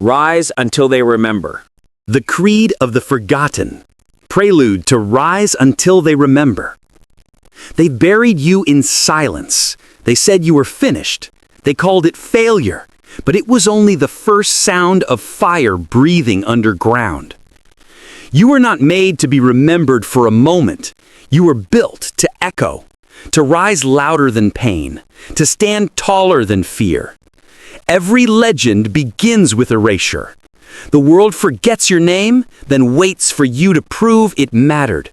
Rise until they remember. The creed of the forgotten. Prelude to rise until they remember. They buried you in silence. They said you were finished. They called it failure, but it was only the first sound of fire breathing underground. You were not made to be remembered for a moment. You were built to echo, to rise louder than pain, to stand taller than fear. Every legend begins with erasure. The world forgets your name, then waits for you to prove it mattered.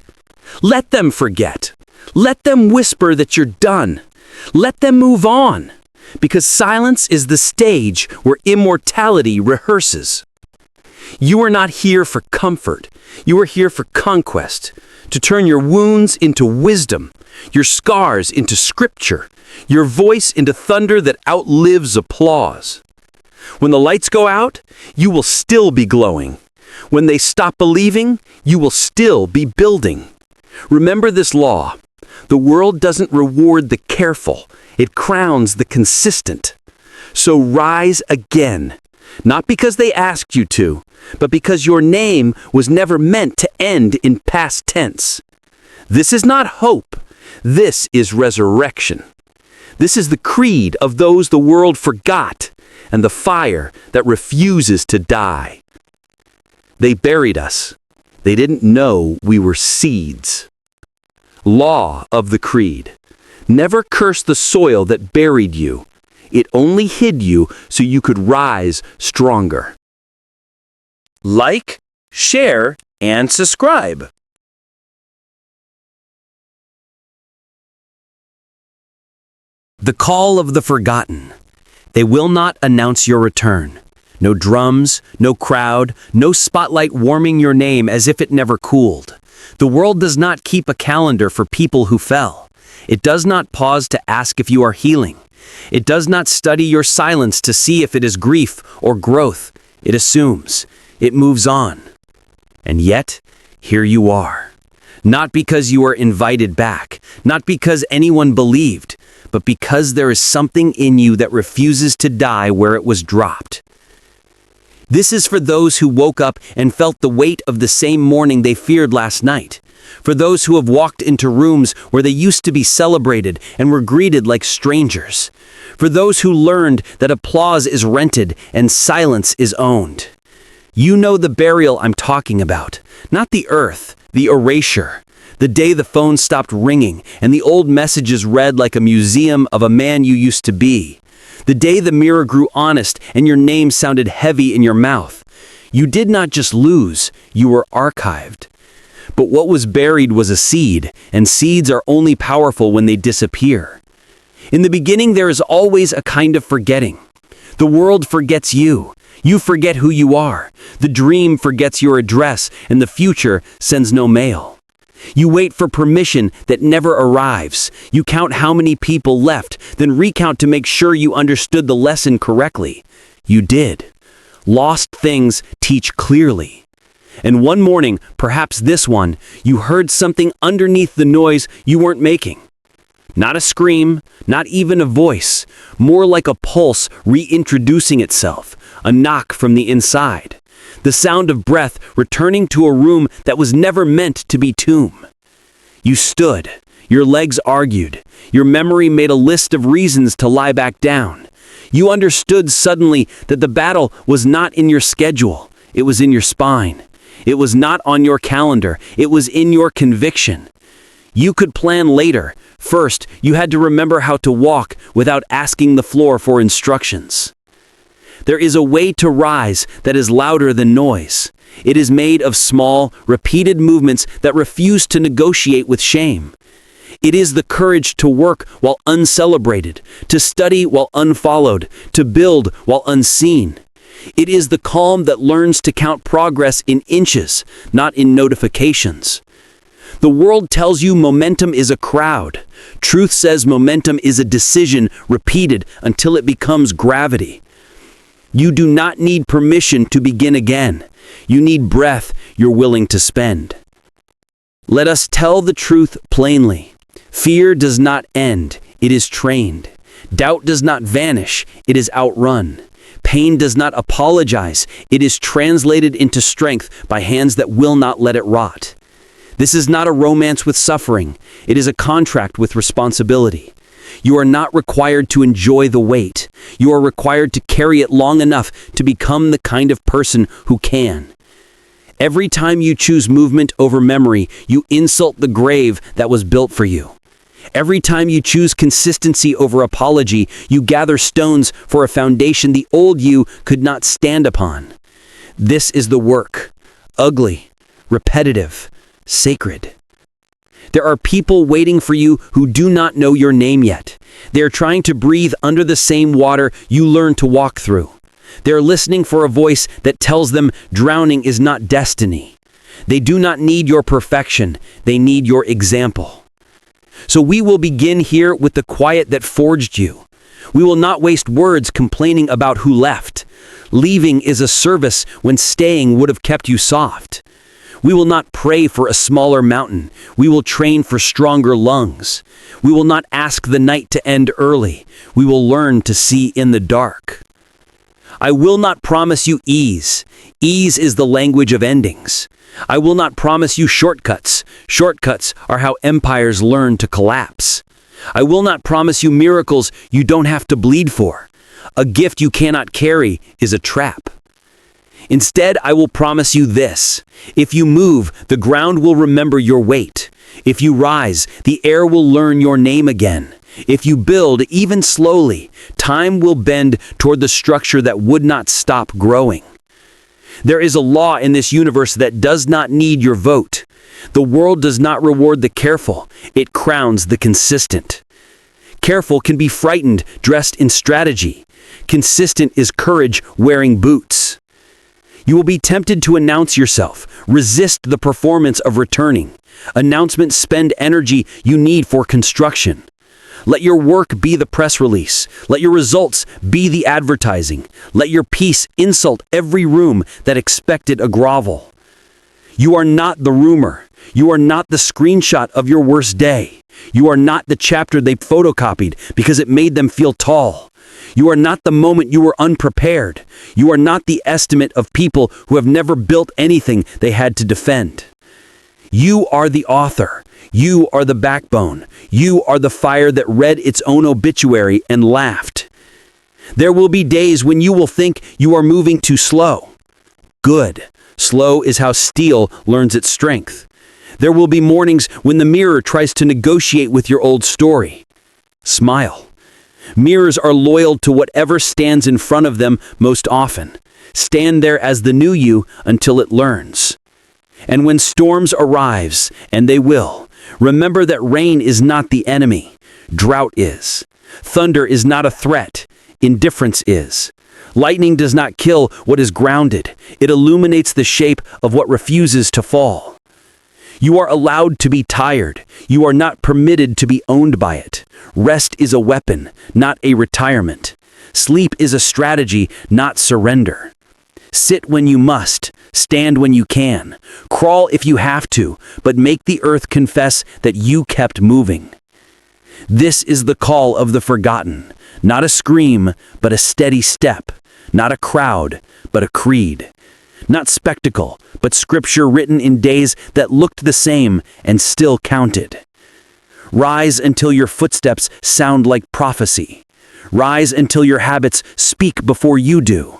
Let them forget. Let them whisper that you're done. Let them move on, because silence is the stage where immortality rehearses. You are not here for comfort. You are here for conquest, to turn your wounds into wisdom, your scars into scripture, your voice into thunder that outlives applause. When the lights go out, you will still be glowing. When they stop believing, you will still be building. Remember this law. The world doesn't reward the careful, it crowns the consistent. So rise again, not because they asked you to, but because your name was never meant to end in past tense. This is not hope, this is resurrection. This is the creed of those the world forgot, and the fire that refuses to die. They buried us. They didn't know we were seeds. Law of the creed. Never curse the soil that buried you. It only hid you so you could rise stronger. Like, share, and subscribe. The call of the forgotten. They will not announce your return. No drums, no crowd, no spotlight warming your name as if it never cooled. The world does not keep a calendar for people who fell. It does not pause to ask if you are healing. It does not study your silence to see if it is grief or growth. It assumes. It moves on. And yet, here you are. Not because you are invited back, not because anyone believed, but because there is something in you that refuses to die where it was dropped. This is for those who woke up and felt the weight of the same morning they feared last night. For those who have walked into rooms where they used to be celebrated and were greeted like strangers. For those who learned that applause is rented and silence is owned. You know the burial I'm talking about, not the earth, the erasure. The day the phone stopped ringing and the old messages read like a museum of a man you used to be. The day the mirror grew honest and your name sounded heavy in your mouth. You did not just lose, you were archived. But what was buried was a seed, and seeds are only powerful when they disappear. In the beginning, there is always a kind of forgetting. The world forgets you. You forget who you are. The dream forgets your address, and the future sends no mail. You wait for permission that never arrives. You count how many people left, then recount to make sure you understood the lesson correctly. You did. Lost things teach clearly. And one morning, perhaps this one, you heard something underneath the noise you weren't making. Not a scream, not even a voice, more like a pulse reintroducing itself, a knock from the inside. The sound of breath returning to a room that was never meant to be tomb. You stood, your legs argued, your memory made a list of reasons to lie back down. You understood suddenly that the battle was not in your schedule, it was in your spine. It was not on your calendar, it was in your conviction. You could plan later. First, you had to remember how to walk without asking the floor for instructions. There is a way to rise that is louder than noise. It is made of small, repeated movements that refuse to negotiate with shame. It is the courage to work while uncelebrated, to study while unfollowed, to build while unseen. It is the calm that learns to count progress in inches, not in notifications. The world tells you momentum is a crowd. Truth says momentum is a decision repeated until it becomes gravity. You do not need permission to begin again. You need breath you're willing to spend. Let us tell the truth plainly. Fear does not end, it is trained. Doubt does not vanish, it is outrun. Pain does not apologize. It is translated into strength by hands that will not let it rot. This is not a romance with suffering. It is a contract with responsibility. You are not required to enjoy the weight. You are required to carry it long enough to become the kind of person who can. Every time you choose movement over memory, you insult the grave that was built for you. Every time you choose consistency over apology, you gather stones for a foundation the old you could not stand upon. This is the work. Ugly, repetitive, sacred. There are people waiting for you who do not know your name yet. They are trying to breathe under the same water you learned to walk through. They are listening for a voice that tells them drowning is not destiny. They do not need your perfection. They need your example. So we will begin here with the quiet that forged you. We will not waste words complaining about who left. Leaving is a service when staying would have kept you soft. We will not pray for a smaller mountain. We will train for stronger lungs. We will not ask the night to end early. We will learn to see in the dark. I will not promise you ease. Ease is the language of endings. I will not promise you shortcuts. Shortcuts are how empires learn to collapse. I will not promise you miracles you don't have to bleed for. A gift you cannot carry is a trap. Instead, I will promise you this. If you move, the ground will remember your weight. If you rise, the air will learn your name again. If you build, even slowly, time will bend toward the structure that would not stop growing. There is a law in this universe that does not need your vote. The world does not reward the careful. It crowns the consistent. Careful can be frightened, dressed in strategy. Consistent is courage wearing boots. You will be tempted to announce yourself. Resist the performance of returning. Announcements spend energy you need for construction. Let your work be the press release. Let your results be the advertising. Let your peace insult every room that expected a grovel. You are not the rumor. You are not the screenshot of your worst day. You are not the chapter they photocopied because it made them feel tall. You are not the moment you were unprepared. You are not the estimate of people who have never built anything they had to defend. You are the author. You are the backbone. You are the fire that read its own obituary and laughed. There will be days when you will think you are moving too slow. Good. Slow is how steel learns its strength. There will be mornings when the mirror tries to negotiate with your old story. Smile. Mirrors are loyal to whatever stands in front of them most often. Stand there as the new you until it learns. And when storms arrives, and they will, remember that rain is not the enemy. Drought is. Thunder is not a threat. Indifference is. Lightning does not kill what is grounded. It illuminates the shape of what refuses to fall. You are allowed to be tired. You are not permitted to be owned by it. Rest is a weapon, not a retirement. Sleep is a strategy, not surrender. Sit when you must. Stand when you can. Crawl if you have to, but make the earth confess that you kept moving. This is the call of the forgotten. Not a scream, but a steady step. Not a crowd, but a creed. Not spectacle, but scripture written in days that looked the same and still counted. Rise until your footsteps sound like prophecy. Rise until your habits speak before you do.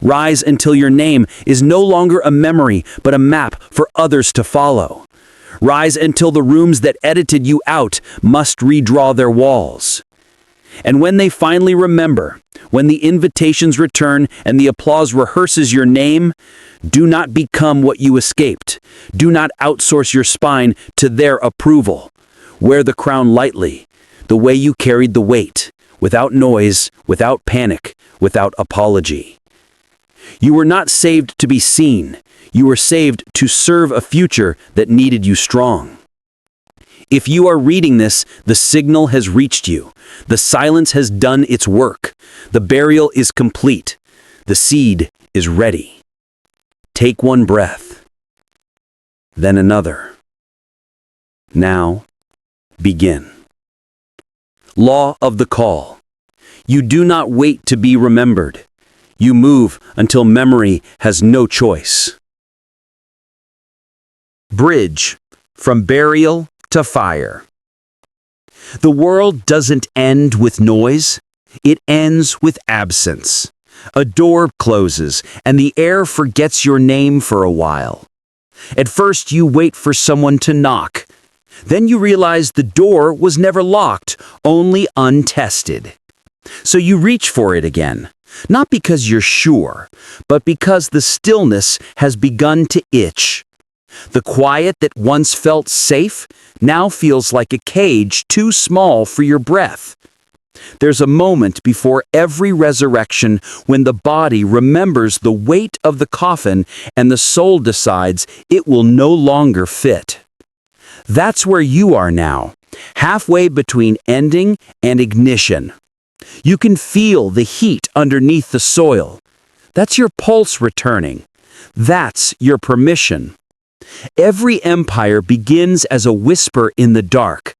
Rise until your name is no longer a memory, but a map for others to follow. Rise until the rooms that edited you out must redraw their walls. And when they finally remember, when the invitations return and the applause rehearses your name, do not become what you escaped. Do not outsource your spine to their approval. Wear the crown lightly, the way you carried the weight, without noise, without panic, without apology. You were not saved to be seen. You were saved to serve a future that needed you strong. If you are reading this, the signal has reached you. The silence has done its work. The burial is complete. The seed is ready. Take one breath, then another. Now, begin. Law of the call. You do not wait to be remembered. You move until memory has no choice. Bridge, from burial to fire. The world doesn't end with noise. It ends with absence. A door closes, and the air forgets your name for a while. At first, you wait for someone to knock. Then you realize the door was never locked, only untested. So you reach for it again, not because you're sure, but because the stillness has begun to itch. The quiet that once felt safe now feels like a cage too small for your breath. There's a moment before every resurrection when the body remembers the weight of the coffin and the soul decides it will no longer fit. That's where you are now, halfway between ending and ignition. You can feel the heat underneath the soil. That's your pulse returning. That's your permission. Every empire begins as a whisper in the dark,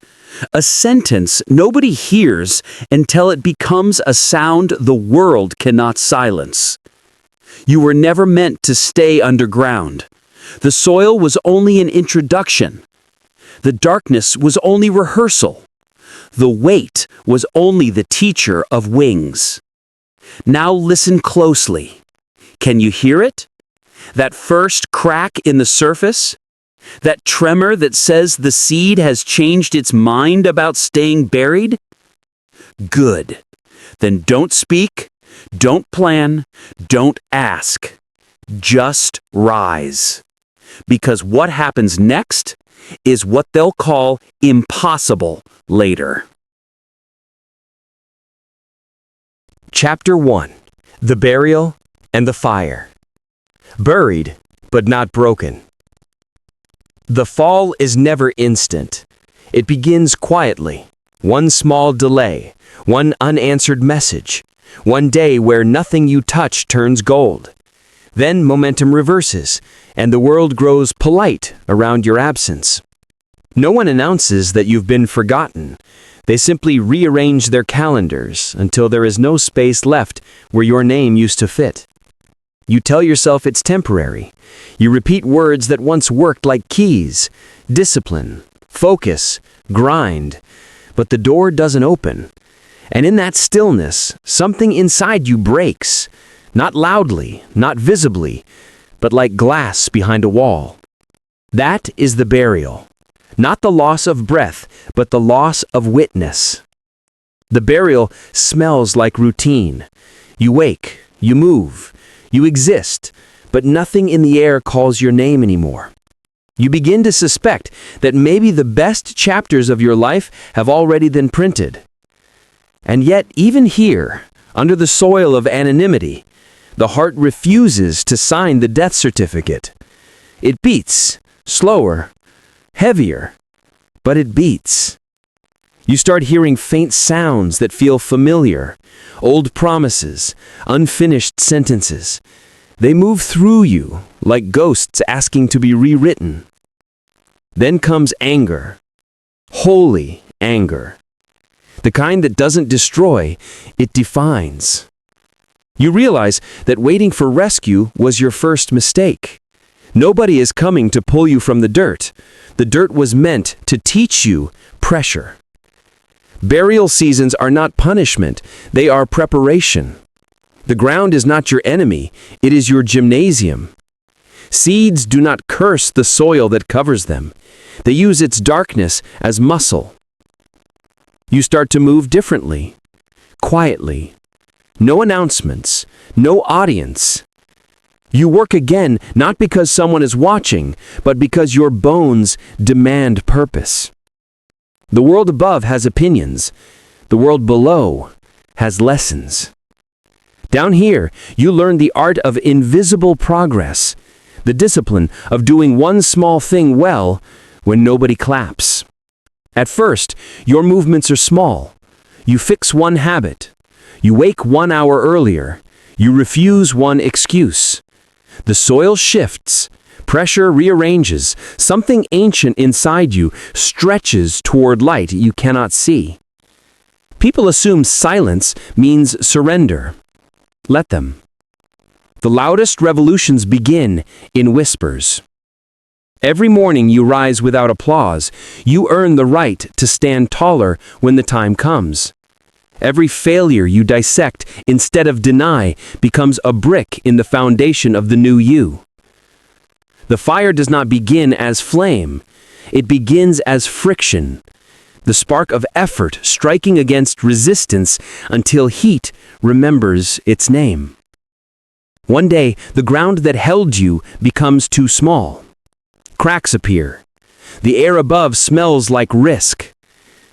a sentence nobody hears until it becomes a sound the world cannot silence. You were never meant to stay underground. The soil was only an introduction. The darkness was only rehearsal. The weight was only the teacher of wings. Now listen closely. Can you hear it? That first crack in the surface? That tremor that says the seed has changed its mind about staying buried? Good. Then don't speak, don't plan, don't ask. Just rise. Because what happens next is what they'll call impossible later. Chapter 1. The Burial and the Fire. Buried, but not broken. The fall is never instant. It begins quietly. One small delay, one unanswered message, one day where nothing you touch turns gold. Then momentum reverses, and the world grows polite around your absence. No one announces that you've been forgotten. They simply rearrange their calendars until there is no space left where your name used to fit. You tell yourself it's temporary. You repeat words that once worked like keys: discipline, focus, grind. But the door doesn't open. And in that stillness, something inside you breaks. Not loudly, not visibly, but like glass behind a wall. That is the burial. Not the loss of breath, but the loss of witness. The burial smells like routine. You wake, you move, you exist, but nothing in the air calls your name anymore. You begin to suspect that maybe the best chapters of your life have already been printed. And yet, even here, under the soil of anonymity, the heart refuses to sign the death certificate. It beats, slower, heavier, but it beats. You start hearing faint sounds that feel familiar, old promises, unfinished sentences. They move through you like ghosts asking to be rewritten. Then comes anger, holy anger. The kind that doesn't destroy, it defines. You realize that waiting for rescue was your first mistake. Nobody is coming to pull you from the dirt. The dirt was meant to teach you pressure. Burial seasons are not punishment, they are preparation. The ground is not your enemy, it is your gymnasium. Seeds do not curse the soil that covers them. They use its darkness as muscle. You start to move differently, quietly. No announcements, no audience. You work again not because someone is watching, but because your bones demand purpose. The world above has opinions. The world below has lessons. Down here, you learn the art of invisible progress, the discipline of doing one small thing well when nobody claps. At first, your movements are small. You fix one habit. You wake 1 hour earlier. You refuse one excuse. The soil shifts. Pressure rearranges. Something ancient inside you stretches toward light you cannot see. People assume silence means surrender. Let them. The loudest revolutions begin in whispers. Every morning you rise without applause. You earn the right to stand taller when the time comes. Every failure you dissect instead of deny becomes a brick in the foundation of the new you. The fire does not begin as flame. It begins as friction, the spark of effort striking against resistance until heat remembers its name. One day, the ground that held you becomes too small. Cracks appear. The air above smells like risk.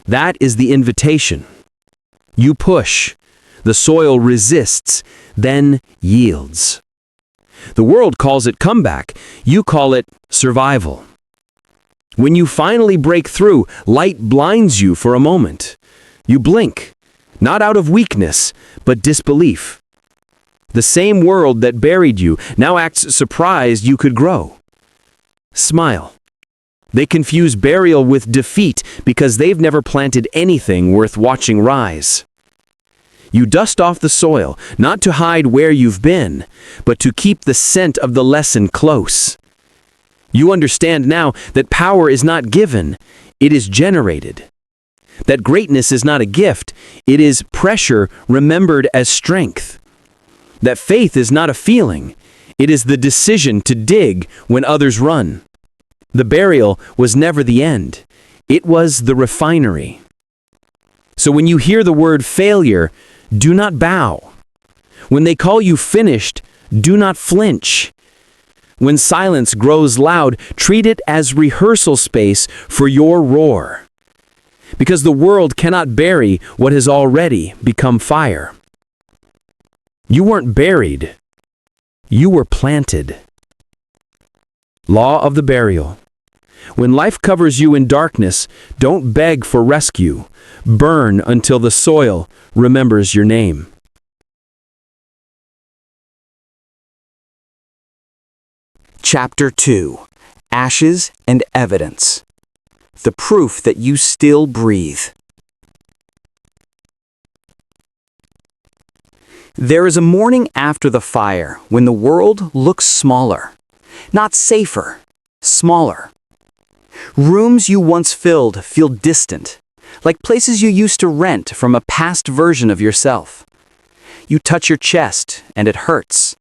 That is the invitation. You push. The soil resists, then yields. The world calls it comeback. You call it survival. When you finally break through, light blinds you for a moment. You blink, not out of weakness, but disbelief. The same world that buried you now acts surprised you could grow. Smile. They confuse burial with defeat because they've never planted anything worth watching rise. You dust off the soil, not to hide where you've been, but to keep the scent of the lesson close. You understand now that power is not given, it is generated. That greatness is not a gift, it is pressure remembered as strength. That faith is not a feeling, it is the decision to dig when others run. The burial was never the end, it was the refinery. So when you hear the word failure, do not bow. When they call you finished, do not flinch. When silence grows loud, treat it as rehearsal space for your roar. Because the world cannot bury what has already become fire. You weren't buried. You were planted. Law of the burial. When life covers you in darkness, don't beg for rescue. Burn until the soil remembers your name. Chapter 2. Ashes and Evidence. The proof that you still breathe. There is a morning after the fire when the world looks smaller. Not safer, smaller. Rooms you once filled feel distant, like places you used to rent from a past version of yourself. You touch your chest and it hurts.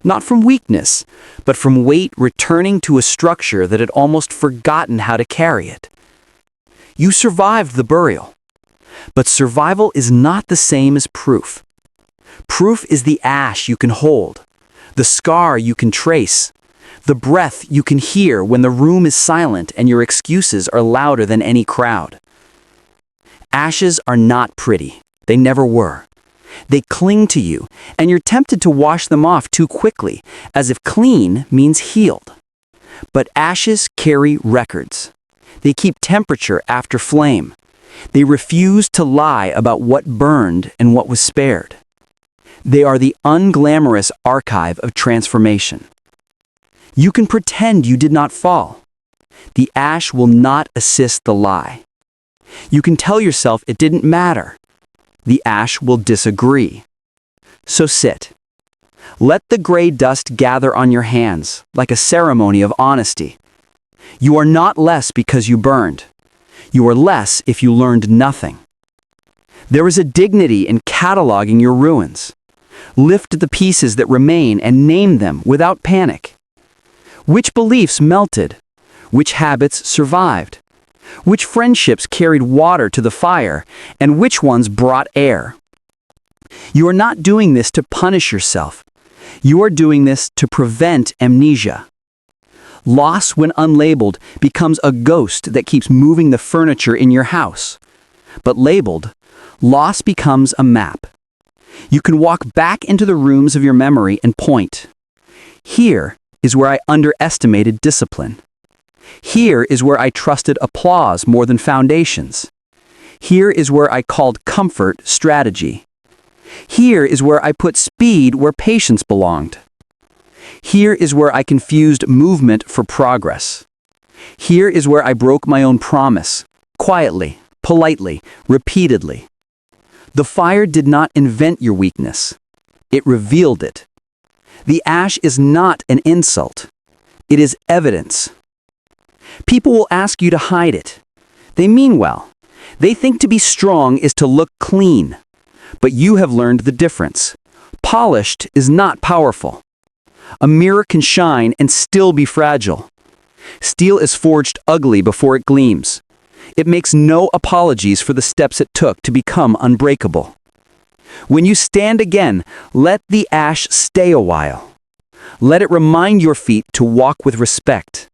Not from weakness, but from weight returning to a structure that had almost forgotten how to carry it. You survived the burial, but survival is not the same as proof. Proof is the ash you can hold, the scar you can trace, the breath you can hear when the room is silent and your excuses are louder than any crowd. Ashes are not pretty. They never were. They cling to you, and you're tempted to wash them off too quickly, as if clean means healed. But ashes carry records. They keep temperature after flame. They refuse to lie about what burned and what was spared. They are the unglamorous archive of transformation. You can pretend you did not fall. The ash will not assist the lie. You can tell yourself it didn't matter. The ash will disagree. So sit. Let the gray dust gather on your hands, like a ceremony of honesty. You are not less because you burned. You are less if you learned nothing. There is a dignity in cataloging your ruins. Lift the pieces that remain and name them without panic. Which beliefs melted? Which habits survived? Which friendships carried water to the fire, and which ones brought air? You are not doing this to punish yourself. You are doing this to prevent amnesia. Loss, when unlabeled, becomes a ghost that keeps moving the furniture in your house. But labeled, loss becomes a map. You can walk back into the rooms of your memory and point. Here is where I underestimated discipline. Here is where I trusted applause more than foundations. Here is where I called comfort strategy. Here is where I put speed where patience belonged. Here is where I confused movement for progress. Here is where I broke my own promise, quietly, politely, repeatedly. The fire did not invent your weakness. It revealed it. The ash is not an insult. It is evidence. People will ask you to hide it. They mean well. They think to be strong is to look clean. But you have learned the difference. Polished is not powerful. A mirror can shine and still be fragile. Steel is forged ugly before it gleams. It makes no apologies for the steps it took to become unbreakable. When you stand again, let the ash stay a while. Let it remind your feet to walk with respect.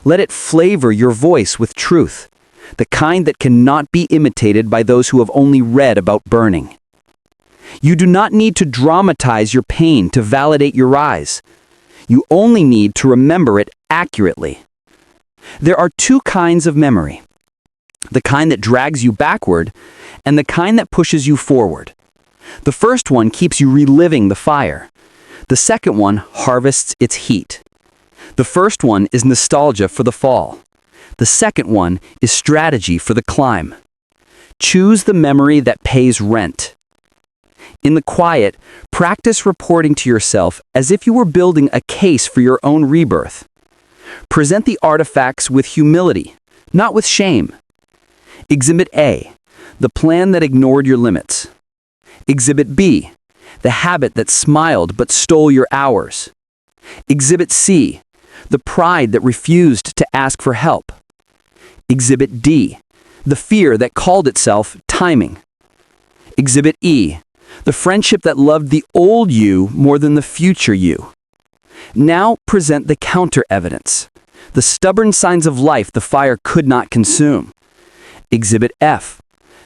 Let it flavor your voice with truth, the kind that cannot be imitated by those who have only read about burning. You do not need to dramatize your pain to validate your rise. You only need to remember it accurately. There are two kinds of memory: the kind that drags you backward and the kind that pushes you forward. The first one keeps you reliving the fire. The second one harvests its heat. The first one is nostalgia for the fall. The second one is strategy for the climb. Choose the memory that pays rent. In the quiet, practice reporting to yourself as if you were building a case for your own rebirth. Present the artifacts with humility, not with shame. Exhibit A, the plan that ignored your limits. Exhibit B, the habit that smiled but stole your hours. Exhibit C, the pride that refused to ask for help. Exhibit D, the fear that called itself timing. Exhibit E, the friendship that loved the old you more than the future you. Now present the counter evidence, the stubborn signs of life the fire could not consume. Exhibit F,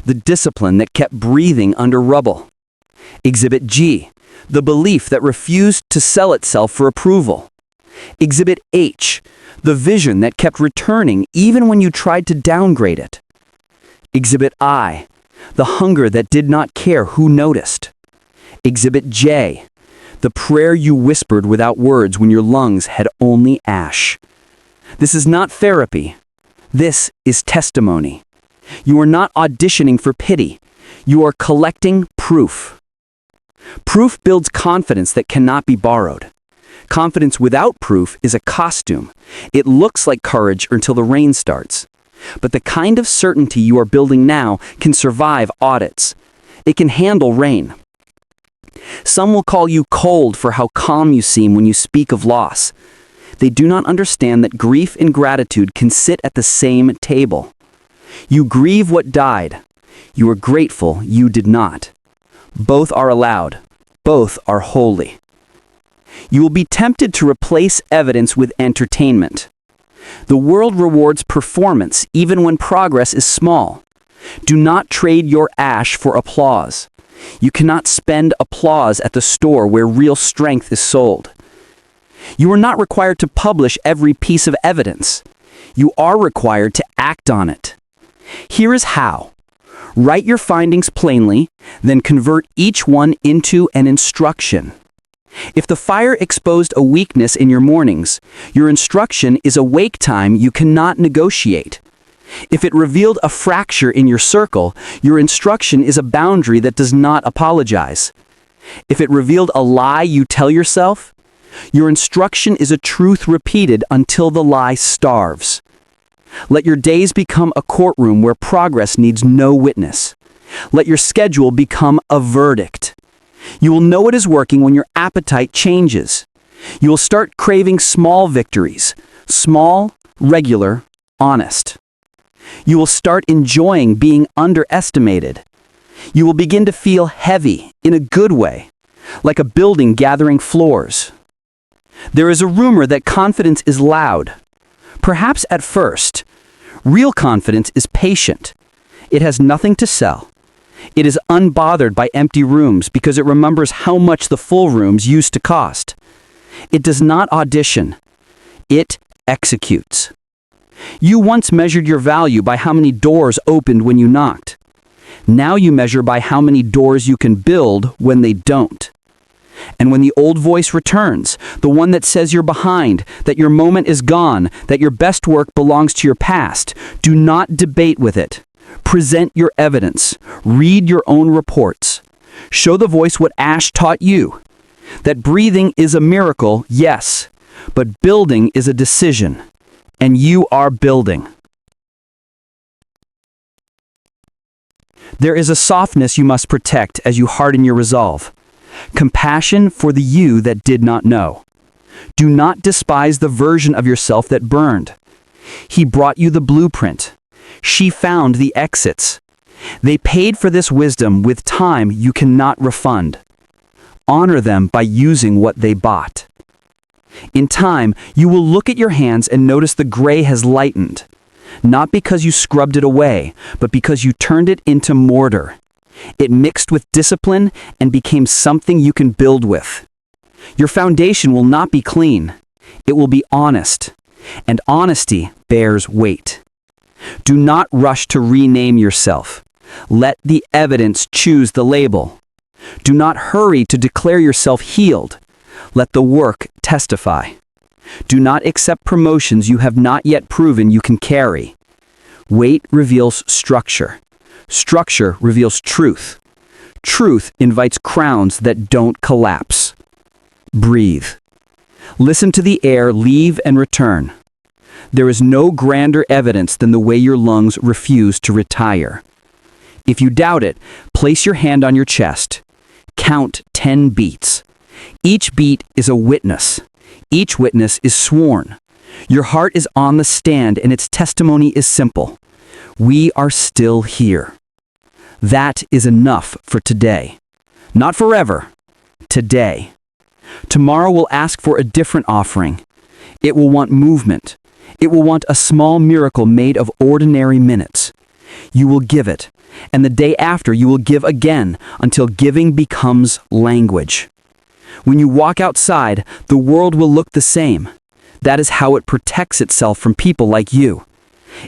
the discipline that kept breathing under rubble. Exhibit G, the belief that refused to sell itself for approval. Exhibit H, the vision that kept returning even when you tried to downgrade it. Exhibit I, the hunger that did not care who noticed. Exhibit J, the prayer you whispered without words when your lungs had only ash. This is not therapy. This is testimony. You are not auditioning for pity. You are collecting proof. Proof builds confidence that cannot be borrowed. Confidence without proof is a costume. It looks like courage until the rain starts. But the kind of certainty you are building now can survive audits. It can handle rain. Some will call you cold for how calm you seem when you speak of loss. They do not understand that grief and gratitude can sit at the same table. You grieve what died. You are grateful you did not. Both are allowed. Both are holy. You will be tempted to replace evidence with entertainment. The world rewards performance even when progress is small. Do not trade your ash for applause. You cannot spend applause at the store where real strength is sold. You are not required to publish every piece of evidence. You are required to act on it. Here is how. Write your findings plainly, then convert each one into an instruction. If the fire exposed a weakness in your mornings, your instruction is a wake time you cannot negotiate. If it revealed a fracture in your circle, your instruction is a boundary that does not apologize. If it revealed a lie you tell yourself, your instruction is a truth repeated until the lie starves. Let your days become a courtroom where progress needs no witness. Let your schedule become a verdict. You will know it is working when your appetite changes. You will start craving small victories, small, regular, honest. You will start enjoying being underestimated. You will begin to feel heavy in a good way, like a building gathering floors. There is a rumor that confidence is loud. Perhaps at first. Real confidence is patient. It has nothing to sell. It is unbothered by empty rooms because it remembers how much the full rooms used to cost. It does not audition. It executes. You once measured your value by how many doors opened when you knocked. Now you measure by how many doors you can build when they don't. And when the old voice returns, the one that says you're behind, that your moment is gone, that your best work belongs to your past, do not debate with it. Present your evidence. Read your own reports. Show the voice what Ash taught you. That breathing is a miracle, yes, but building is a decision, and you are building. There is a softness you must protect as you harden your resolve. Compassion for the you that did not know. Do not despise the version of yourself that burned. He brought you the blueprint. She found the exits. They paid for this wisdom with time you cannot refund. Honor them by using what they bought. In time, you will look at your hands and notice the gray has lightened. Not because you scrubbed it away, but because you turned it into mortar. It mixed with discipline and became something you can build with. Your foundation will not be clean. It will be honest. And honesty bears weight. Do not rush to rename yourself. Let the evidence choose the label. Do not hurry to declare yourself healed. Let the work testify. Do not accept promotions you have not yet proven you can carry. Weight reveals structure. Structure reveals truth. Truth invites crowns that don't collapse. Breathe. Listen to the air leave and return. There is no grander evidence than the way your lungs refuse to retire. If you doubt it, place your hand on your chest. Count 10 beats. Each beat is a witness. Each witness is sworn. Your heart is on the stand and its testimony is simple. We are still here. That is enough for today. Not forever. Today. Tomorrow will ask for a different offering. It will want movement. It will want a small miracle made of ordinary minutes. You will give it, and the day after you will give again until giving becomes language. When you walk outside, the world will look the same. That is how it protects itself from people like you.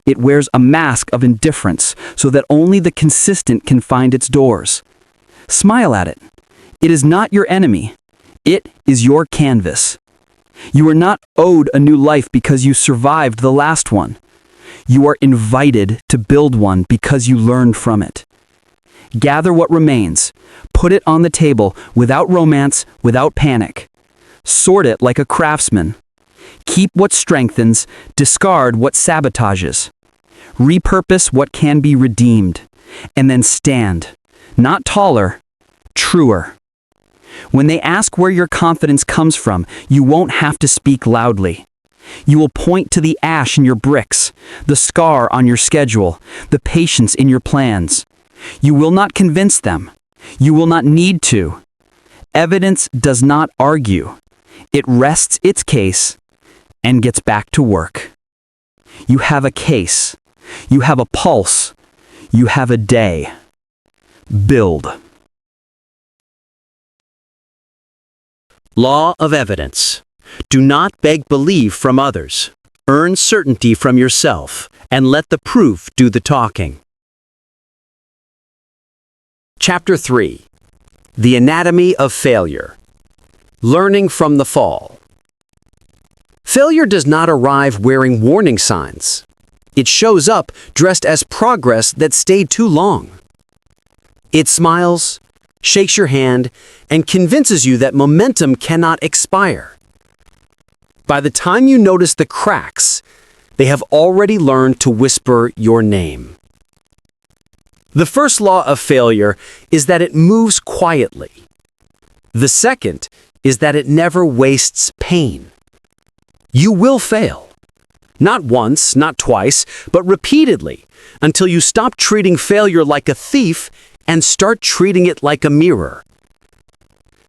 It wears a mask of indifference so that only the consistent can find its doors. Smile at it. It is not your enemy. It is your canvas. You are not owed a new life because you survived the last one. You are invited to build one because you learned from it. Gather what remains. Put it on the table without romance, without panic. Sort it like a craftsman. Keep what strengthens, discard what sabotages. Repurpose what can be redeemed. And then stand. Not taller, truer. When they ask where your confidence comes from, you won't have to speak loudly. You will point to the ash in your bricks, the scar on your schedule, the patience in your plans. You will not convince them. You will not need to. Evidence does not argue. It rests its case and gets back to work. You have a case. You have a pulse. You have a day. Build. Law of evidence. Do not beg belief from others. Earn certainty from yourself, and let the proof do the talking. Chapter 3. The Anatomy of Failure. Learning from the fall. Failure does not arrive wearing warning signs. It shows up dressed as progress that stayed too long. It smiles, shakes your hand, and convinces you that momentum cannot expire. By the time you notice the cracks, they have already learned to whisper your name. The first law of failure is that it moves quietly. The second is that it never wastes pain. You will fail. Not once, not twice, but repeatedly, until you stop treating failure like a thief and start treating it like a mirror.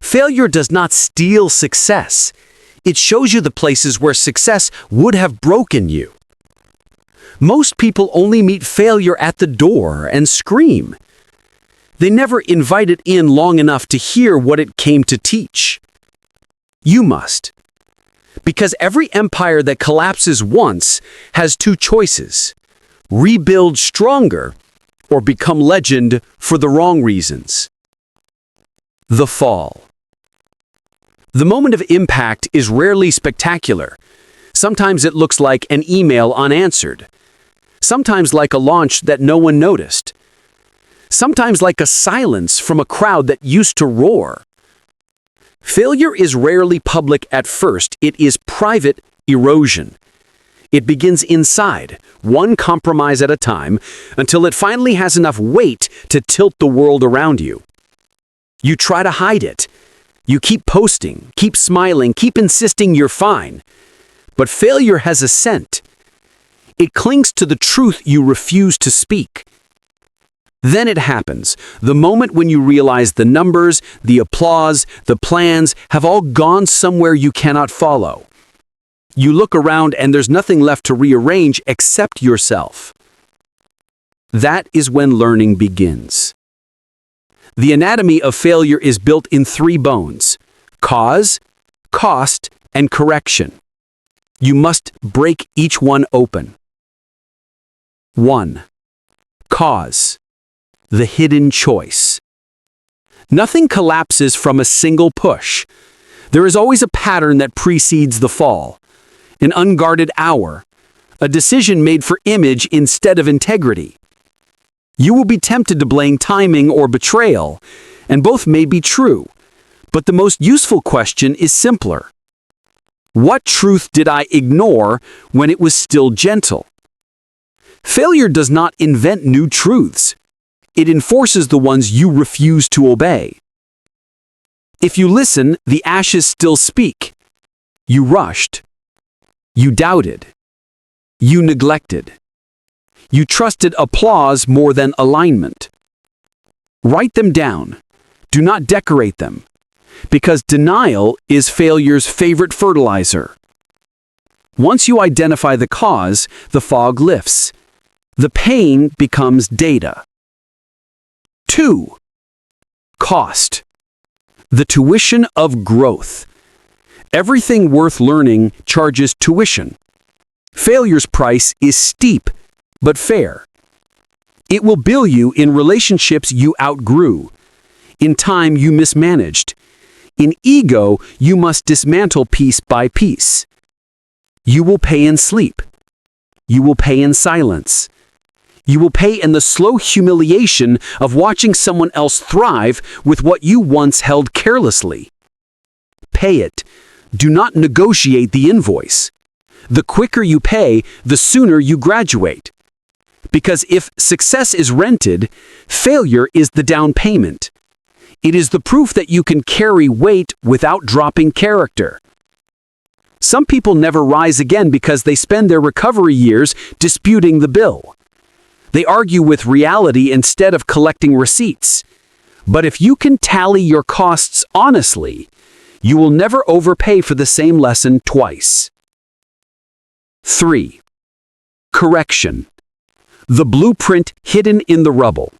Failure does not steal success. It shows you the places where success would have broken you. Most people only meet failure at the door and scream. They never invite it in long enough to hear what it came to teach. You must. Because every empire that collapses once has two choices: rebuild stronger or become legend for the wrong reasons. The fall. The moment of impact is rarely spectacular. Sometimes it looks like an email unanswered. Sometimes like a launch that no one noticed. Sometimes like a silence from a crowd that used to roar. Failure is rarely public at first. It is private erosion. It begins inside, one compromise at a time, until it finally has enough weight to tilt the world around you. You try to hide it. You keep posting, keep smiling, keep insisting you're fine. But failure has a scent. It clings to the truth you refuse to speak. Then it happens, the moment when you realize the numbers, the applause, the plans have all gone somewhere you cannot follow. You look around and there's nothing left to rearrange except yourself. That is when learning begins. The anatomy of failure is built in 3 bones: cause, cost, and correction. You must break each one open. 1. Cause. The hidden choice. Nothing collapses from a single push. There is always a pattern that precedes the fall. An unguarded hour. A decision made for image instead of integrity. You will be tempted to blame timing or betrayal, and both may be true. But the most useful question is simpler. What truth did I ignore when it was still gentle? Failure does not invent new truths. It enforces the ones you refuse to obey. If you listen, the ashes still speak. You rushed. You doubted. You neglected. You trusted applause more than alignment. Write them down. Do not decorate them, because denial is failure's favorite fertilizer. Once you identify the cause, the fog lifts. The pain becomes data. 2. Cost. The tuition of growth. Everything worth learning charges tuition. Failure's price is steep, but fair. It will bill you in relationships you outgrew, in time you mismanaged. In ego, you must dismantle piece by piece. You will pay in sleep. You will pay in silence. You will pay in the slow humiliation of watching someone else thrive with what you once held carelessly. Pay it. Do not negotiate the invoice. The quicker you pay, the sooner you graduate. Because if success is rented, failure is the down payment. It is the proof that you can carry weight without dropping character. Some people never rise again because they spend their recovery years disputing the bill. They argue with reality instead of collecting receipts. But if you can tally your costs honestly, you will never overpay for the same lesson twice. 3. Correction. The blueprint hidden in the rubble.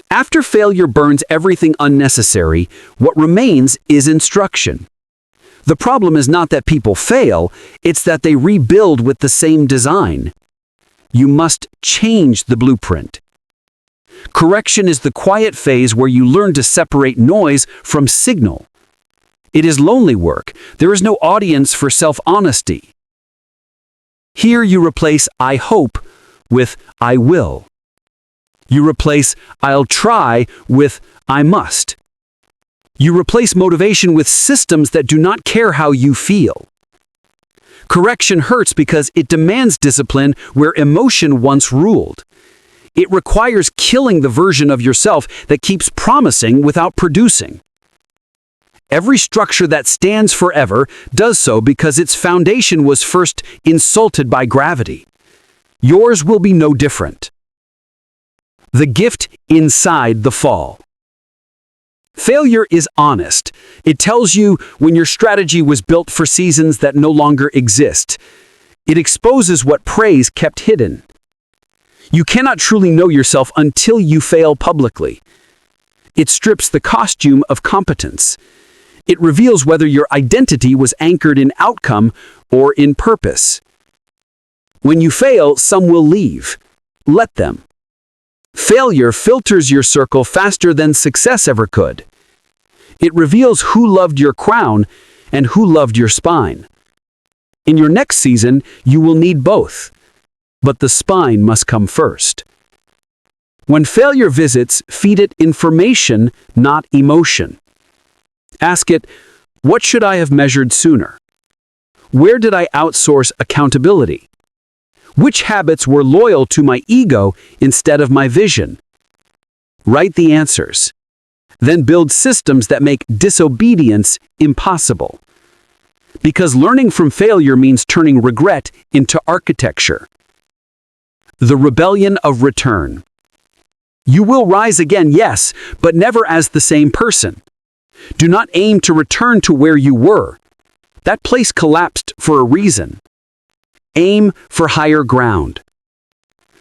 After failure burns everything unnecessary, what remains is instruction. The problem is not that people fail, it's that they rebuild with the same design. You must change the blueprint. Correction is the quiet phase where you learn to separate noise from signal. It is lonely work. There is no audience for self-honesty. Here you replace "I hope" with "I will." You replace "I'll try" with "I must." You replace motivation with systems that do not care how you feel. Correction hurts because it demands discipline where emotion once ruled. It requires killing the version of yourself that keeps promising without producing. Every structure that stands forever does so because its foundation was first insulted by gravity. Yours will be no different. The gift inside the fall. Failure is honest. It tells you when your strategy was built for seasons that no longer exist. It exposes what praise kept hidden. You cannot truly know yourself until you fail publicly. It strips the costume of competence. It reveals whether your identity was anchored in outcome or in purpose. When you fail, some will leave. Let them. Failure filters your circle faster than success ever could. It reveals who loved your crown and who loved your spine. In your next season, you will need both, but the spine must come first. When failure visits, feed it information, not emotion. Ask it, what should I have measured sooner? Where did I outsource accountability? Which habits were loyal to my ego instead of my vision? Write the answers. Then build systems that make disobedience impossible. Because learning from failure means turning regret into architecture. The rebellion of return. You will rise again, yes, but never as the same person. Do not aim to return to where you were. That place collapsed for a reason. Aim for higher ground.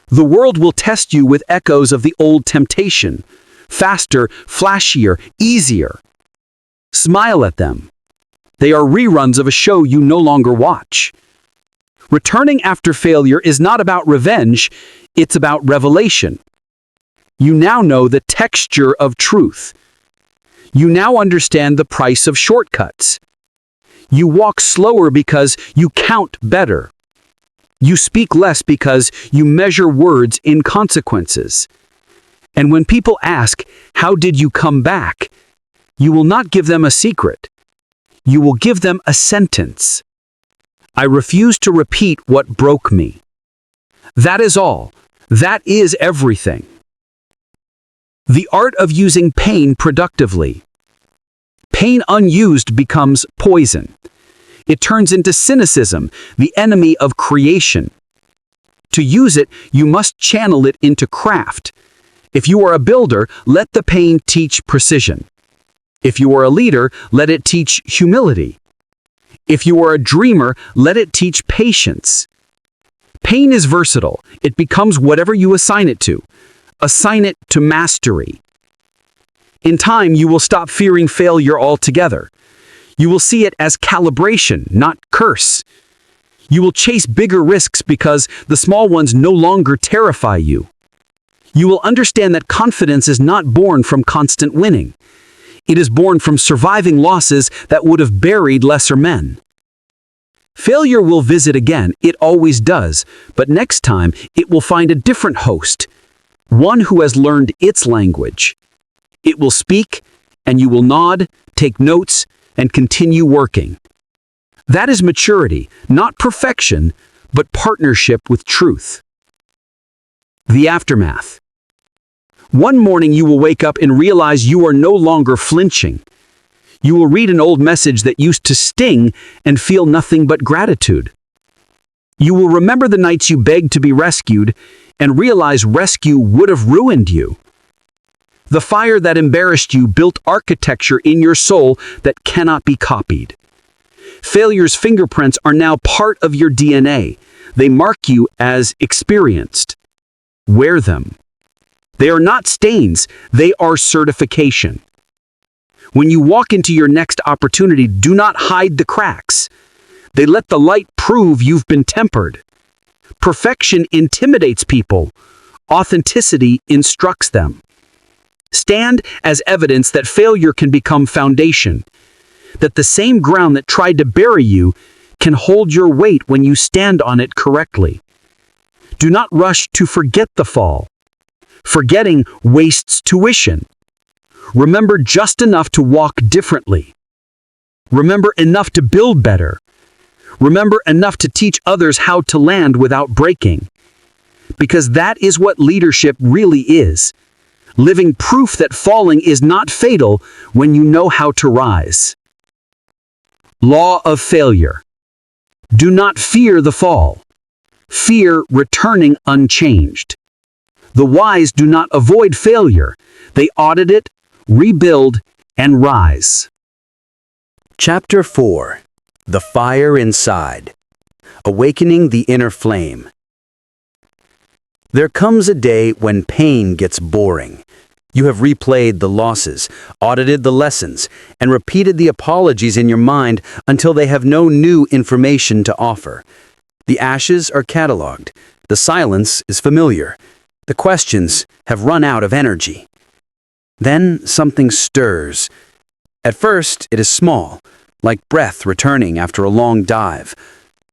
The world will test you with echoes of the old temptation. Faster, flashier, easier. Smile at them. They are reruns of a show you no longer watch. Returning after failure is not about revenge, it's about revelation. You now know the texture of truth. You now understand the price of shortcuts. You walk slower because you count better. You speak less because you measure words in consequences. And when people ask, how did you come back? You will not give them a secret. You will give them a sentence. I refuse to repeat what broke me. That is all. That is everything. The art of using pain productively. Pain unused becomes poison. It turns into cynicism, the enemy of creation. To use it, you must channel it into craft. If you are a builder, let the pain teach precision. If you are a leader, let it teach humility. If you are a dreamer, let it teach patience. Pain is versatile. It becomes whatever you assign it to. Assign it to mastery. In time, you will stop fearing failure altogether. You will see it as calibration, not curse. You will chase bigger risks because the small ones no longer terrify you. You will understand that confidence is not born from constant winning. It is born from surviving losses that would have buried lesser men. Failure will visit again, it always does, but next time it will find a different host, one who has learned its language. It will speak, and you will nod, take notes, and continue working. That is maturity, not perfection, but partnership with truth. The aftermath. One morning you will wake up and realize you are no longer flinching. You will read an old message that used to sting and feel nothing but gratitude. You will remember the nights you begged to be rescued and realize rescue would have ruined you. The fire that embarrassed you built architecture in your soul that cannot be copied. Failure's fingerprints are now part of your DNA. They mark you as experienced. Wear them. They are not stains, they are certification. When you walk into your next opportunity, do not hide the cracks. They let the light prove you've been tempered. Perfection intimidates people. Authenticity instructs them. Stand as evidence that failure can become foundation, that the same ground that tried to bury you can hold your weight when you stand on it correctly. Do not rush to forget the fall. Forgetting wastes tuition. Remember just enough to walk differently. Remember enough to build better. Remember enough to teach others how to land without breaking. Because that is what leadership really is. Living proof that falling is not fatal when you know how to rise. Law of failure. Do not fear the fall. Fear returning unchanged. The wise do not avoid failure. They audit it, rebuild, and rise. Chapter 4. The Fire Inside. Awakening the Inner Flame. There comes a day when pain gets boring. You have replayed the losses, audited the lessons, and repeated the apologies in your mind until they have no new information to offer. The ashes are catalogued. The silence is familiar. The questions have run out of energy. Then something stirs. At first, it is small, like breath returning after a long dive.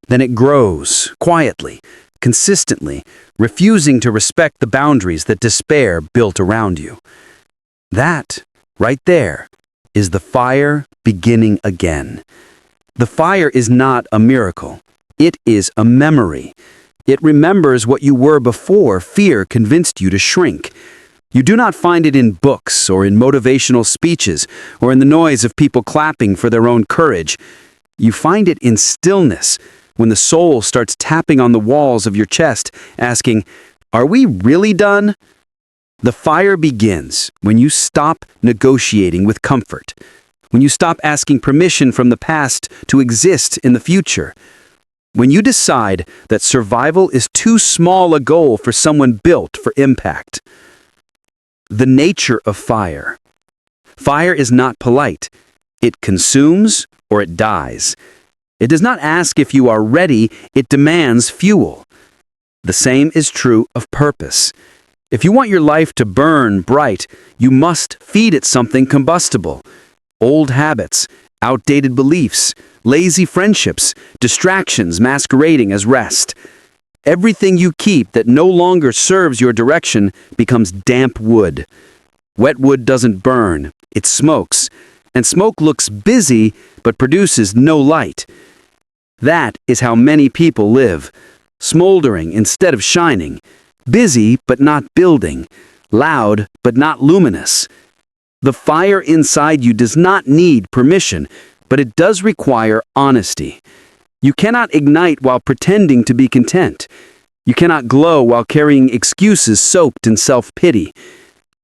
Then it grows, quietly, consistently, refusing to respect the boundaries that despair built around you. That, right there, is the fire beginning again. The fire is not a miracle. It is a memory. It remembers what you were before fear convinced you to shrink. You do not find it in books or in motivational speeches or in the noise of people clapping for their own courage. You find it in stillness, when the soul starts tapping on the walls of your chest, asking, "Are we really done?" The fire begins when you stop negotiating with comfort, when you stop asking permission from the past to exist in the future, when you decide that survival is too small a goal for someone built for impact. The nature of fire. Fire is not polite. It consumes or it dies. It does not ask if you are ready, it demands fuel. The same is true of purpose. If you want your life to burn bright, you must feed it something combustible. Old habits, outdated beliefs, lazy friendships, distractions masquerading as rest. Everything you keep that no longer serves your direction becomes damp wood. Wet wood doesn't burn, it smokes, and smoke looks busy but produces no light. That is how many people live, smoldering instead of shining, busy but not building, loud but not luminous. The fire inside you does not need permission, but it does require honesty. You cannot ignite while pretending to be content. You cannot glow while carrying excuses soaked in self-pity.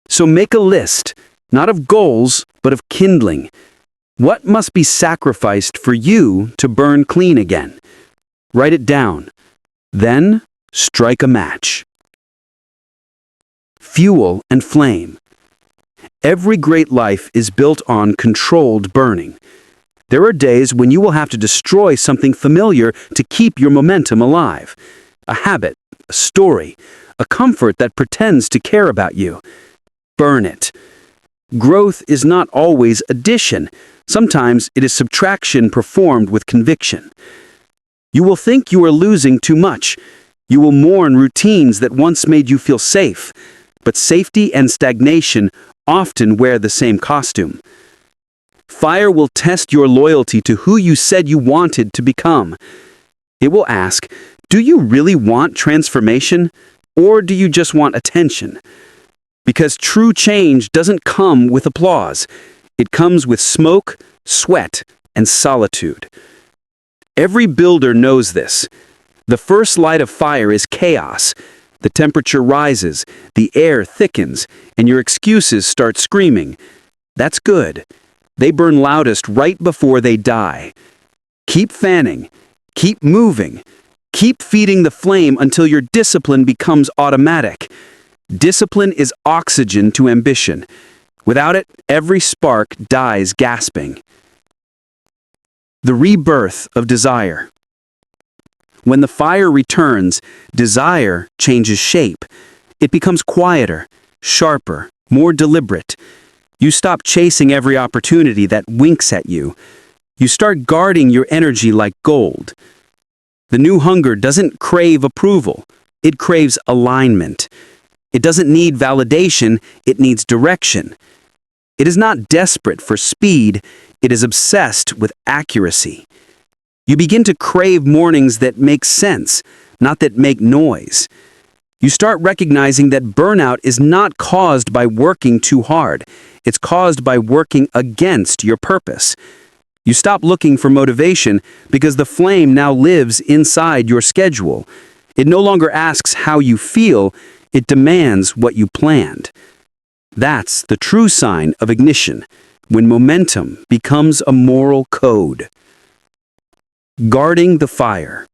So make a list, not of goals, but of kindling. What must be sacrificed for you to burn clean again? Write it down. Then strike a match. Fuel and flame. Every great life is built on controlled burning. There are days when you will have to destroy something familiar to keep your momentum alive. A habit, a story, a comfort that pretends to care about you. Burn it. Growth is not always addition. Sometimes it is subtraction performed with conviction. You will think you are losing too much. You will mourn routines that once made you feel safe. But safety and stagnation often wear the same costume. Fire will test your loyalty to who you said you wanted to become. It will ask, do you really want transformation, or do you just want attention? Because true change doesn't come with applause. It comes with smoke, sweat, and solitude. Every builder knows this. The first light of fire is chaos. The temperature rises, the air thickens, and your excuses start screaming. That's good. They burn loudest right before they die. Keep fanning. Keep moving. Keep feeding the flame until your discipline becomes automatic. Discipline is oxygen to ambition. Without it, every spark dies gasping. The rebirth of desire. When the fire returns, desire changes shape. It becomes quieter, sharper, more deliberate. You stop chasing every opportunity that winks at you. You start guarding your energy like gold. The new hunger doesn't crave approval. It craves alignment. It doesn't need validation, it needs direction. It is not desperate for speed, it is obsessed with accuracy. You begin to crave mornings that make sense, not that make noise. You start recognizing that burnout is not caused by working too hard. It's caused by working against your purpose. You stop looking for motivation because the flame now lives inside your schedule. It no longer asks how you feel, it demands what you planned. That's the true sign of ignition, when momentum becomes a moral code. Guarding the fire.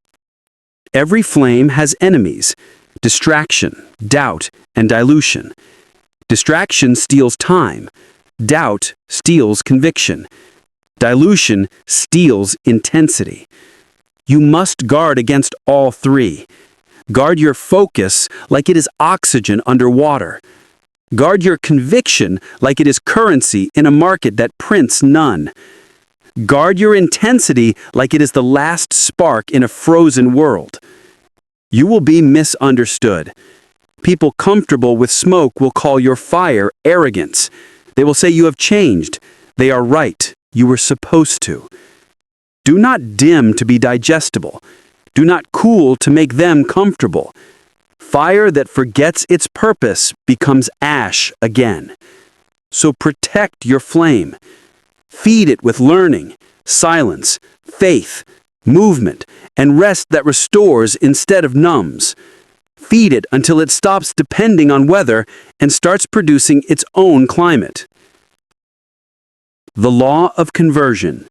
Every flame has enemies: distraction, doubt, and dilution. Distraction steals time. Doubt steals conviction. Dilution steals intensity. You must guard against all three. Guard your focus like it is oxygen underwater. Guard your conviction like it is currency in a market that prints none. Guard your intensity like it is the last spark in a frozen world. You will be misunderstood. People comfortable with smoke will call your fire arrogance. They will say you have changed. They are right. You were supposed to. Do not dim to be digestible. Do not cool to make them comfortable. Fire that forgets its purpose becomes ash again. So protect your flame. Feed it with learning, silence, faith, movement, and rest that restores instead of numbs. Feed it until it stops depending on weather and starts producing its own climate. The law of conversion.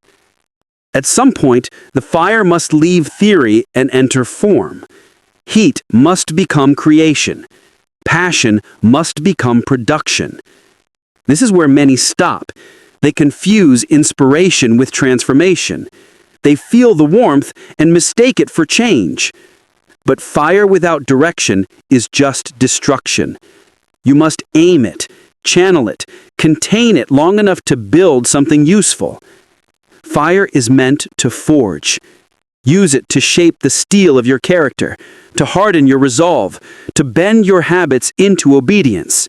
At some point, the fire must leave theory and enter form. Heat must become creation. Passion must become production. This is where many stop. They confuse inspiration with transformation. They feel the warmth and mistake it for change. But fire without direction is just destruction. You must aim it, channel it, contain it long enough to build something useful. Fire is meant to forge. Use it to shape the steel of your character, to harden your resolve, to bend your habits into obedience.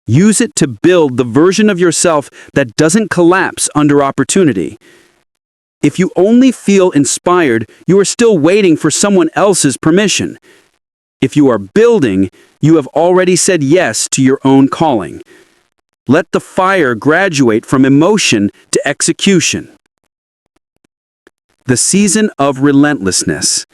Use it to build the version of yourself that doesn't collapse under opportunity. If you only feel inspired, you are still waiting for someone else's permission. If you are building, you have already said yes to your own calling. Let the fire graduate from emotion to execution. The season of relentlessness.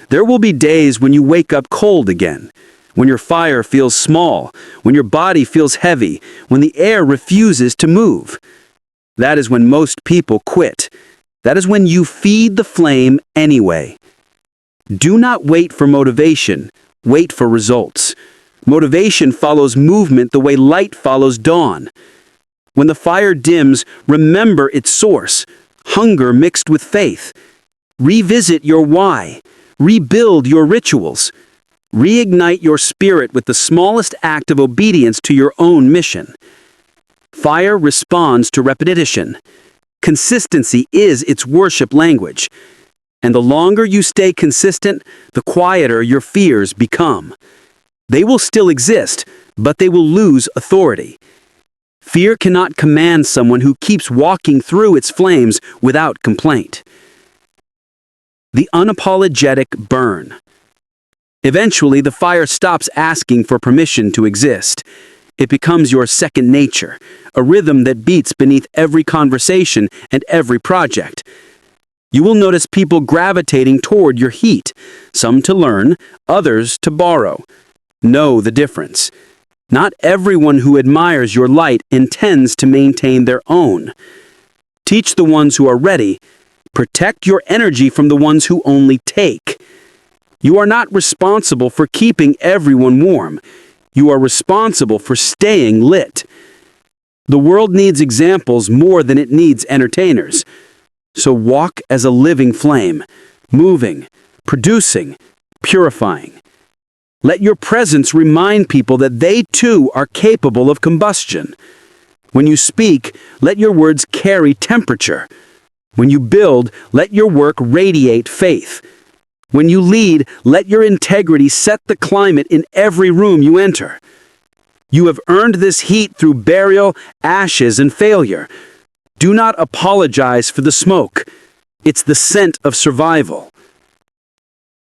There will be days when you wake up cold again, when your fire feels small, when your body feels heavy, when the air refuses to move. That is when most people quit. That is when you feed the flame anyway. Do not wait for motivation, wait for results. Motivation follows movement the way light follows dawn. When the fire dims, remember its source. Hunger mixed with faith. Revisit your why. Rebuild your rituals. Reignite your spirit with the smallest act of obedience to your own mission. Fire responds to repetition. Consistency is its worship language. And the longer you stay consistent, the quieter your fears become. They will still exist, but they will lose authority. Fear cannot command someone who keeps walking through its flames without complaint. The unapologetic burn. Eventually, the fire stops asking for permission to exist. It becomes your second nature, a rhythm that beats beneath every conversation and every project. You will notice people gravitating toward your heat, some to learn, others to borrow. Know the difference. Not everyone who admires your light intends to maintain their own. Teach the ones who are ready. Protect your energy from the ones who only take. You are not responsible for keeping everyone warm. You are responsible for staying lit. The world needs examples more than it needs entertainers. So walk as a living flame, moving, producing, purifying. Let your presence remind people that they too are capable of combustion. When you speak, let your words carry temperature. When you build, let your work radiate faith. When you lead, let your integrity set the climate in every room you enter. You have earned this heat through burial, ashes, and failure. Do not apologize for the smoke. It's the scent of survival.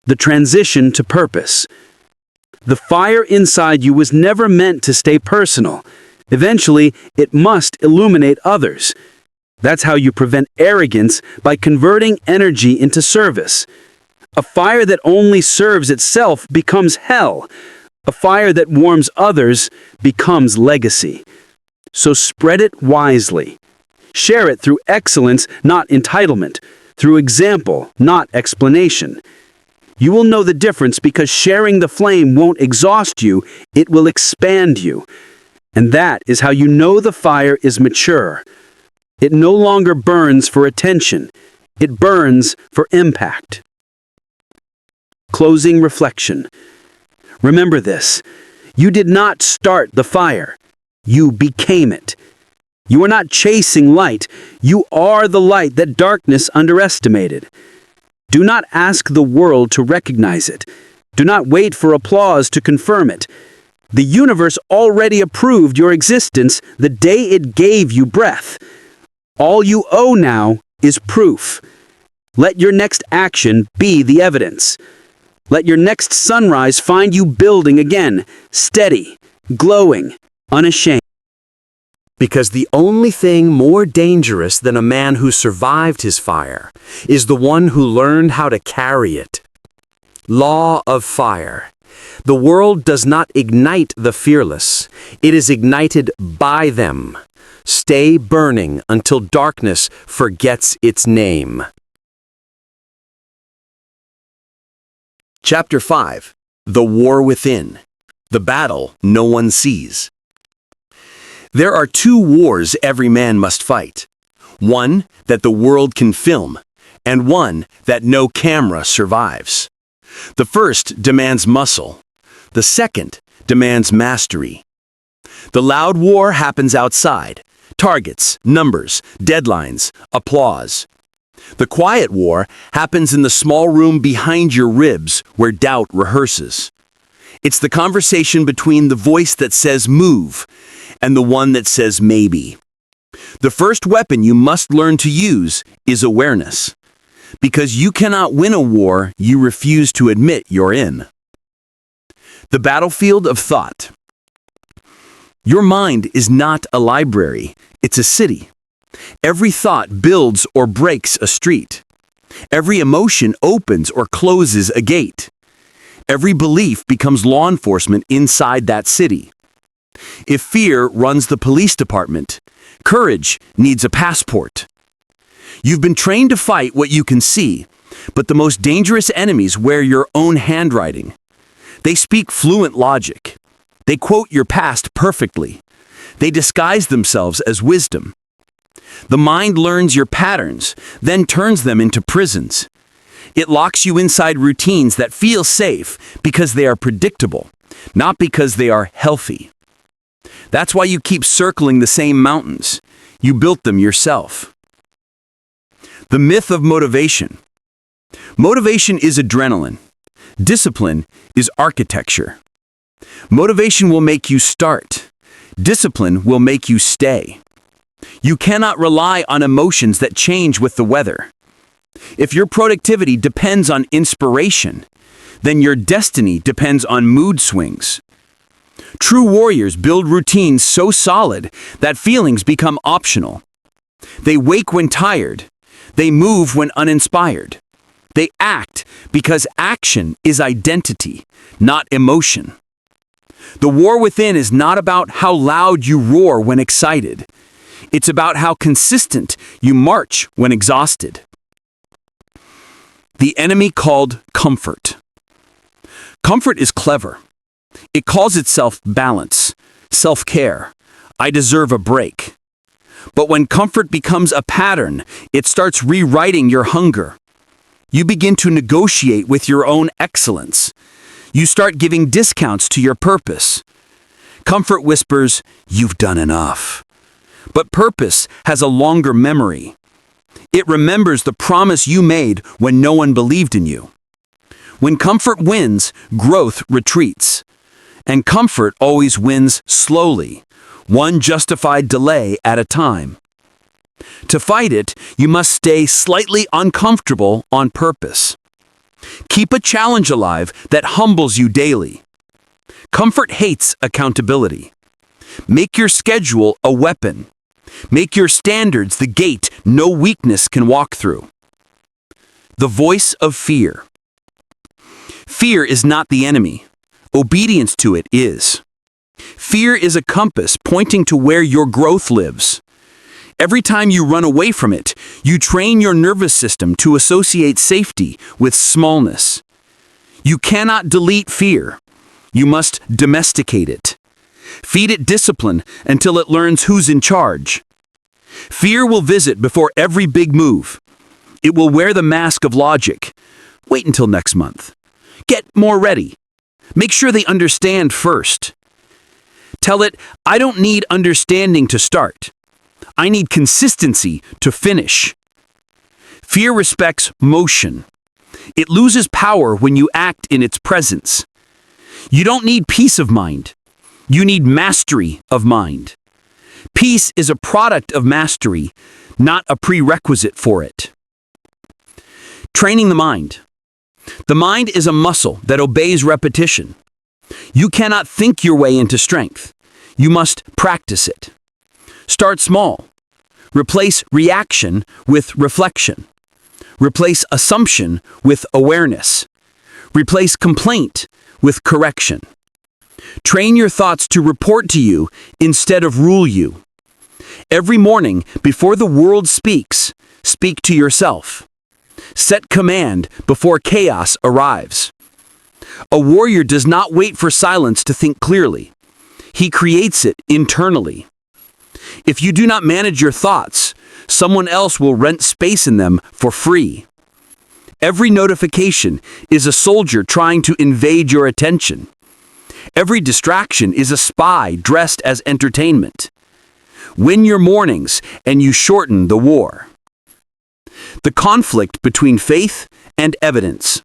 The transition to purpose. The fire inside you was never meant to stay personal. Eventually, it must illuminate others. That's how you prevent arrogance, by converting energy into service. A fire that only serves itself becomes hell. A fire that warms others becomes legacy. So spread it wisely. Share it through excellence, not entitlement. Through example, not explanation. You will know the difference because sharing the flame won't exhaust you, it will expand you. And that is how you know the fire is mature. It no longer burns for attention. It burns for impact. Closing reflection. Remember this. You did not start the fire. You became it. You are not chasing light. You are the light that darkness underestimated. Do not ask the world to recognize it. Do not wait for applause to confirm it. The universe already approved your existence the day it gave you breath. All you owe now is proof. Let your next action be the evidence. Let your next sunrise find you building again, steady, glowing, unashamed. Because the only thing more dangerous than a man who survived his fire is the one who learned how to carry it. Law of fire. The world does not ignite the fearless. It is ignited by them. Stay burning until darkness forgets its name. Chapter 5. The War Within. The Battle No One Sees. There are two wars every man must fight. One that the world can film, and one that no camera survives. The first demands muscle. The second demands mastery. The loud war happens outside. Targets, numbers, deadlines, applause. The quiet war happens in the small room behind your ribs where doubt rehearses. It's the conversation between the voice that says move and the one that says maybe. The first weapon you must learn to use is awareness, because you cannot win a war you refuse to admit you're in. The battlefield of thought. Your mind is not a library, it's a city. Every thought builds or breaks a street. Every emotion opens or closes a gate. Every belief becomes law enforcement inside that city. If fear runs the police department, courage needs a passport. You've been trained to fight what you can see, but the most dangerous enemies wear your own handwriting. They speak fluent logic. They quote your past perfectly. They disguise themselves as wisdom. The mind learns your patterns, then turns them into prisons. It locks you inside routines that feel safe because they are predictable, not because they are healthy. That's why you keep circling the same mountains. You built them yourself. The myth of motivation. Motivation is adrenaline. Discipline is architecture. Motivation will make you start. Discipline will make you stay. You cannot rely on emotions that change with the weather. If your productivity depends on inspiration, then your destiny depends on mood swings. True warriors build routines so solid that feelings become optional. They wake when tired. They move when uninspired. They act because action is identity, not emotion. The war within is not about how loud you roar when excited. It's about how consistent you march when exhausted. The enemy called comfort. Comfort is clever. It calls itself balance, self-care. I deserve a break. But when comfort becomes a pattern, it starts rewriting your hunger. You begin to negotiate with your own excellence. You start giving discounts to your purpose. Comfort whispers, "You've done enough." But purpose has a longer memory. It remembers the promise you made when no one believed in you. When comfort wins, growth retreats. And comfort always wins slowly, one justified delay at a time. To fight it, you must stay slightly uncomfortable on purpose. Keep a challenge alive that humbles you daily. Comfort hates accountability. Make your schedule a weapon. Make your standards the gate no weakness can walk through. The voice of fear. Fear is not the enemy. Obedience to it is. Fear is a compass pointing to where your growth lives. Every time you run away from it, you train your nervous system to associate safety with smallness. You cannot delete fear. You must domesticate it. Feed it discipline until it learns who's in charge. Fear will visit before every big move. It will wear the mask of logic. Wait until next month. Get more ready. Make sure they understand first. Tell it, I don't need understanding to start. I need consistency to finish. Fear respects motion. It loses power when you act in its presence. You don't need peace of mind. You need mastery of mind. Peace is a product of mastery, not a prerequisite for it. Training the mind. The mind is a muscle that obeys repetition. You cannot think your way into strength. You must practice it. Start small. Replace reaction with reflection. Replace assumption with awareness. Replace complaint with correction. Train your thoughts to report to you instead of rule you. Every morning, before the world speaks, speak to yourself. Set command before chaos arrives. A warrior does not wait for silence to think clearly. He creates it internally. If you do not manage your thoughts, someone else will rent space in them for free. Every notification is a soldier trying to invade your attention. Every distraction is a spy dressed as entertainment. Win your mornings and you shorten the war. The conflict between faith and evidence.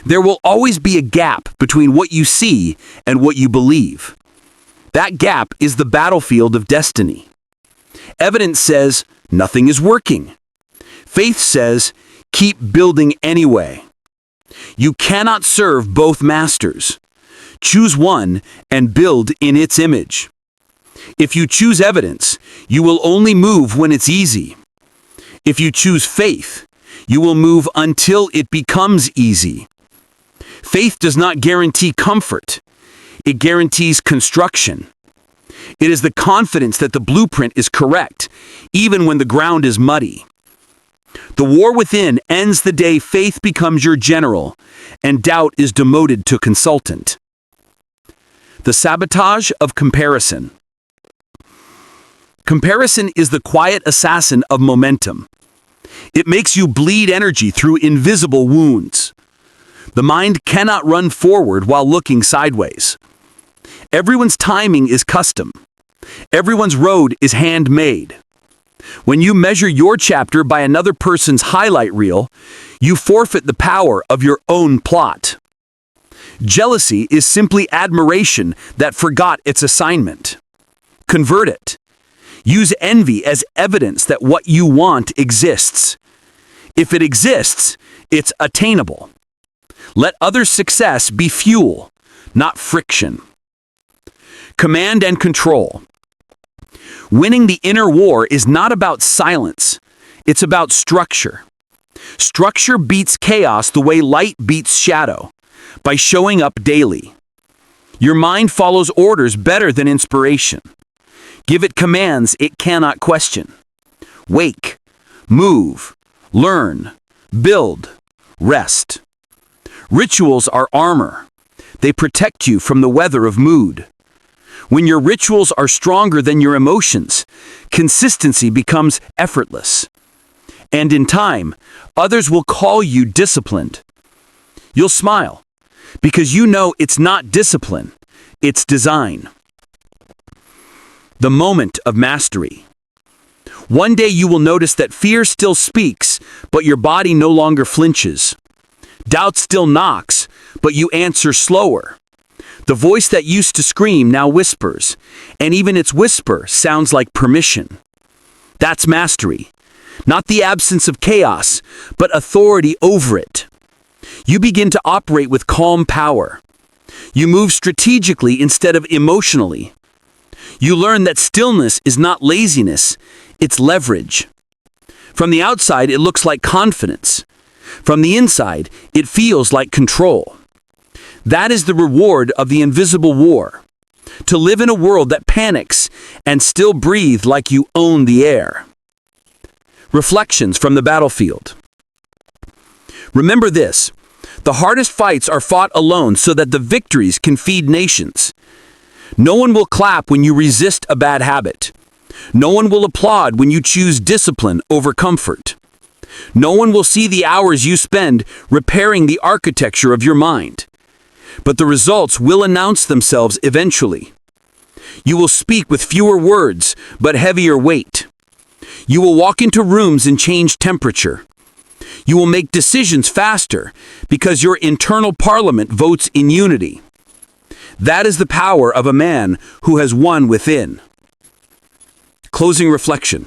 There will always be a gap between what you see and what you believe. That gap is the battlefield of destiny. Evidence says, nothing is working. Faith says, keep building anyway. You cannot serve both masters. Choose one and build in its image. If you choose evidence, you will only move when it's easy. If you choose faith, you will move until it becomes easy. Faith does not guarantee comfort. It guarantees construction. It is the confidence that the blueprint is correct, even when the ground is muddy. The war within ends the day faith becomes your general, and doubt is demoted to consultant. The sabotage of comparison. Comparison is the quiet assassin of momentum. It makes you bleed energy through invisible wounds. The mind cannot run forward while looking sideways. Everyone's timing is custom. Everyone's road is handmade. When you measure your chapter by another person's highlight reel, you forfeit the power of your own plot. Jealousy is simply admiration that forgot its assignment. Convert it. Use envy as evidence that what you want exists. If it exists, it's attainable. Let others' success be fuel, not friction. Command and control. Winning the inner war is not about silence. It's about structure. Structure beats chaos the way light beats shadow, by showing up daily. Your mind follows orders better than inspiration. Give it commands it cannot question. Wake, move, learn, build, rest. Rituals are armor. They protect you from the weather of mood. When your rituals are stronger than your emotions, consistency becomes effortless. And in time, others will call you disciplined. You'll smile, because you know it's not discipline, it's design. The moment of mastery. One day you will notice that fear still speaks, but your body no longer flinches. Doubt still knocks, but you answer slower. The voice that used to scream now whispers, and even its whisper sounds like permission. That's mastery. Not the absence of chaos, but authority over it. You begin to operate with calm power. You move strategically instead of emotionally. You learn that stillness is not laziness, it's leverage. From the outside, it looks like confidence. From the inside, it feels like control. That is the reward of the invisible war. To live in a world that panics and still breathe like you own the air. Reflections from the battlefield. Remember this: the hardest fights are fought alone so that the victories can feed nations. No one will clap when you resist a bad habit. No one will applaud when you choose discipline over comfort. No one will see the hours you spend repairing the architecture of your mind. But the results will announce themselves eventually. You will speak with fewer words, but heavier weight. You will walk into rooms and change temperature. You will make decisions faster because your internal parliament votes in unity. That is the power of a man who has won within. Closing reflection.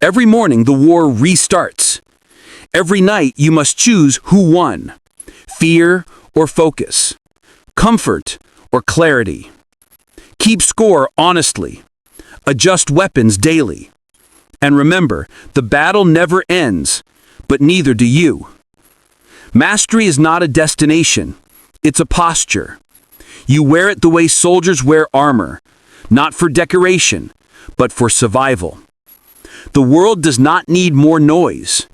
Every morning the war restarts. Every night you must choose who won. Fear or focus. Comfort or clarity. Keep score honestly. Adjust weapons daily. And remember, the battle never ends, but neither do you. Mastery is not a destination. It's a posture. You wear it the way soldiers wear armor, not for decoration, but for survival. The world does not need more noise.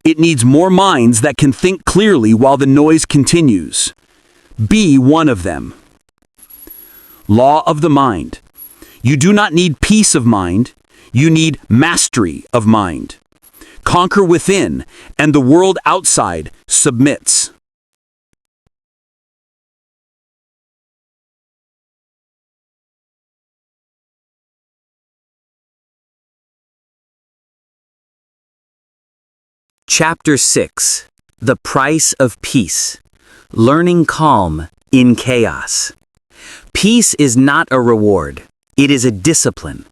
It needs more minds that can think clearly while the noise continues. Be one of them. Law of the mind. You do not need peace of mind. You need mastery of mind. Conquer within, and the world outside submits. Chapter 6. The Price of Peace. Learning calm in chaos. Peace is not a reward. It is a discipline.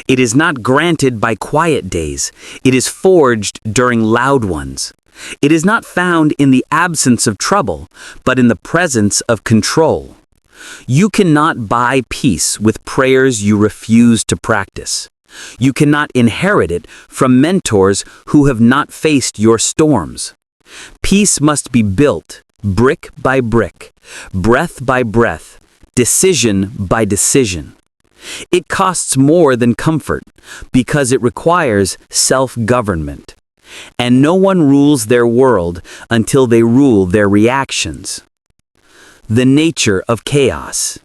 It is not granted by quiet days. It is forged during loud ones. It is not found in the absence of trouble, but in the presence of control. You cannot buy peace with prayers you refuse to practice. You cannot inherit it from mentors who have not faced your storms. Peace must be built, brick by brick, breath by breath, decision by decision. It costs more than comfort because it requires self-government. And no one rules their world until they rule their reactions. The nature of chaos.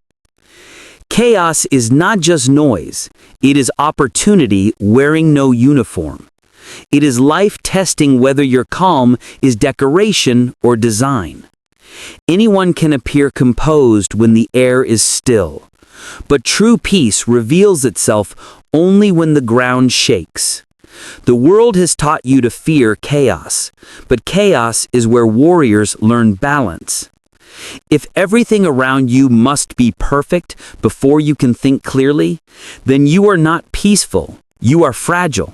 Chaos is not just noise, it is opportunity wearing no uniform. It is life testing whether your calm is decoration or design. Anyone can appear composed when the air is still, but true peace reveals itself only when the ground shakes. The world has taught you to fear chaos, but chaos is where warriors learn balance. If everything around you must be perfect before you can think clearly, then you are not peaceful, you are fragile.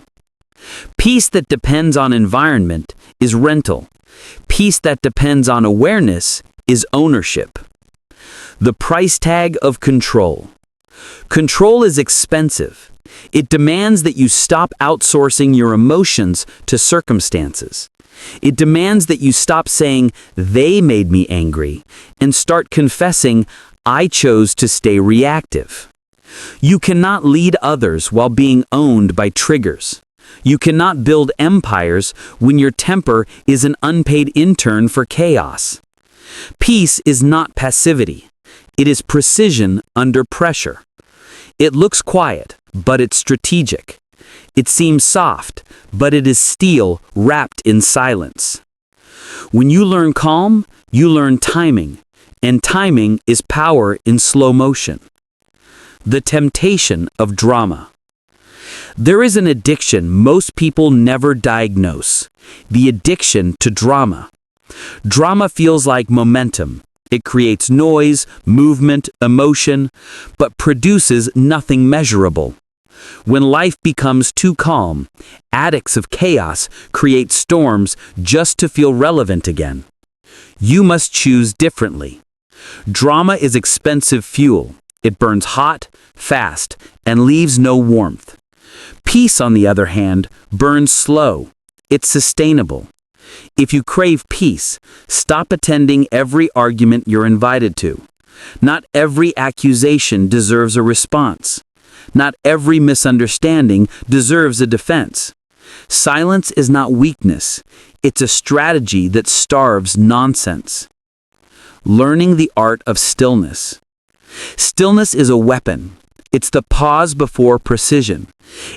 Peace that depends on environment is rental. Peace that depends on awareness is ownership. The price tag of control. Control is expensive. It demands that you stop outsourcing your emotions to circumstances. It demands that you stop saying, "They made me angry," and start confessing, "I chose to stay reactive." You cannot lead others while being owned by triggers. You cannot build empires when your temper is an unpaid intern for chaos. Peace is not passivity. It is precision under pressure. It looks quiet, but it's strategic. It seems soft, but it is steel wrapped in silence. When you learn calm, you learn timing, and timing is power in slow motion. The temptation of drama. There is an addiction most people never diagnose, the addiction to drama. Drama feels like momentum. It creates noise, movement, emotion, but produces nothing measurable. When life becomes too calm, addicts of chaos create storms just to feel relevant again. You must choose differently. Drama is expensive fuel. It burns hot, fast, and leaves no warmth. Peace, on the other hand, burns slow. It's sustainable. If you crave peace, stop attending every argument you're invited to. Not every accusation deserves a response. Not every misunderstanding deserves a defense. Silence is not weakness. It's a strategy that starves nonsense. Learning the art of stillness. Stillness is a weapon. It's the pause before precision.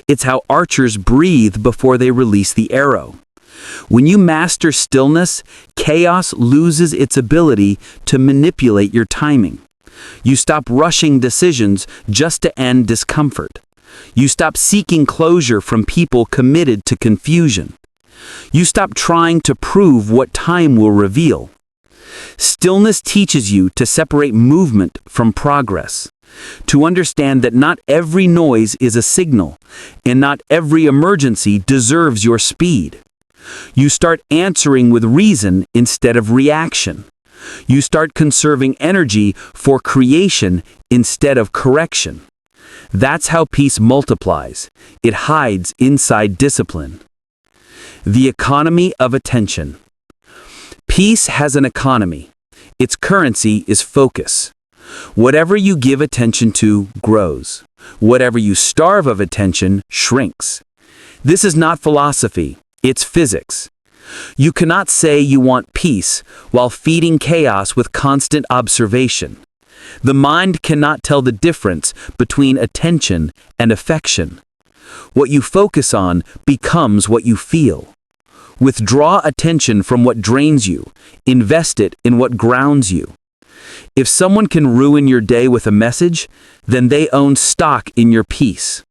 It's how archers breathe before they release the arrow. When you master stillness, chaos loses its ability to manipulate your timing. You stop rushing decisions just to end discomfort. You stop seeking closure from people committed to confusion. You stop trying to prove what time will reveal. Stillness teaches you to separate movement from progress, to understand that not every noise is a signal, and not every emergency deserves your speed. You start answering with reason instead of reaction. You start conserving energy for creation instead of correction. That's how peace multiplies. It hides inside discipline. The economy of attention. Peace has an economy. Its currency is focus. Whatever you give attention to grows. Whatever you starve of attention shrinks. This is not philosophy, it's physics. You cannot say you want peace while feeding chaos with constant observation. The mind cannot tell the difference between attention and affection. What you focus on becomes what you feel. Withdraw attention from what drains you. Invest it in what grounds you. If someone can ruin your day with a message, then they own stock in your peace.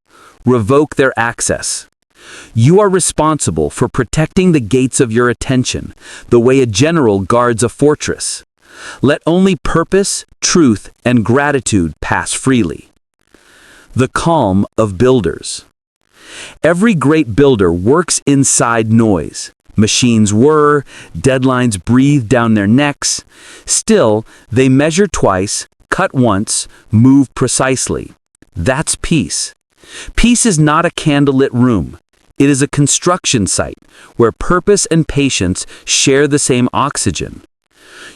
Revoke their access. You are responsible for protecting the gates of your attention, the way a general guards a fortress. Let only purpose, truth, and gratitude pass freely. The calm of builders. Every great builder works inside noise. Machines whir, deadlines breathe down their necks. Still, they measure twice, cut once, move precisely. That's peace. Peace is not a candlelit room. It is a construction site where purpose and patience share the same oxygen.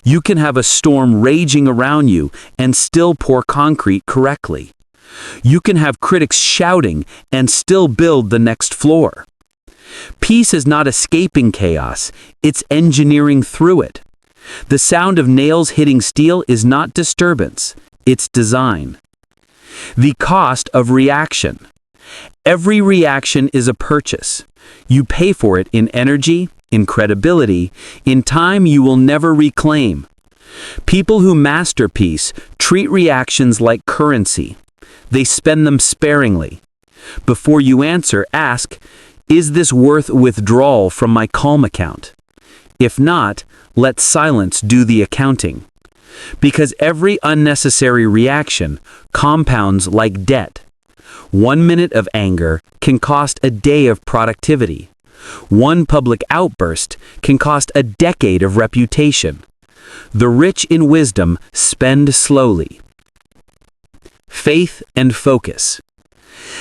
You can have a storm raging around you and still pour concrete correctly. You can have critics shouting and still build the next floor. Peace is not escaping chaos, it's engineering through it. The sound of nails hitting steel is not disturbance, it's design. The cost of reaction. Every reaction is a purchase. You pay for it in energy, in credibility, in time you will never reclaim. People who master peace treat reactions like currency. They spend them sparingly. Before you answer, ask, is this worth withdrawal from my calm account? If not, let silence do the accounting. Because every unnecessary reaction compounds like debt. 1 minute of anger can cost a day of productivity. One public outburst can cost a decade of reputation. The rich in wisdom spend slowly. Faith and focus.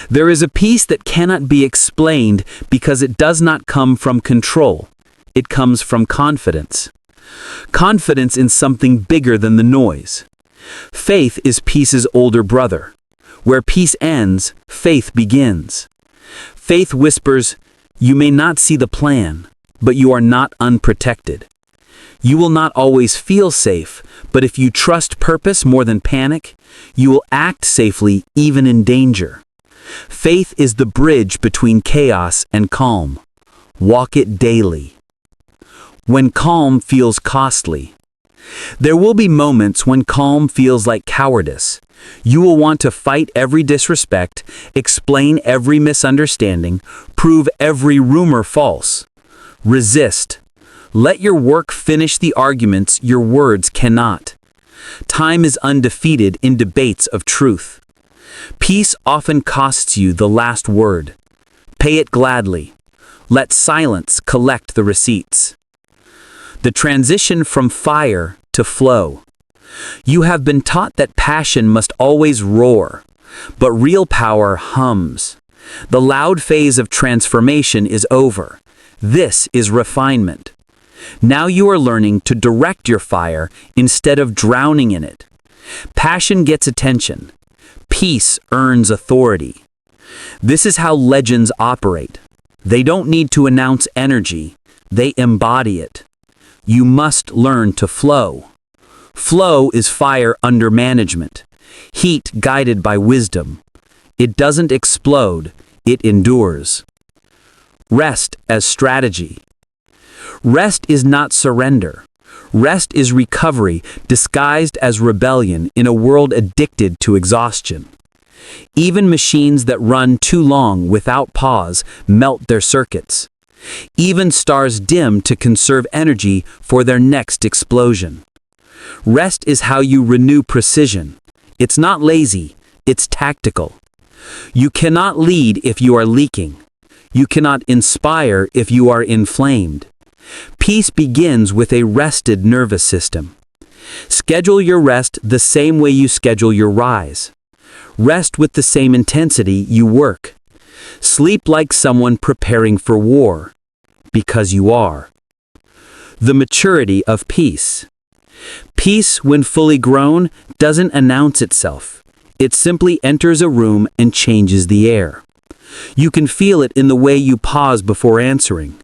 There is a peace that cannot be explained because it does not come from control. It comes from confidence. Confidence in something bigger than the noise. Faith is peace's older brother. Where peace ends, faith begins. Faith whispers, you may not see the plan, but you are not unprotected. You will not always feel safe, but if you trust purpose more than panic, you will act safely even in danger. Faith is the bridge between chaos and calm. Walk it daily. When calm feels costly. There will be moments when calm feels like cowardice. You will want to fight every disrespect, explain every misunderstanding, prove every rumor false. Resist. Let your work finish the arguments your words cannot. Time is undefeated in debates of truth. Peace often costs you the last word. Pay it gladly. Let silence collect the receipts. The transition from fire to flow. You have been taught that passion must always roar, but real power hums. The loud phase of transformation is over. This is refinement. Now you are learning to direct your fire instead of drowning in it. Passion gets attention. Peace earns authority. This is how legends operate. They don't need to announce energy. They embody it. You must learn to flow. Flow is fire under management. Heat guided by wisdom. It doesn't explode, it endures. Rest as strategy. Rest is not surrender. Rest is recovery disguised as rebellion in a world addicted to exhaustion. Even machines that run too long without pause melt their circuits. Even stars dim to conserve energy for their next explosion. Rest is how you renew precision. It's not lazy, it's tactical. You cannot lead if you are leaking. You cannot inspire if you are inflamed. Peace begins with a rested nervous system. Schedule your rest the same way you schedule your rise. Rest with the same intensity you work. Sleep like someone preparing for war, because you are. The maturity of peace. Peace, when fully grown, doesn't announce itself. It simply enters a room and changes the air. You can feel it in the way you pause before answering,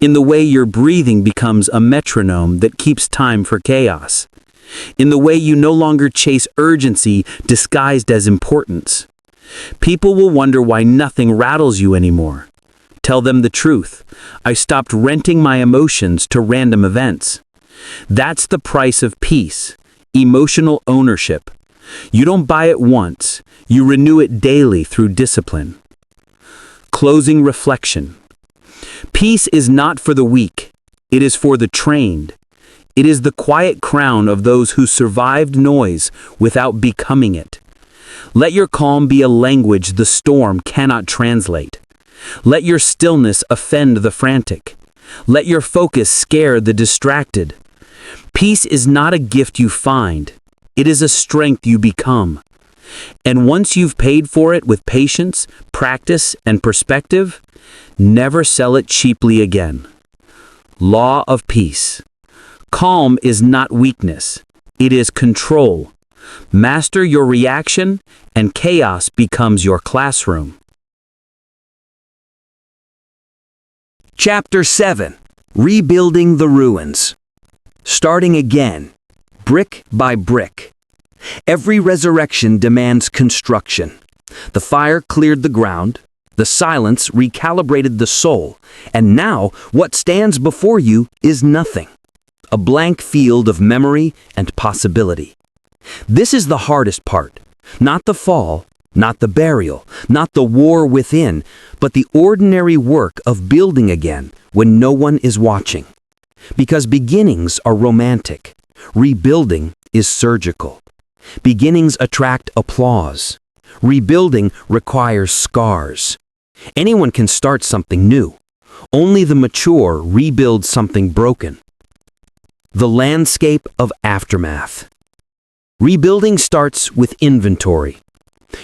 in the way your breathing becomes a metronome that keeps time for chaos, in the way you no longer chase urgency disguised as importance. People will wonder why nothing rattles you anymore. Tell them the truth. I stopped renting my emotions to random events. That's the price of peace, emotional ownership. You don't buy it once, you renew it daily through discipline. Closing reflection. Peace is not for the weak, it is for the trained. It is the quiet crown of those who survived noise without becoming it. Let your calm be a language the storm cannot translate. Let your stillness offend the frantic. Let your focus scare the distracted. Peace is not a gift you find. It is a strength you become. And once you've paid for it with patience, practice, and perspective, never sell it cheaply again. Law of peace. Calm is not weakness. It is control. Master your reaction, and chaos becomes your classroom. Chapter 7. Rebuilding the Ruins. Starting again, brick by brick. Every resurrection demands construction. The fire cleared the ground, the silence recalibrated the soul, and now what stands before you is nothing. A blank field of memory and possibility. This is the hardest part. Not the fall, not the burial, not the war within, but the ordinary work of building again when no one is watching. Because beginnings are romantic. Rebuilding is surgical. Beginnings attract applause. Rebuilding requires scars. Anyone can start something new. Only the mature rebuild something broken. The landscape of aftermath. Rebuilding starts with inventory.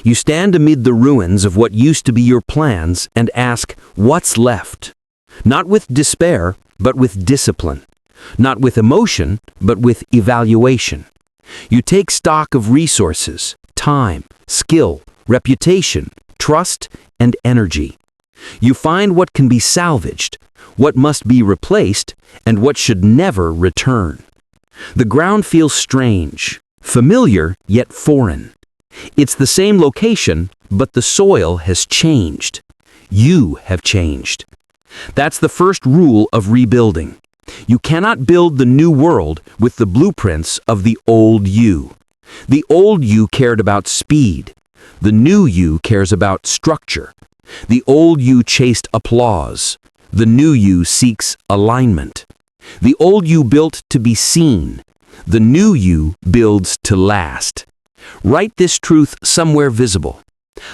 You stand amid the ruins of what used to be your plans and ask, what's left? Not with despair, but with discipline. Not with emotion, but with evaluation. You take stock of resources, time, skill, reputation, trust, and energy. You find what can be salvaged, what must be replaced, and what should never return. The ground feels strange, familiar yet foreign. It's the same location, but the soil has changed. You have changed. That's the first rule of rebuilding. You cannot build the new world with the blueprints of the old you. The old you cared about speed. The new you cares about structure. The old you chased applause. The new you seeks alignment. The old you built to be seen. The new you builds to last. Write this truth somewhere visible.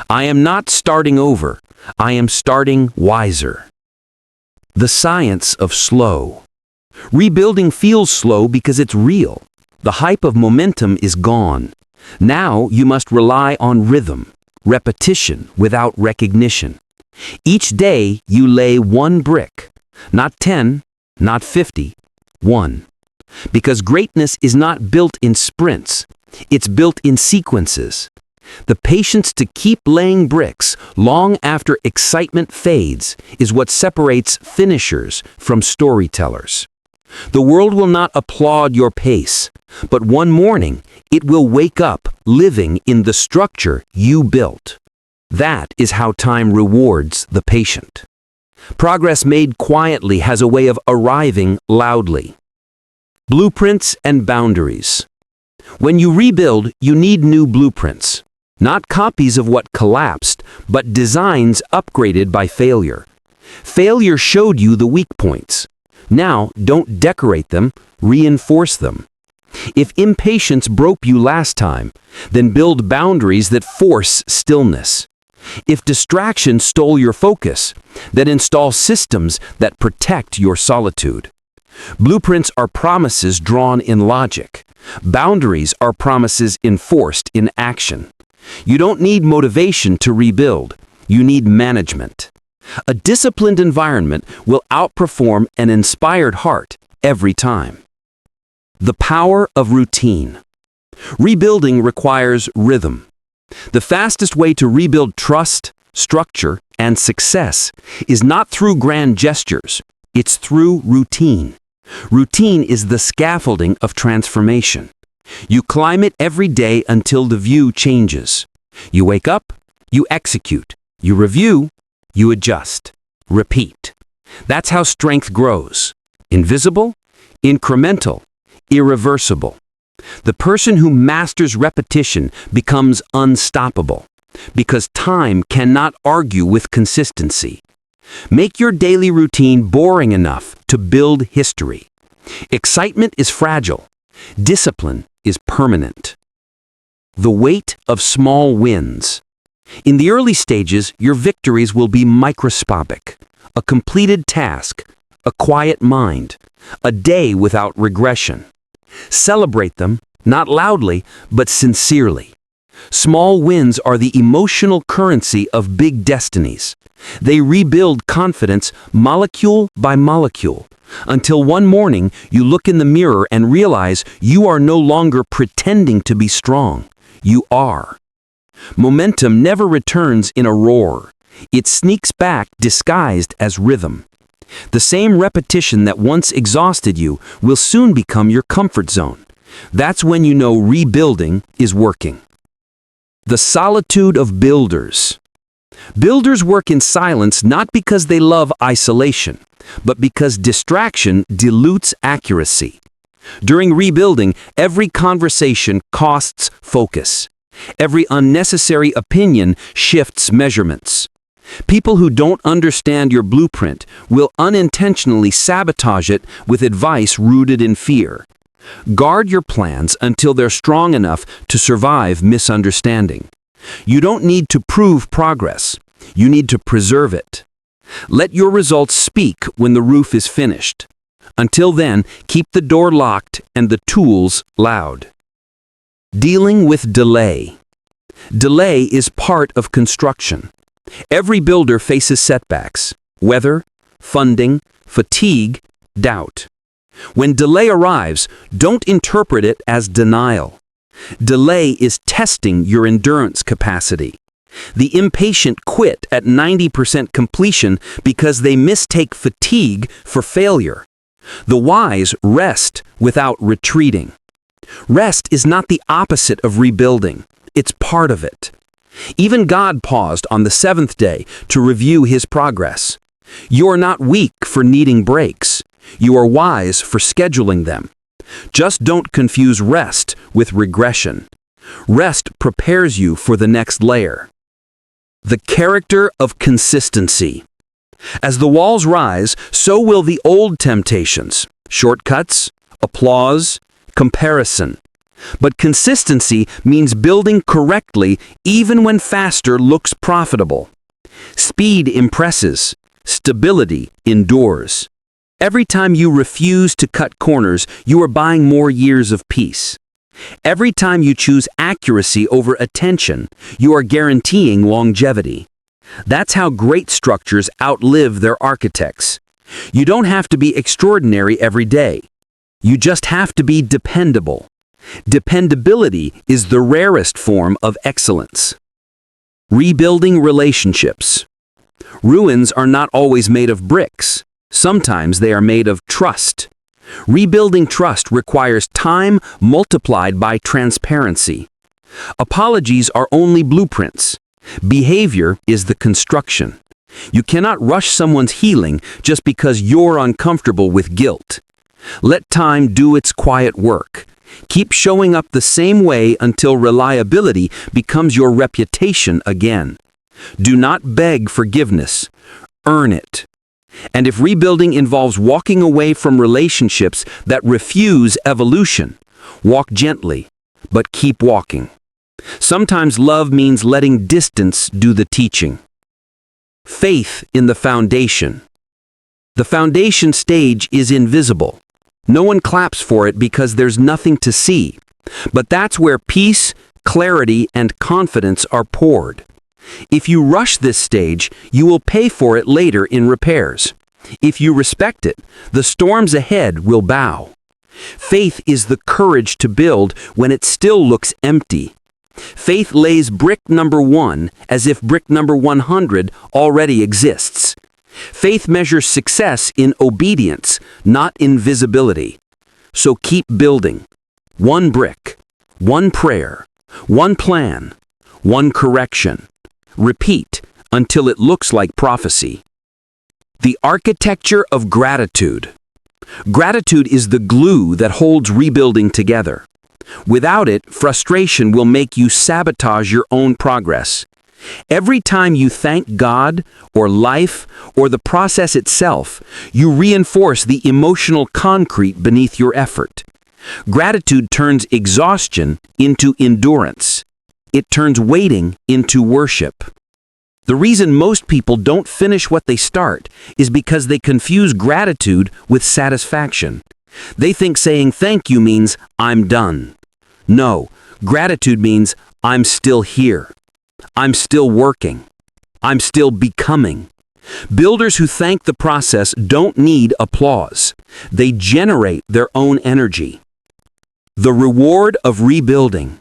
I am not starting over. I am starting wiser. The science of slow. Rebuilding feels slow because it's real. The hype of momentum is gone. Now you must rely on rhythm, repetition without recognition. Each day you lay one brick, not 10, not 50, one. Because greatness is not built in sprints, it's built in sequences. The patience to keep laying bricks long after excitement fades is what separates finishers from storytellers. The world will not applaud your pace, but one morning it will wake up living in the structure you built. That is how time rewards the patient. Progress made quietly has a way of arriving loudly. Blueprints and boundaries. When you rebuild, you need new blueprints. Not copies of what collapsed, but designs upgraded by failure. Failure showed you the weak points. Now, don't decorate them, reinforce them. If impatience broke you last time, then build boundaries that force stillness. If distraction stole your focus, then install systems that protect your solitude. Blueprints are promises drawn in logic. Boundaries are promises enforced in action. You don't need motivation to rebuild. You need management. A disciplined environment will outperform an inspired heart every time. The power of routine. Rebuilding requires rhythm. The fastest way to rebuild trust, structure, and success is not through grand gestures. It's through routine. Routine is the scaffolding of transformation. You climb it every day until the view changes. You wake up, you execute, you review, you adjust. Repeat. That's how strength grows. Invisible, incremental, irreversible. The person who masters repetition becomes unstoppable, because time cannot argue with consistency. Make your daily routine boring enough to build history. Excitement is fragile. Discipline is permanent. The weight of small wins. In the early stages, your victories will be microscopic. A completed task, a quiet mind, a day without regression. Celebrate them, not loudly, but sincerely. Small wins are the emotional currency of big destinies. They rebuild confidence molecule by molecule, until one morning you look in the mirror and realize you are no longer pretending to be strong. You are. Momentum never returns in a roar. It sneaks back disguised as rhythm. The same repetition that once exhausted you will soon become your comfort zone. That's when you know rebuilding is working. The solitude of builders. Builders work in silence not because they love isolation, but because distraction dilutes accuracy. During rebuilding, every conversation costs focus. Every unnecessary opinion shifts measurements. People who don't understand your blueprint will unintentionally sabotage it with advice rooted in fear. Guard your plans until they're strong enough to survive misunderstanding. You don't need to prove progress. You need to preserve it. Let your results speak when the roof is finished. Until then, keep the door locked and the tools loud. Dealing with delay. Delay is part of construction. Every builder faces setbacks: weather, funding, fatigue, doubt. When delay arrives, don't interpret it as denial. Delay is testing your endurance capacity. The impatient quit at 90% completion because they mistake fatigue for failure. The wise rest without retreating. Rest is not the opposite of rebuilding. It's part of it. Even God paused on the seventh day to review his progress. You are not weak for needing breaks. You are wise for scheduling them. Just don't confuse rest with regression. Rest prepares you for the next layer. The character of consistency. As the walls rise, so will the old temptations: shortcuts, applause, comparison. But consistency means building correctly even when faster looks profitable. Speed impresses. Stability endures. Every time you refuse to cut corners, you are buying more years of peace. Every time you choose accuracy over attention, you are guaranteeing longevity. That's how great structures outlive their architects. You don't have to be extraordinary every day. You just have to be dependable. Dependability is the rarest form of excellence. Rebuilding relationships. Ruins are not always made of bricks. Sometimes they are made of trust. Rebuilding trust requires time multiplied by transparency. Apologies are only blueprints. Behavior is the construction. You cannot rush someone's healing just because you're uncomfortable with guilt. Let time do its quiet work. Keep showing up the same way until reliability becomes your reputation again. Do not beg forgiveness. Earn it. And if rebuilding involves walking away from relationships that refuse evolution, Walk gently, but keep walking. Sometimes love means letting distance do the teaching. Faith in the foundation. The foundation stage is invisible. No one claps for it because there's nothing to see. But that's where peace, clarity, and confidence are poured. If you rush this stage, you will pay for it later in repairs. If you respect it, the storms ahead will bow. Faith is the courage to build when it still looks empty. Faith lays brick number 1 as if brick number 100 already exists. Faith measures success in obedience, not in visibility. So keep building. One brick, one prayer, one plan, one correction. Repeat until it looks like prophecy. The architecture of gratitude. Gratitude is the glue that holds rebuilding together. Without it, frustration will make you sabotage your own progress. Every time you thank God, or life, or the process itself, you reinforce the emotional concrete beneath your effort. Gratitude turns exhaustion into endurance. It turns waiting into worship. The reason most people don't finish what they start is because they confuse gratitude with satisfaction. They think saying thank you means I'm done. No, gratitude means I'm still here. I'm still working. I'm still becoming. Builders who thank the process don't need applause. They generate their own energy. The reward of rebuilding.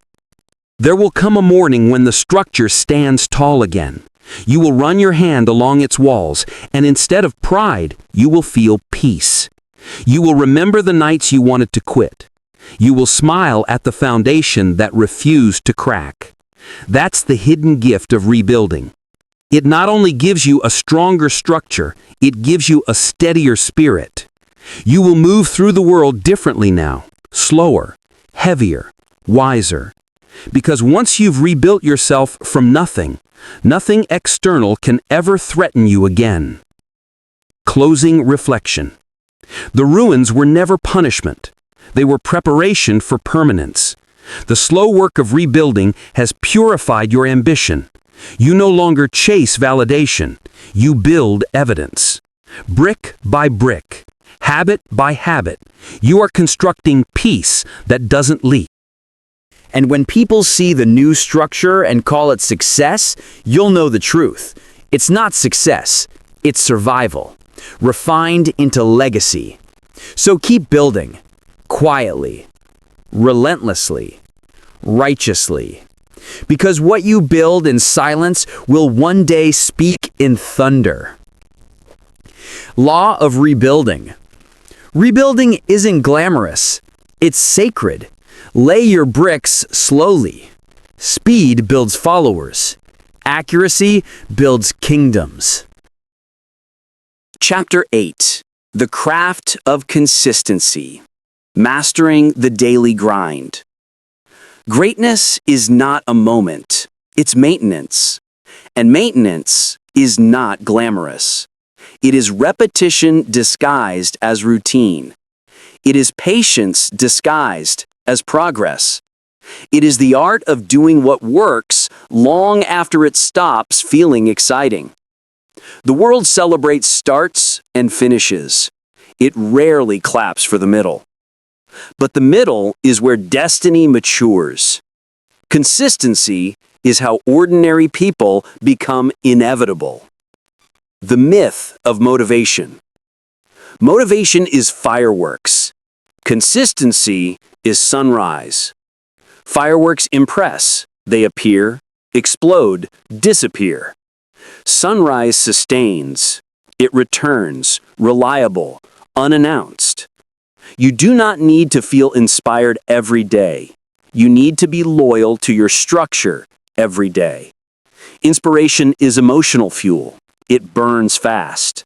There will come a morning when the structure stands tall again. You will run your hand along its walls, and instead of pride, you will feel peace. You will remember the nights you wanted to quit. You will smile at the foundation that refused to crack. That's the hidden gift of rebuilding. It not only gives you a stronger structure, it gives you a steadier spirit. You will move through the world differently now, slower, heavier, wiser. Because once you've rebuilt yourself from nothing, nothing external can ever threaten you again. Closing reflection. The ruins were never punishment. They were preparation for permanence. The slow work of rebuilding has purified your ambition. You no longer chase validation. You build evidence. Brick by brick, habit by habit, you are constructing peace that doesn't leak. And when people see the new structure and call it success, you'll know the truth. It's not success, it's survival, refined into legacy. So keep building, quietly, relentlessly, righteously. Because what you build in silence will one day speak in thunder. Law of rebuilding. Rebuilding isn't glamorous, it's sacred. Lay your bricks slowly. Speed builds followers. Accuracy builds kingdoms. Chapter 8. The Craft of Consistency. Mastering the Daily Grind. Greatness is not a moment, it's maintenance. And maintenance is not glamorous. It is repetition disguised as routine. It is patience disguised as progress. It is the art of doing what works long after it stops feeling exciting. The world celebrates starts and finishes. It rarely claps for the middle. But the middle is where destiny matures. Consistency is how ordinary people become inevitable. The myth of motivation. Motivation is fireworks. Consistency is sunrise. Fireworks impress. They appear, explode, disappear. Sunrise sustains. It returns, reliable, unannounced. You do not need to feel inspired every day. You need to be loyal to your structure every day. Inspiration is emotional fuel. It burns fast.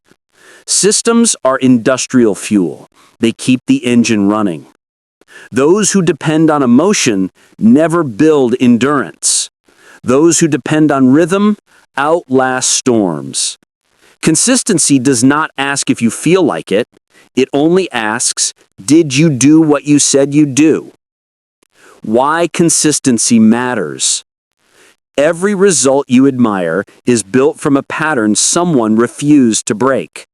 Systems are industrial fuel. They keep the engine running. Those who depend on emotion never build endurance. Those who depend on rhythm outlast storms. Consistency does not ask if you feel like it. It only asks, did you do what you said you'd do? Why consistency matters. Every result you admire is built from a pattern someone refused to break.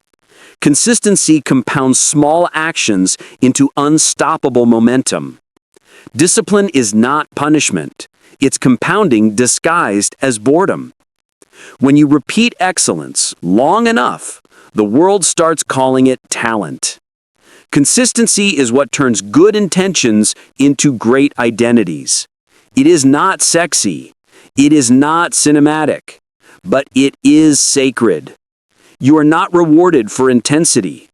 Consistency compounds small actions into unstoppable momentum. Discipline is not punishment. It's compounding disguised as boredom. When you repeat excellence long enough, the world starts calling it talent. Consistency is what turns good intentions into great identities. It is not sexy. It is not cinematic. But it is sacred. You are not rewarded for intensity.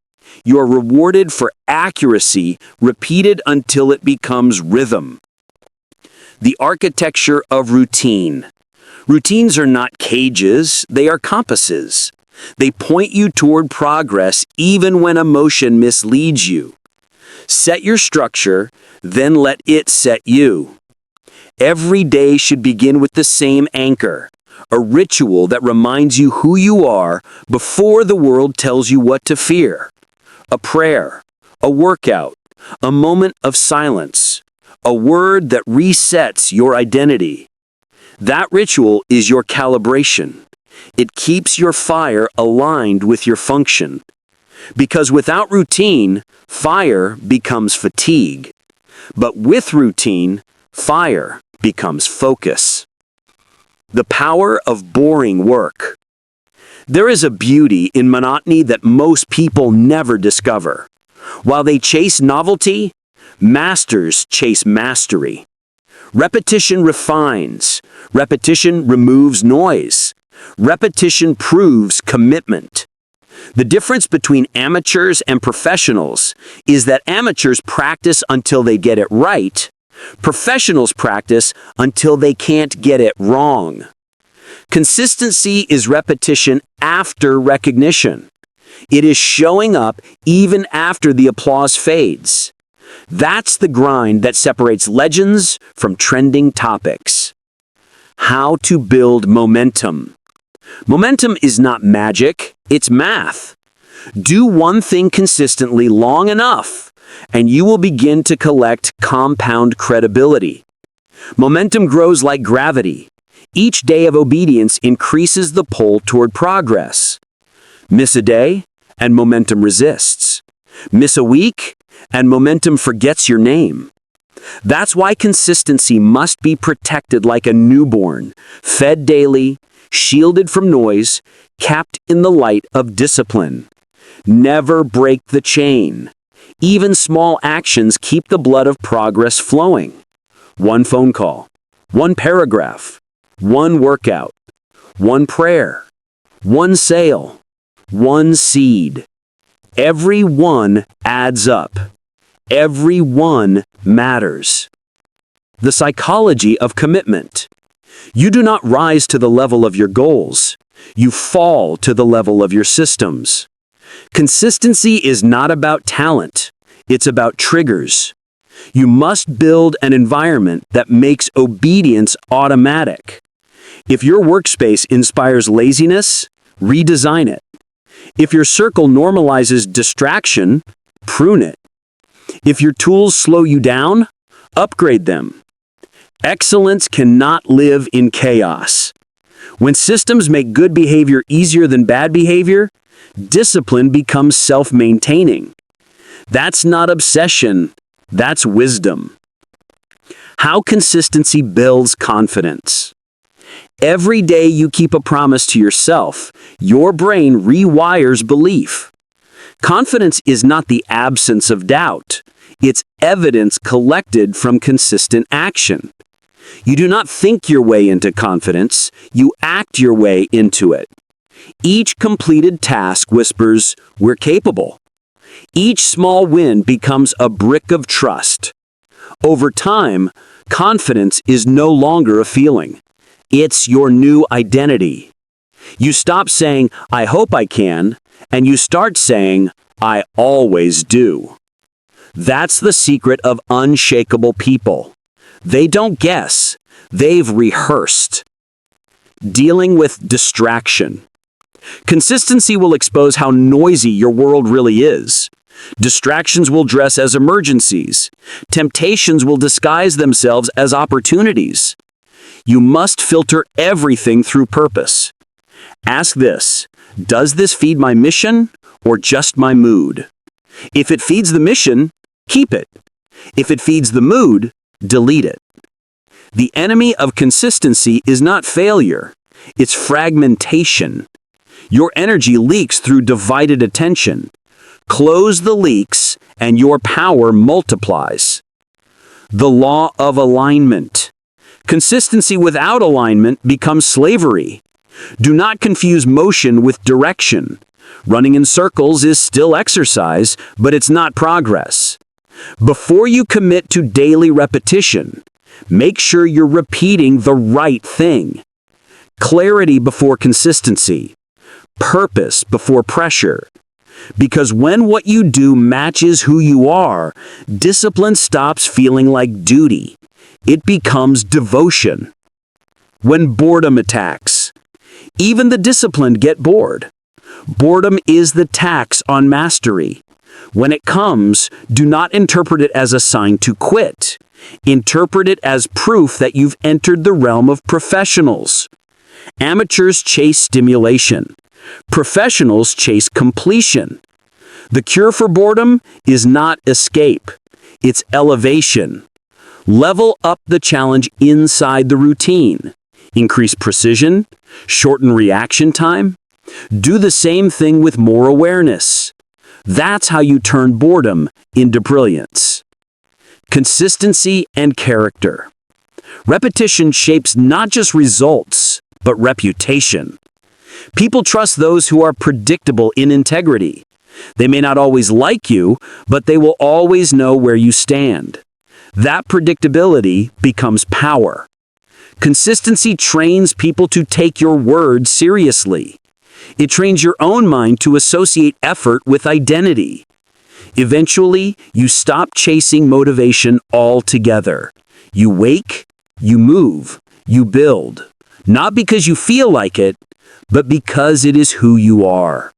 You are rewarded for accuracy repeated until it becomes rhythm. The architecture of routine. Routines are not cages, they are compasses. They point you toward progress even when emotion misleads you. Set your structure, then let it set you. Every day should begin with the same anchor, a ritual that reminds you who you are before the world tells you what to fear. A prayer, a workout, a moment of silence, a word that resets your identity. That ritual is your calibration. It keeps your fire aligned with your function. Because without routine, fire becomes fatigue. But with routine, fire becomes focus. The power of boring work. There is a beauty in monotony that most people never discover. While they chase novelty, masters chase mastery. Repetition refines. Repetition removes noise. Repetition proves commitment. The difference between amateurs and professionals is that amateurs practice until they get it right. Professionals practice until they can't get it wrong. Consistency is repetition after recognition. It is showing up even after the applause fades. That's the grind that separates legends from trending topics. How to build momentum. Momentum is not magic, it's math. Do one thing consistently long enough, and you will begin to collect compound credibility. Momentum grows like gravity. Each day of obedience increases the pull toward progress. Miss a day, and momentum resists. Miss a week, and momentum forgets your name. That's why consistency must be protected like a newborn, fed daily, shielded from noise, capped in the light of discipline. Never break the chain. Even small actions keep the blood of progress flowing. One phone call, one paragraph, one workout, one prayer, one sale, one seed. Every one adds up. Every one matters. The psychology of commitment. You do not rise to the level of your goals. You fall to the level of your systems. Consistency is not about talent. It's about triggers. You must build an environment that makes obedience automatic. If your workspace inspires laziness, redesign it. If your circle normalizes distraction, prune it. If your tools slow you down, upgrade them. Excellence cannot live in chaos. When systems make good behavior easier than bad behavior, discipline becomes self-maintaining. That's not obsession, that's wisdom. How consistency builds confidence. Every day you keep a promise to yourself, your brain rewires belief. Confidence is not the absence of doubt. It's evidence collected from consistent action. You do not think your way into confidence, you act your way into it. Each completed task whispers, "We're capable." Each small win becomes a brick of trust. Over time, confidence is no longer a feeling. It's your new identity. You stop saying, "I hope I can," and you start saying, "I always do." That's the secret of unshakable people. They don't guess, they've rehearsed. Dealing with distraction. Consistency will expose how noisy your world really is. Distractions will dress as emergencies. Temptations will disguise themselves as opportunities. You must filter everything through purpose. Ask this: does this feed my mission or just my mood? If it feeds the mission, keep it. If it feeds the mood, delete it. The enemy of consistency is not failure, it's fragmentation. Your energy leaks through divided attention. Close the leaks and your power multiplies. The law of alignment. Consistency without alignment becomes slavery. Do not confuse motion with direction. Running in circles is still exercise, but it's not progress. Before you commit to daily repetition, make sure you're repeating the right thing. Clarity before consistency. Purpose before pressure. Because when what you do matches who you are, discipline stops feeling like duty. It becomes devotion. When boredom attacks, even the disciplined get bored. Boredom is the tax on mastery. When it comes, do not interpret it as a sign to quit. Interpret it as proof that you've entered the realm of professionals. Amateurs chase stimulation. Professionals chase completion. The cure for boredom is not escape. It's elevation. Level up the challenge inside the routine. Increase precision. Shorten reaction time. Do the same thing with more awareness. That's how you turn boredom into brilliance. Consistency and character. Repetition shapes not just results, but reputation. People trust those who are predictable in integrity. They may not always like you, but they will always know where you stand. That predictability becomes power. Consistency trains people to take your word seriously. It trains your own mind to associate effort with identity. Eventually, you stop chasing motivation altogether. You wake, you move, you build. Not because you feel like it, but because it is who you are.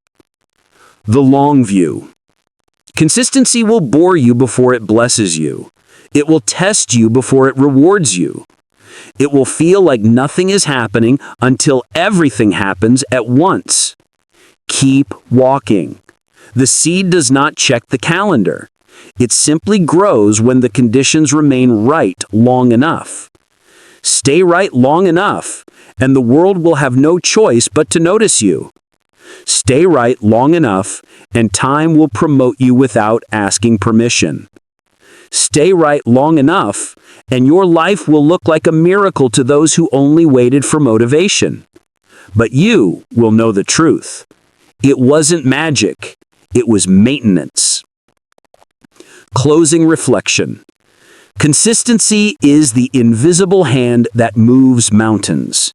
The long view. Consistency will bore you before it blesses you. It will test you before it rewards you. It will feel like nothing is happening until everything happens at once. Keep walking. The seed does not check the calendar. It simply grows when the conditions remain right long enough. Stay right long enough, and the world will have no choice but to notice you. Stay right long enough, and time will promote you without asking permission. Stay right long enough, and your life will look like a miracle to those who only waited for motivation. But you will know the truth. It wasn't magic. It was maintenance. Closing reflection. Consistency is the invisible hand that moves mountains.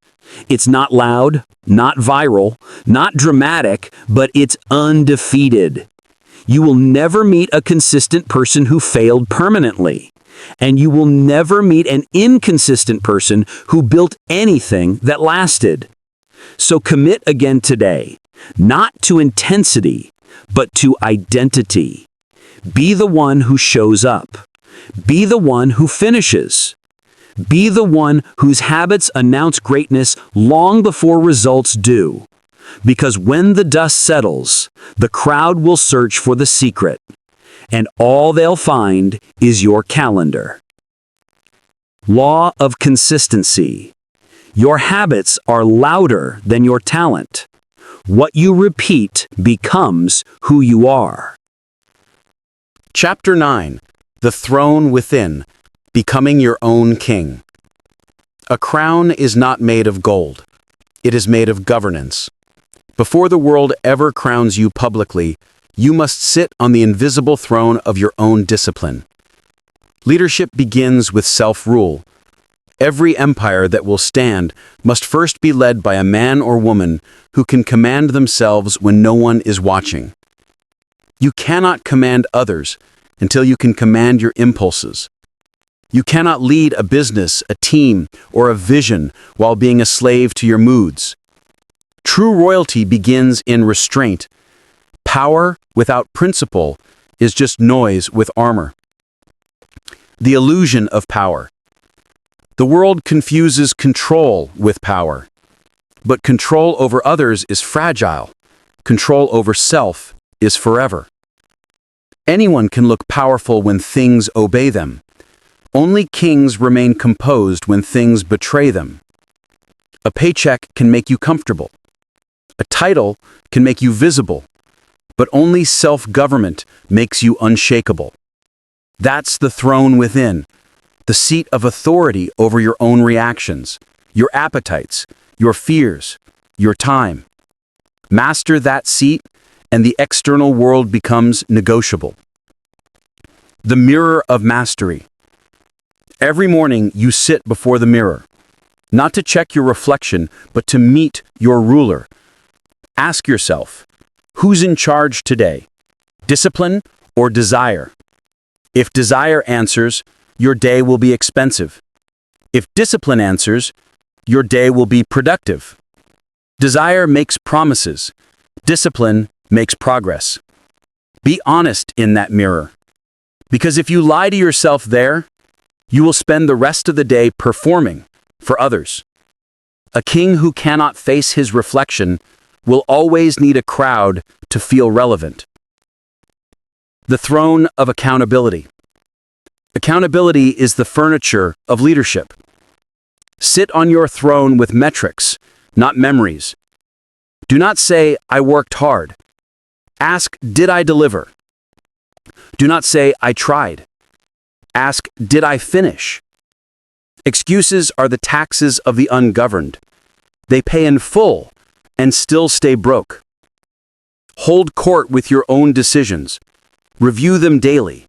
It's not loud, not viral, not dramatic, but it's undefeated. You will never meet a consistent person who failed permanently. And you will never meet an inconsistent person who built anything that lasted. So commit again today, not to intensity, but to identity. Be the one who shows up. Be the one who finishes. Be the one whose habits announce greatness long before results do. Because when the dust settles, the crowd will search for the secret, and all they'll find is your calendar. Law of consistency. Your habits are louder than your talent. What you repeat becomes who you are. Chapter 9. The Throne Within. Becoming Your Own King. A crown is not made of gold. It is made of governance. Before the world ever crowns you publicly, you must sit on the invisible throne of your own discipline. Leadership begins with self-rule. Every empire that will stand must first be led by a man or woman who can command themselves when no one is watching. You cannot command others until you can command your impulses. You cannot lead a business, a team, or a vision while being a slave to your moods. True royalty begins in restraint. Power without principle is just noise with armor. The illusion of power. The world confuses control with power. But control over others is fragile. Control over self is forever. Anyone can look powerful when things obey them. Only kings remain composed when things betray them. A paycheck can make you comfortable. A title can make you visible. But only self-government makes you unshakable. That's the throne within, the seat of authority over your own reactions, your appetites, your fears, your time. Master that seat, and the external world becomes negotiable. The mirror of mastery. Every morning you sit before the mirror, not to check your reflection, but to meet your ruler. Ask yourself, who's in charge today? Discipline or desire? If desire answers, your day will be expensive. If discipline answers, your day will be productive. Desire makes promises. Discipline makes progress. Be honest in that mirror. Because if you lie to yourself there, you will spend the rest of the day performing for others. A king who cannot face his reflection will always need a crowd to feel relevant. The throne of accountability. Accountability is the furniture of leadership. Sit on your throne with metrics, not memories. Do not say, I worked hard. Ask, did I deliver? Do not say, I tried. Ask, did I finish? Excuses are the taxes of the ungoverned. They pay in full and still stay broke. Hold court with your own decisions. Review them daily.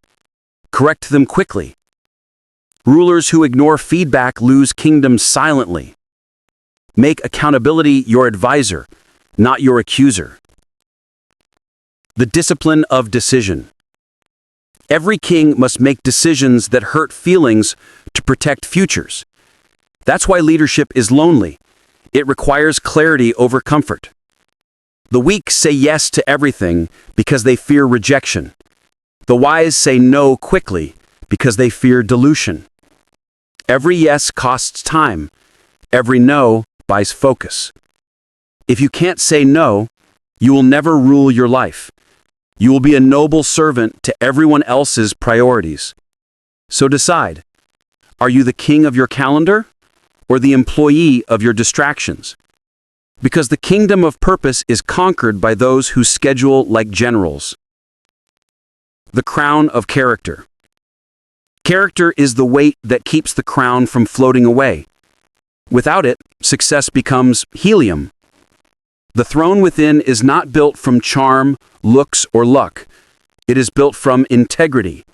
Correct them quickly. Rulers who ignore feedback lose kingdoms silently. Make accountability your advisor, not your accuser. The discipline of decision. Every king must make decisions that hurt feelings to protect futures. That's why leadership is lonely. It requires clarity over comfort. The weak say yes to everything because they fear rejection. The wise say no quickly because they fear dilution. Every yes costs time. Every no buys focus. If you can't say no, you will never rule your life. You will be a noble servant to everyone else's priorities. So decide, are you the king of your calendar or the employee of your distractions? Because the kingdom of purpose is conquered by those who schedule like generals. The crown of character. Character is the weight that keeps the crown from floating away. Without it, success becomes helium. The throne within is not built from charm, looks, or luck. It is built from integrity,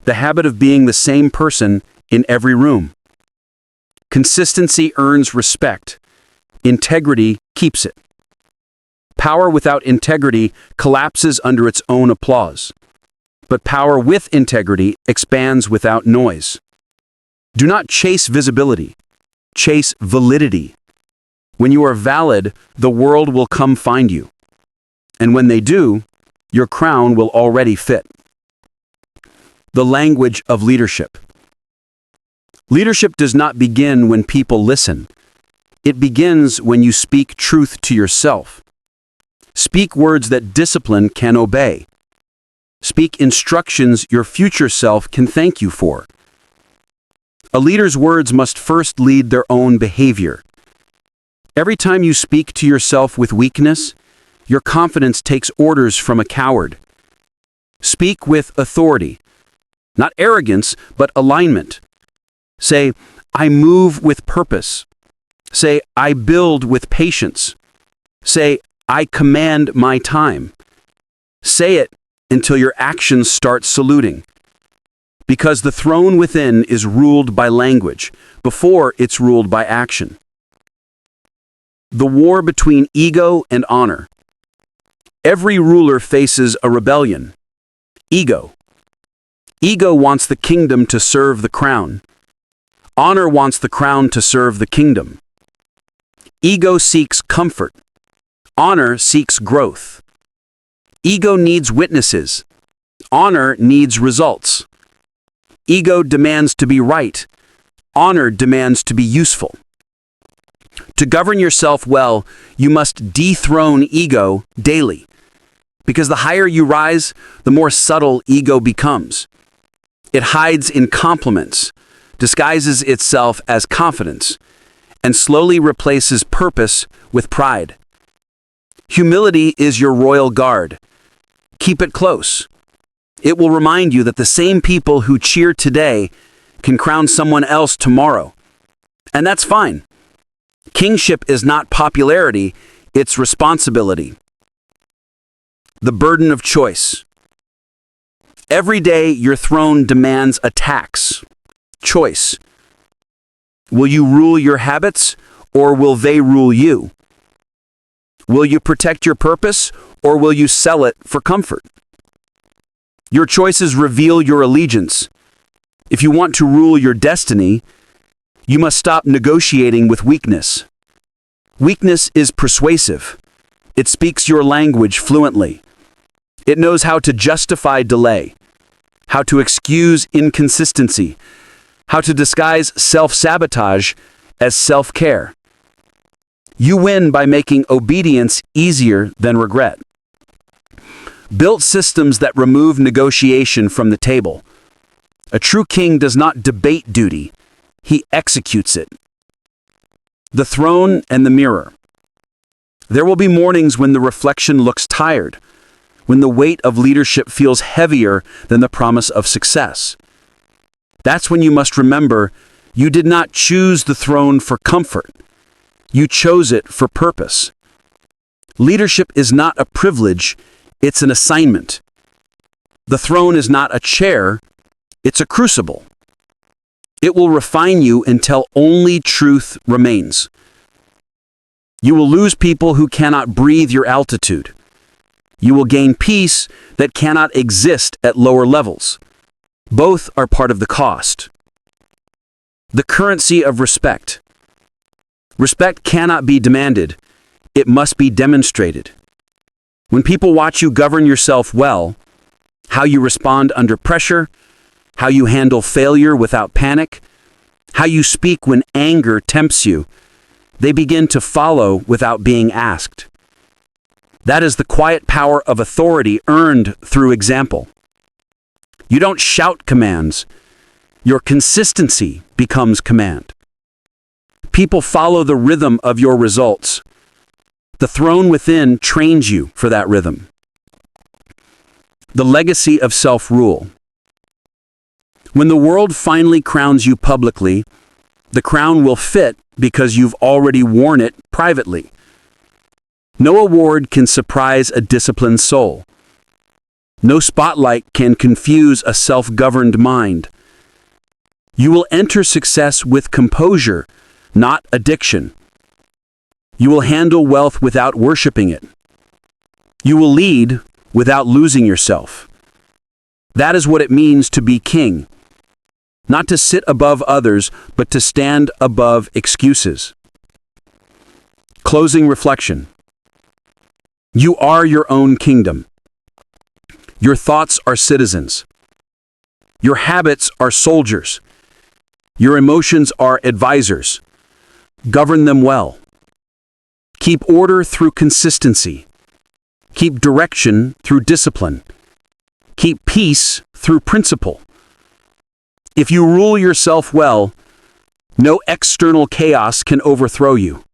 the habit of being the same person in every room. Consistency earns respect. Integrity keeps it. Power without integrity collapses under its own applause. But power with integrity expands without noise. Do not chase visibility. Chase validity. When you are valid, the world will come find you. And when they do, your crown will already fit. The language of leadership. Leadership does not begin when people listen. It begins when you speak truth to yourself. Speak words that discipline can obey. Speak instructions your future self can thank you for. A leader's words must first lead their own behavior. Every time you speak to yourself with weakness, your confidence takes orders from a coward. Speak with authority, not arrogance, but alignment. Say, I move with purpose. Say, I build with patience. Say, I command my time. Say it until your actions start saluting. Because the throne within is ruled by language before it's ruled by action. The war between ego and honor. Every ruler faces a rebellion. Ego. Ego wants the kingdom to serve the crown. Honor wants the crown to serve the kingdom. Ego seeks comfort. Honor seeks growth. Ego needs witnesses. Honor needs results. Ego demands to be right. Honor demands to be useful. To govern yourself well, you must dethrone ego daily. Because the higher you rise, the more subtle ego becomes. It hides in compliments, disguises itself as confidence, and slowly replaces purpose with pride. Humility is your royal guard. Keep it close. It will remind you that the same people who cheer today can crown someone else tomorrow. And that's fine. Kingship is not popularity, it's responsibility. The burden of choice. Every day your throne demands a tax. Choice. Will you rule your habits, or will they rule you? Will you protect your purpose, or will you sell it for comfort? Your choices reveal your allegiance. If you want to rule your destiny, you must stop negotiating with weakness. Weakness is persuasive. It speaks your language fluently. It knows how to justify delay, how to excuse inconsistency, how to disguise self-sabotage as self-care. You win by making obedience easier than regret. Build systems that remove negotiation from the table. A true king does not debate duty, he executes it. The throne and the mirror. There will be mornings when the reflection looks tired, when the weight of leadership feels heavier than the promise of success. That's when you must remember you did not choose the throne for comfort. You chose it for purpose. Leadership is not a privilege, it's an assignment. The throne is not a chair, it's a crucible. It will refine you until only truth remains. You will lose people who cannot breathe your altitude. You will gain peace that cannot exist at lower levels. Both are part of the cost. The currency of respect. Respect cannot be demanded, it must be demonstrated. When people watch you govern yourself well, how you respond under pressure, how you handle failure without panic, how you speak when anger tempts you, they begin to follow without being asked. That is the quiet power of authority earned through example. You don't shout commands. Your consistency becomes command. People follow the rhythm of your results. The throne within trains you for that rhythm. The legacy of self-rule. When the world finally crowns you publicly, the crown will fit because you've already worn it privately. No award can surprise a disciplined soul. No spotlight can confuse a self-governed mind. You will enter success with composure, not addiction. You will handle wealth without worshiping it. You will lead without losing yourself. That is what it means to be king. Not to sit above others, but to stand above excuses. Closing reflection. You are your own kingdom. Your thoughts are citizens. Your habits are soldiers. Your emotions are advisors. Govern them well. Keep order through consistency. Keep direction through discipline. Keep peace through principle. If you rule yourself well, no external chaos can overthrow you.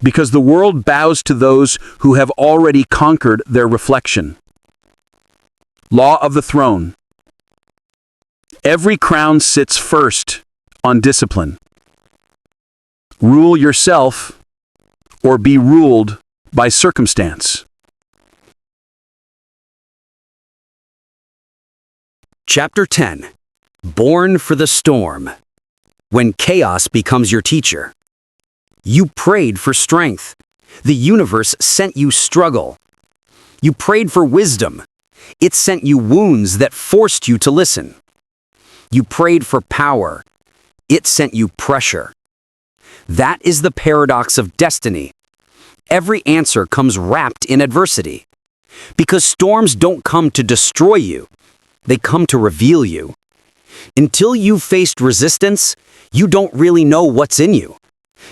Because the world bows to those who have already conquered their reflection. Law of the throne. Every crown sits first on discipline. Rule yourself or be ruled by circumstance. Chapter 10. Born for the storm. When chaos becomes your teacher. You prayed for strength. The universe sent you struggle. You prayed for wisdom. It sent you wounds that forced you to listen. You prayed for power. It sent you pressure. That is the paradox of destiny. Every answer comes wrapped in adversity. Because storms don't come to destroy you. They come to reveal you. Until you've faced resistance, you don't really know what's in you.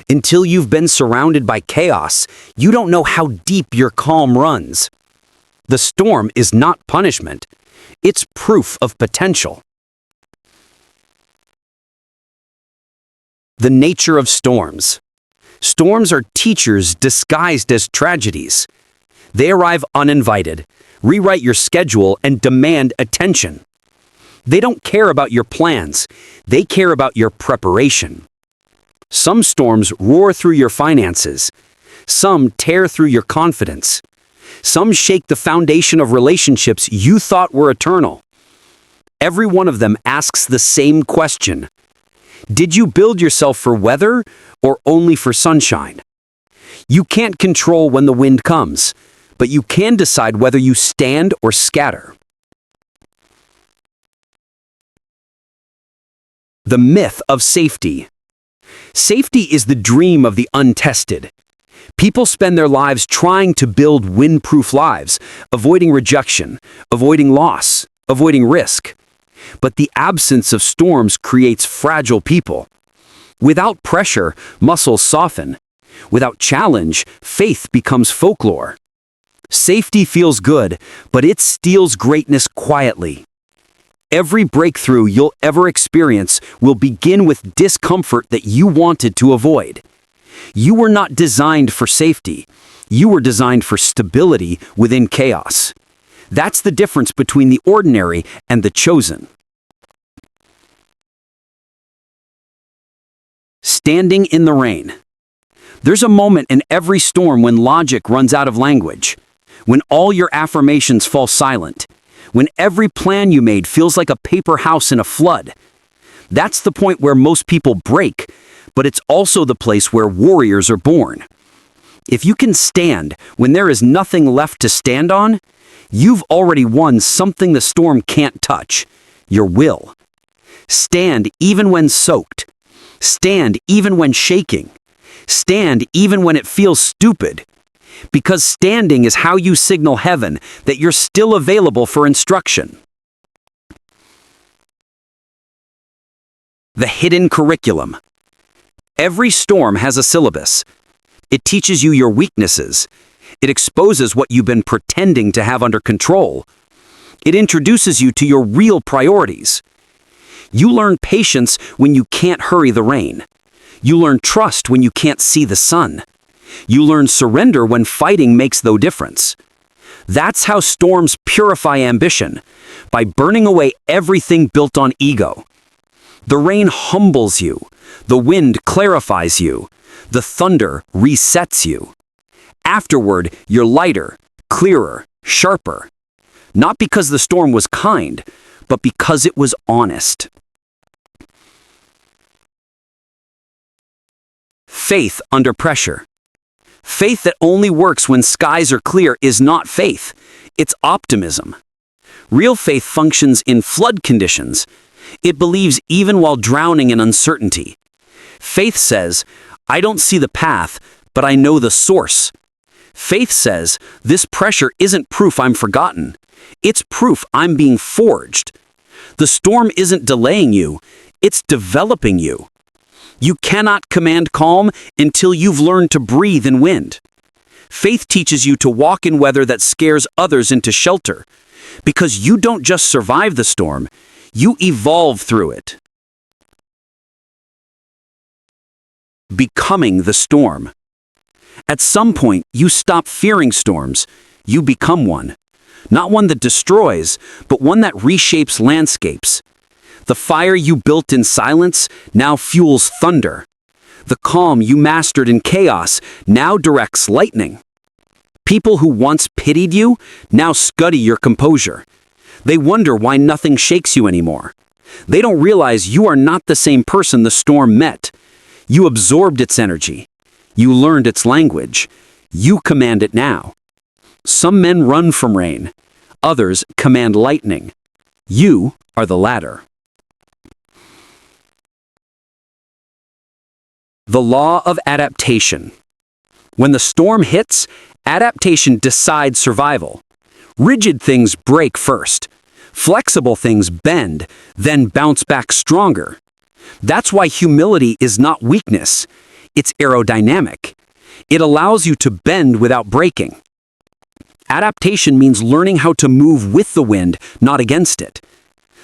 Until you've been surrounded by chaos, you don't know how deep your calm runs. The storm is not punishment. It's proof of potential. The nature of storms. Storms are teachers disguised as tragedies. They arrive uninvited, rewrite your schedule, and demand attention. They don't care about your plans. They care about your preparation. Some storms roar through your finances. Some tear through your confidence. Some shake the foundation of relationships you thought were eternal. Every one of them asks the same question. Did you build yourself for weather or only for sunshine? You can't control when the wind comes, but you can decide whether you stand or scatter. The myth of safety. Safety is the dream of the untested. People spend their lives trying to build windproof lives, avoiding rejection, avoiding loss, avoiding risk. But the absence of storms creates fragile people. Without pressure, muscles soften. Without challenge, faith becomes folklore. Safety feels good, but it steals greatness quietly. Every breakthrough you'll ever experience will begin with discomfort that you wanted to avoid. You were not designed for safety. You were designed for stability within chaos. That's the difference between the ordinary and the chosen. Standing in the rain. There's a moment in every storm when logic runs out of language, when all your affirmations fall silent, when every plan you made feels like a paper house in a flood. That's the point where most people break, but it's also the place where warriors are born. If you can stand when there is nothing left to stand on, you've already won something the storm can't touch: your will. Stand even when soaked. Stand even when shaking. Stand even when it feels stupid. Because standing is how you signal heaven that you're still available for instruction. The hidden curriculum. Every storm has a syllabus. It teaches you your weaknesses. It exposes what you've been pretending to have under control. It introduces you to your real priorities. You learn patience when you can't hurry the rain. You learn trust when you can't see the sun. You learn surrender when fighting makes no difference. That's how storms purify ambition, by burning away everything built on ego. The rain humbles you. The wind clarifies you. The thunder resets you. Afterward, you're lighter, clearer, sharper. Not because the storm was kind, but because it was honest. Faith under pressure. Faith that only works when skies are clear is not faith. It's optimism. Real faith functions in flood conditions. It believes even while drowning in uncertainty. Faith says, I don't see the path, but I know the source. Faith says, this pressure isn't proof I'm forgotten. It's proof I'm being forged. The storm isn't delaying you, it's developing you. You cannot command calm until you've learned to breathe in wind. Faith teaches you to walk in weather that scares others into shelter, because you don't just survive the storm, you evolve through it. Becoming the storm. At some point, you stop fearing storms. You become one. Not one that destroys, but one that reshapes landscapes. The fire you built in silence now fuels thunder. The calm you mastered in chaos now directs lightning. People who once pitied you now study your composure. They wonder why nothing shakes you anymore. They don't realize you are not the same person the storm met. You absorbed its energy. You learned its language. You command it now. Some men run from rain. Others command lightning. You are the latter. The law of adaptation. When the storm hits, adaptation decides survival. Rigid things break first. Flexible things bend, then bounce back stronger. That's why humility is not weakness. It's aerodynamic. It allows you to bend without breaking. Adaptation means learning how to move with the wind, not against it.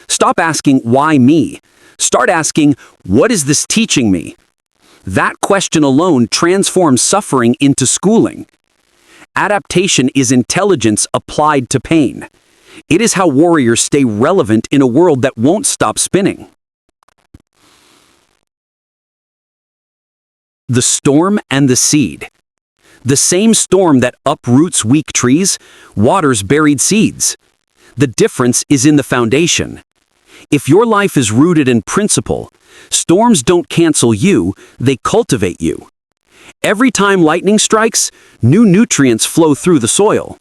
Stop asking, why me? Start asking, what is this teaching me? That question alone transforms suffering into schooling. Adaptation is intelligence applied to pain. It is how warriors stay relevant in a world that won't stop spinning. The storm and the seed. The same storm that uproots weak trees, waters buried seeds. The difference is in the foundation. If your life is rooted in principle, storms don't cancel you, they cultivate you. Every time lightning strikes, new nutrients flow through the soil.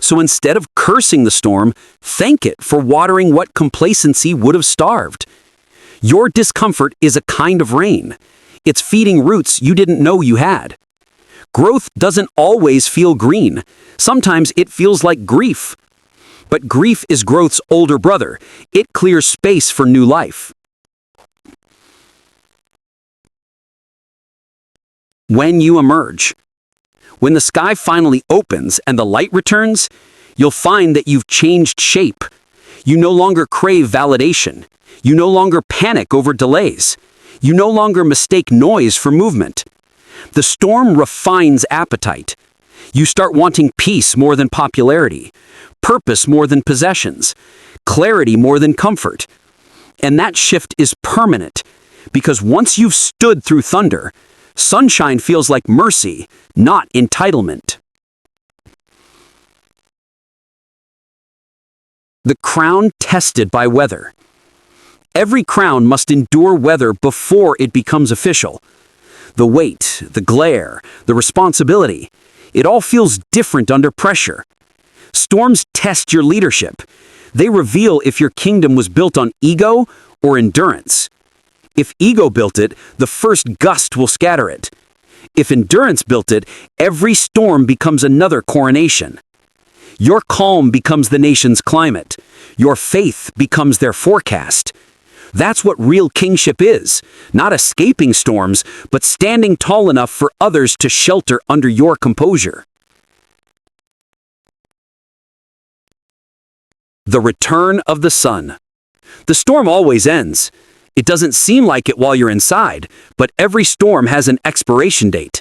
So instead of cursing the storm, thank it for watering what complacency would have starved. Your discomfort is a kind of rain. It's feeding roots you didn't know you had. Growth doesn't always feel green. Sometimes it feels like grief. But grief is growth's older brother. It clears space for new life. When you emerge. When the sky finally opens and the light returns, you'll find that you've changed shape. You no longer crave validation. You no longer panic over delays. You no longer mistake noise for movement. The storm refines appetite. You start wanting peace more than popularity, purpose more than possessions, clarity more than comfort. And that shift is permanent, because once you've stood through thunder, sunshine feels like mercy, not entitlement. The crown tested by weather. Every crown must endure weather before it becomes official. The weight, the glare, the responsibility, it all feels different under pressure. Storms test your leadership. They reveal if your kingdom was built on ego or endurance. If ego built it, the first gust will scatter it. If endurance built it, every storm becomes another coronation. Your calm becomes the nation's climate. Your faith becomes their forecast. That's what real kingship is, not escaping storms, but standing tall enough for others to shelter under your composure. The return of the sun. The storm always ends. It doesn't seem like it while you're inside, but every storm has an expiration date.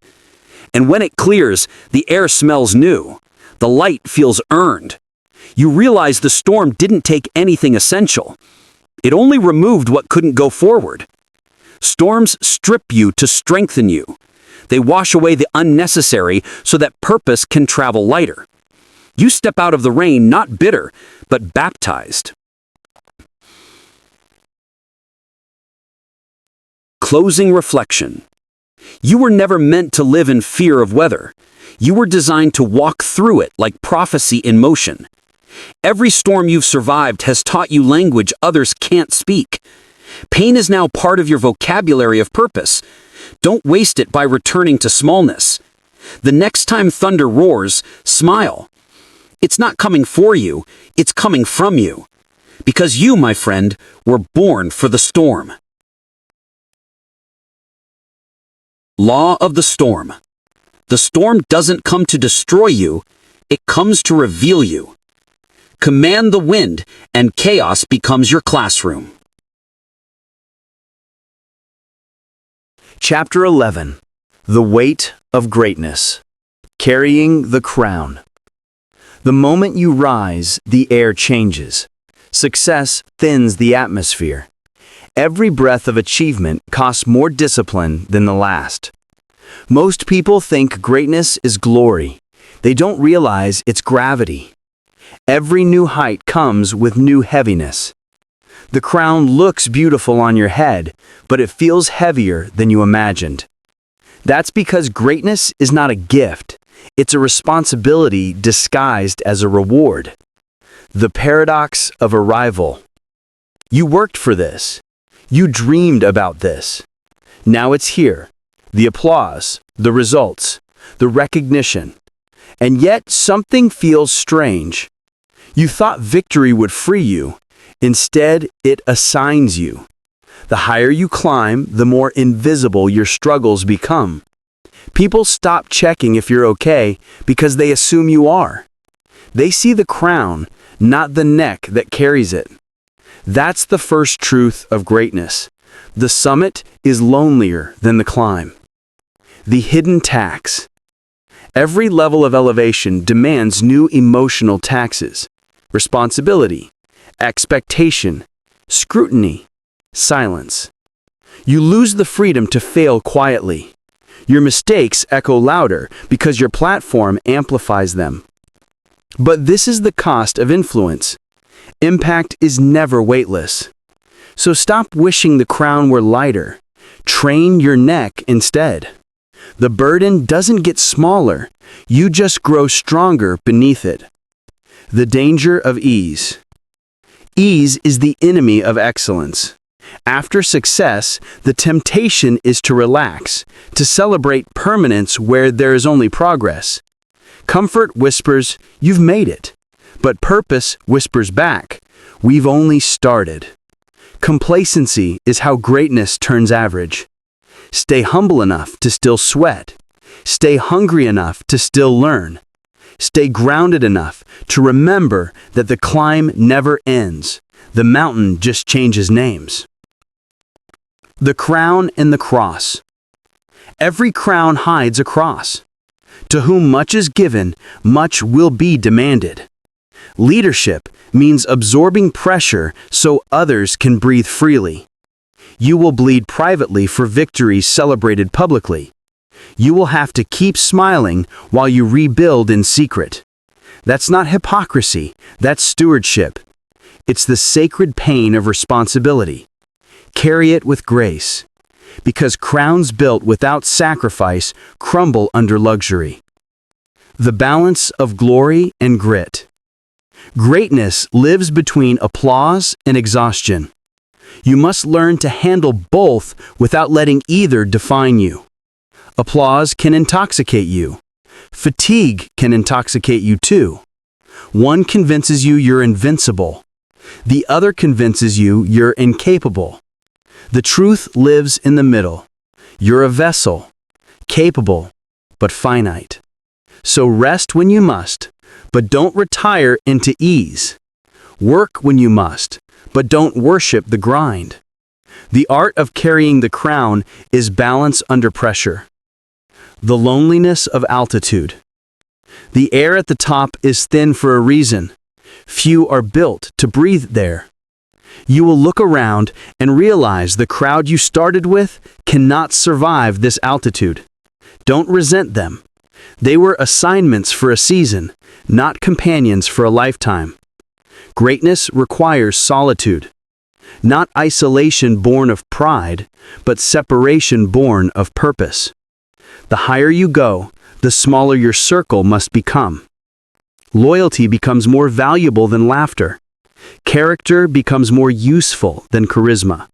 And when it clears, the air smells new. The light feels earned. You realize the storm didn't take anything essential. It only removed what couldn't go forward. Storms strip you to strengthen you. They wash away the unnecessary so that purpose can travel lighter. You step out of the rain not bitter, but baptized. Closing reflection. You were never meant to live in fear of weather. You were designed to walk through it like prophecy in motion. Every storm you've survived has taught you language others can't speak. Pain is now part of your vocabulary of purpose. Don't waste it by returning to smallness. The next time thunder roars, smile. It's not coming for you, it's coming from you. Because you, my friend, were born for the storm. Law of the storm. The storm doesn't come to destroy you, it comes to reveal you. Command the wind, and chaos becomes your classroom. Chapter 11. The Weight of Greatness. Carrying the Crown. The moment you rise, the air changes. Success thins the atmosphere. Every breath of achievement costs more discipline than the last. Most people think greatness is glory. They don't realize it's gravity. Every new height comes with new heaviness. The crown looks beautiful on your head, but it feels heavier than you imagined. That's because greatness is not a gift. It's a responsibility disguised as a reward. The paradox of arrival. You worked for this. You dreamed about this. Now it's here. The applause, the results, the recognition. And yet something feels strange. You thought victory would free you. Instead, it assigns you. The higher you climb, the more invisible your struggles become. People stop checking if you're okay because they assume you are. They see the crown, not the neck that carries it. That's the first truth of greatness. The summit is lonelier than the climb. The hidden tax. Every level of elevation demands new emotional taxes: responsibility, expectation, scrutiny, silence. You lose the freedom to fail quietly. Your mistakes echo louder because your platform amplifies them. But this is the cost of influence. Impact is never weightless. So stop wishing the crown were lighter. Train your neck instead. The burden doesn't get smaller, you just grow stronger beneath it. The danger of ease. Ease is the enemy of excellence. After success, the temptation is to relax, to celebrate permanence where there is only progress. Comfort whispers, "You've made it." But purpose whispers back, "We've only started." Complacency is how greatness turns average. Stay humble enough to still sweat. Stay hungry enough to still learn. Stay grounded enough to remember that the climb never ends. The mountain just changes names. The crown and the cross. Every crown hides a cross. To whom much is given, much will be demanded. Leadership means absorbing pressure so others can breathe freely. You will bleed privately for victories celebrated publicly. You will have to keep smiling while you rebuild in secret. That's not hypocrisy, that's stewardship. It's the sacred pain of responsibility. Carry it with grace, because crowns built without sacrifice crumble under luxury. The balance of glory and grit. Greatness lives between applause and exhaustion. You must learn to handle both without letting either define you. Applause can intoxicate you. Fatigue can intoxicate you too. One convinces you you're invincible. The other convinces you you're incapable. The truth lives in the middle. You're a vessel, capable, but finite. So rest when you must, but don't retire into ease. Work when you must, but don't worship the grind. The art of carrying the crown is balance under pressure. The loneliness of altitude. The air at the top is thin for a reason. Few are built to breathe there. You will look around and realize the crowd you started with cannot survive this altitude. Don't resent them. They were assignments for a season, not companions for a lifetime. Greatness requires solitude. Not isolation born of pride, but separation born of purpose. The higher you go, the smaller your circle must become. Loyalty becomes more valuable than laughter. Character becomes more useful than charisma.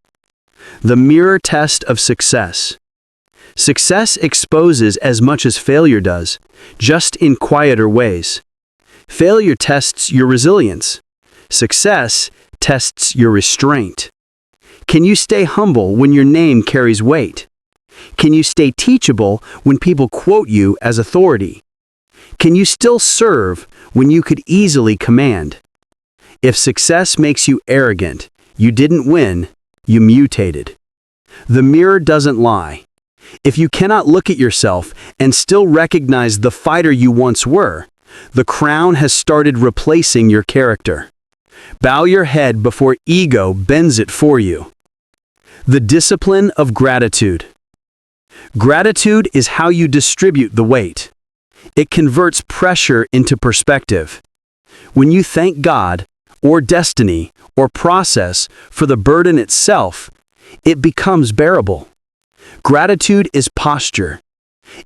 The mirror test of success. Success exposes as much as failure does, just in quieter ways. Failure tests your resilience. Success tests your restraint. Can you stay humble when your name carries weight? Can you stay teachable when people quote you as authority? Can you still serve when you could easily command? If success makes you arrogant, you didn't win, you mutated. The mirror doesn't lie. If you cannot look at yourself and still recognize the fighter you once were, the crown has started replacing your character. Bow your head before ego bends it for you. The discipline of gratitude. Gratitude is how you distribute the weight. It converts pressure into perspective. When you thank God, or destiny, or process for the burden itself, it becomes bearable. Gratitude is posture.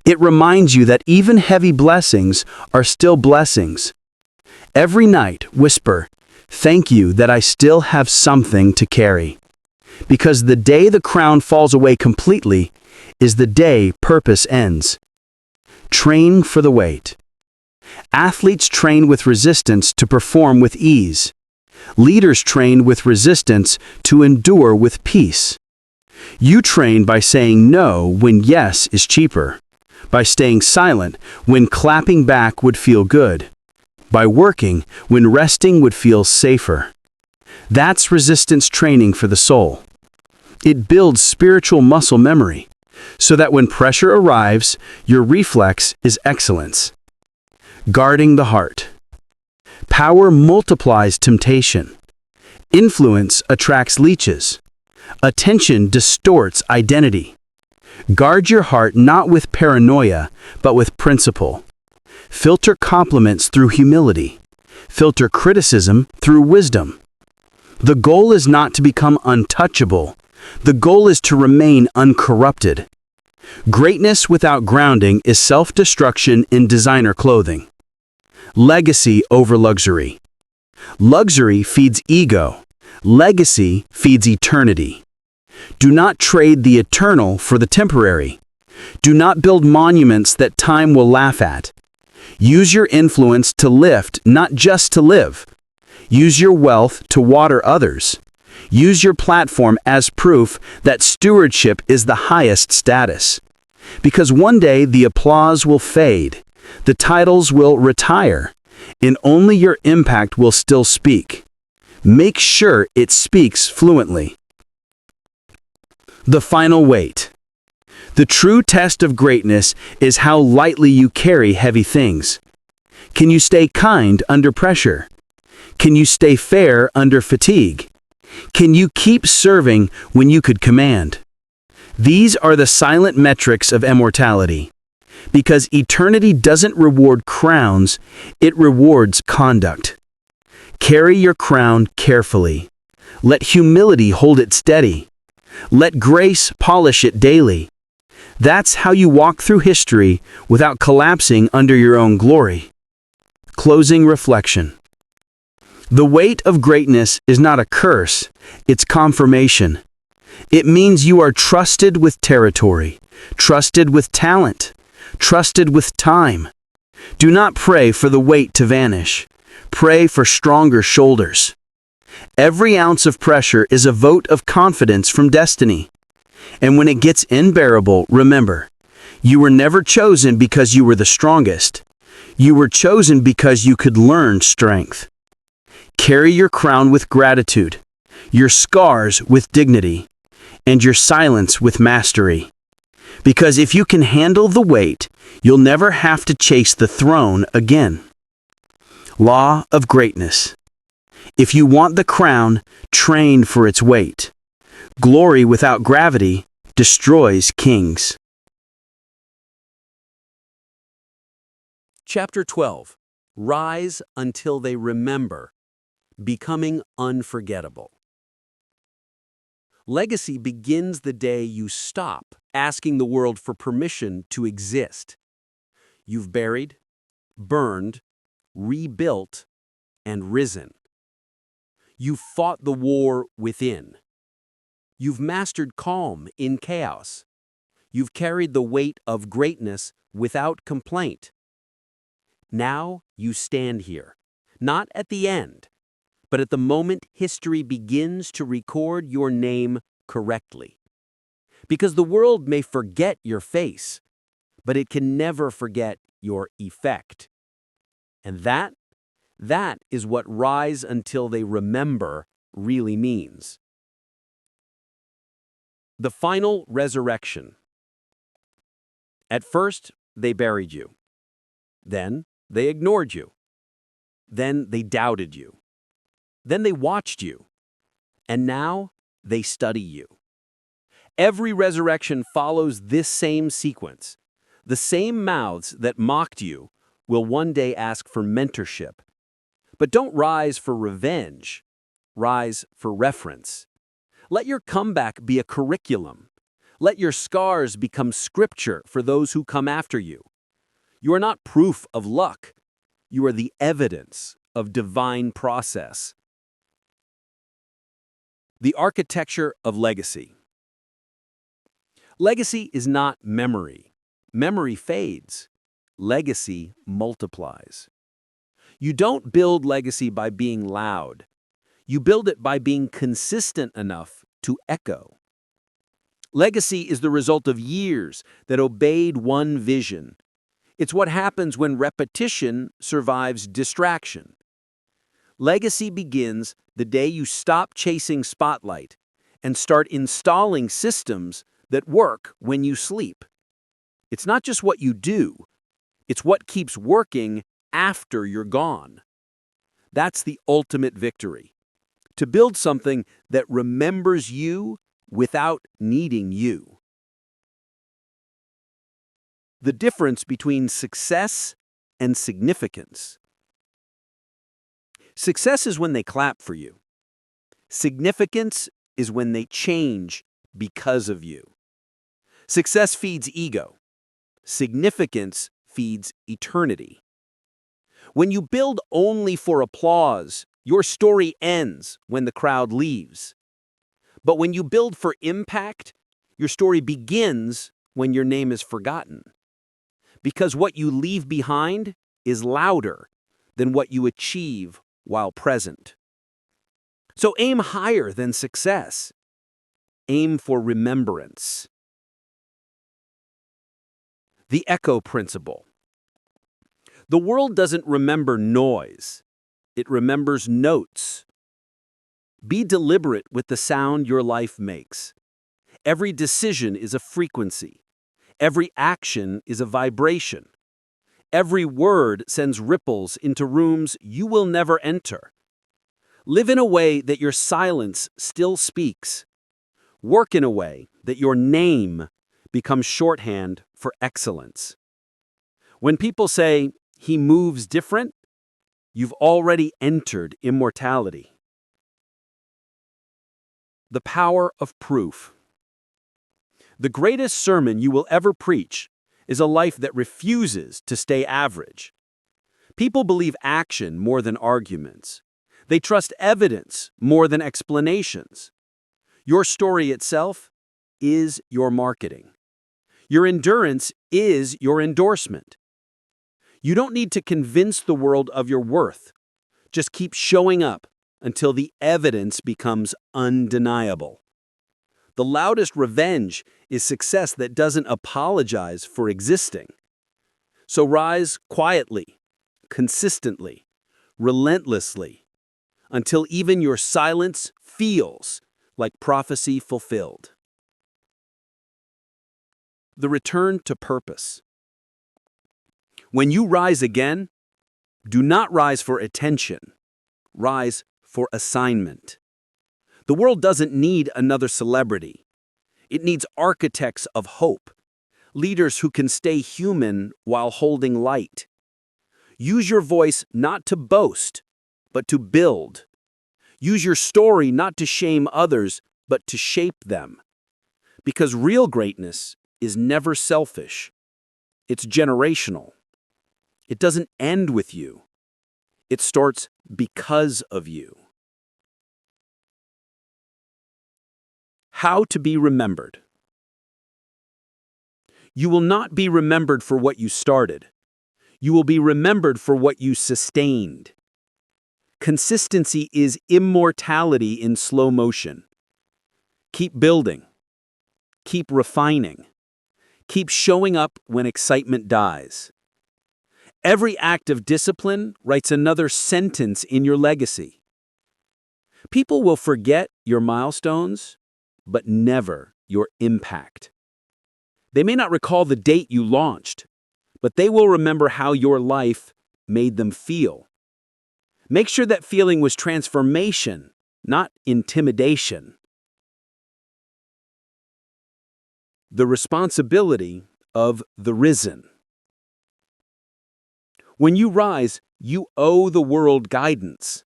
It reminds you that even heavy blessings are still blessings. Every night, whisper, "Thank you that I still have something to carry." Because the day the crown falls away completely is the day purpose ends. Train for the weight. Athletes train with resistance to perform with ease. Leaders train with resistance to endure with peace. You train by saying no when yes is cheaper, by staying silent when clapping back would feel good, by working when resting would feel safer. That's resistance training for the soul. It builds spiritual muscle memory, so that when pressure arrives, your reflex is excellence. Guarding the heart. Power multiplies temptation. Influence attracts leeches. Attention distorts identity. Guard your heart not with paranoia, but with principle. Filter compliments through humility. Filter criticism through wisdom. The goal is not to become untouchable. The goal is to remain uncorrupted. Greatness without grounding is self-destruction in designer clothing. Legacy over luxury. Luxury feeds ego. Legacy feeds eternity. Do not trade the eternal for the temporary. Do not build monuments that time will laugh at. Use your influence to lift, not just to live. Use your wealth to water others. Use your platform as proof that stewardship is the highest status. Because one day the applause will fade, the titles will retire, and only your impact will still speak. Make sure it speaks fluently. The final weight. The true test of greatness is how lightly you carry heavy things. Can you stay kind under pressure? Can you stay fair under fatigue? Can you keep serving when you could command? These are the silent metrics of immortality. Because eternity doesn't reward crowns, it rewards conduct. Carry your crown carefully. Let humility hold it steady. Let grace polish it daily. That's how you walk through history without collapsing under your own glory. Closing reflection. The weight of greatness is not a curse, it's confirmation. It means you are trusted with territory, trusted with talent, trusted with time. Do not pray for the weight to vanish. Pray for stronger shoulders. Every ounce of pressure is a vote of confidence from destiny. And when it gets unbearable, remember, you were never chosen because you were the strongest. You were chosen because you could learn strength. Carry your crown with gratitude, your scars with dignity, and your silence with mastery. Because if you can handle the weight, you'll never have to chase the throne again. Law of greatness. If you want the crown, train for its weight. Glory without gravity destroys kings. Chapter 12. Rise until they remember. Becoming unforgettable. Legacy begins the day you stop asking the world for permission to exist. You've buried, burned, rebuilt, and risen. You've fought the war within. You've mastered calm in chaos. You've carried the weight of greatness without complaint. Now you stand here, not at the end, but at the moment history begins to record your name correctly. Because the world may forget your face, but it can never forget your effect. And that is what rise until they remember really means. The final resurrection. At first, they buried you. Then, they ignored you. Then, they doubted you. Then, they watched you. And now, they study you. Every resurrection follows this same sequence. The same mouths that mocked you will one day ask for mentorship. But don't rise for revenge. Rise for reference. Let your comeback be a curriculum. Let your scars become scripture for those who come after you. You are not proof of luck. You are the evidence of divine process. The architecture of legacy. Legacy is not memory. Memory fades. legacy multiplies. You don't build legacy by being loud. You build it by being consistent enough to echo. Legacy is the result of years that obeyed one vision. It's what happens when repetition survives distraction. Legacy begins the day you stop chasing spotlight and start installing systems that work when you sleep. It's not just what you do, it's what keeps working after you're gone. That's the ultimate victory. To build something that remembers you without needing you. The difference between success and significance. Success is when they clap for you. Significance is when they change because of you. Success feeds ego. Significance feeds eternity. When you build only for applause, your story ends when the crowd leaves. But when you build for impact, your story begins when your name is forgotten. Because what you leave behind is louder than what you achieve while present. So aim higher than success. Aim for remembrance. The echo principle. The world doesn't remember noise. It remembers notes. Be deliberate with the sound your life makes. Every decision is a frequency. Every action is a vibration. Every word sends ripples into rooms you will never enter. Live in a way that your silence still speaks. Work in a way that your name becomes shorthand for excellence. When people say, "He moves different," you've already entered immortality. The power of proof. The greatest sermon you will ever preach is a life that refuses to stay average. People believe action more than arguments. They trust evidence more than explanations. Your story itself is your marketing. Your endurance is your endorsement. You don't need to convince the world of your worth. Just keep showing up until the evidence becomes undeniable. The loudest revenge is success that doesn't apologize for existing. So rise quietly, consistently, relentlessly, until even your silence feels like prophecy fulfilled. The return to purpose. When you rise again, do not rise for attention. Rise for assignment. The world doesn't need another celebrity. It needs architects of hope, leaders who can stay human while holding light. Use your voice not to boast, but to build. Use your story not to shame others, but to shape them. Because real greatness is never selfish. It's generational. It doesn't end with you. It starts because of you. How to be remembered. You will not be remembered for what you started. You will be remembered for what you sustained. Consistency is immortality in slow motion. Keep building. Keep refining. Keep showing up when excitement dies. Every act of discipline writes another sentence in your legacy. People will forget your milestones, but never your impact. They may not recall the date you launched, but they will remember how your life made them feel. Make sure that feeling was transformation, not intimidation. The responsibility of the risen. When you rise, you owe the world guidance,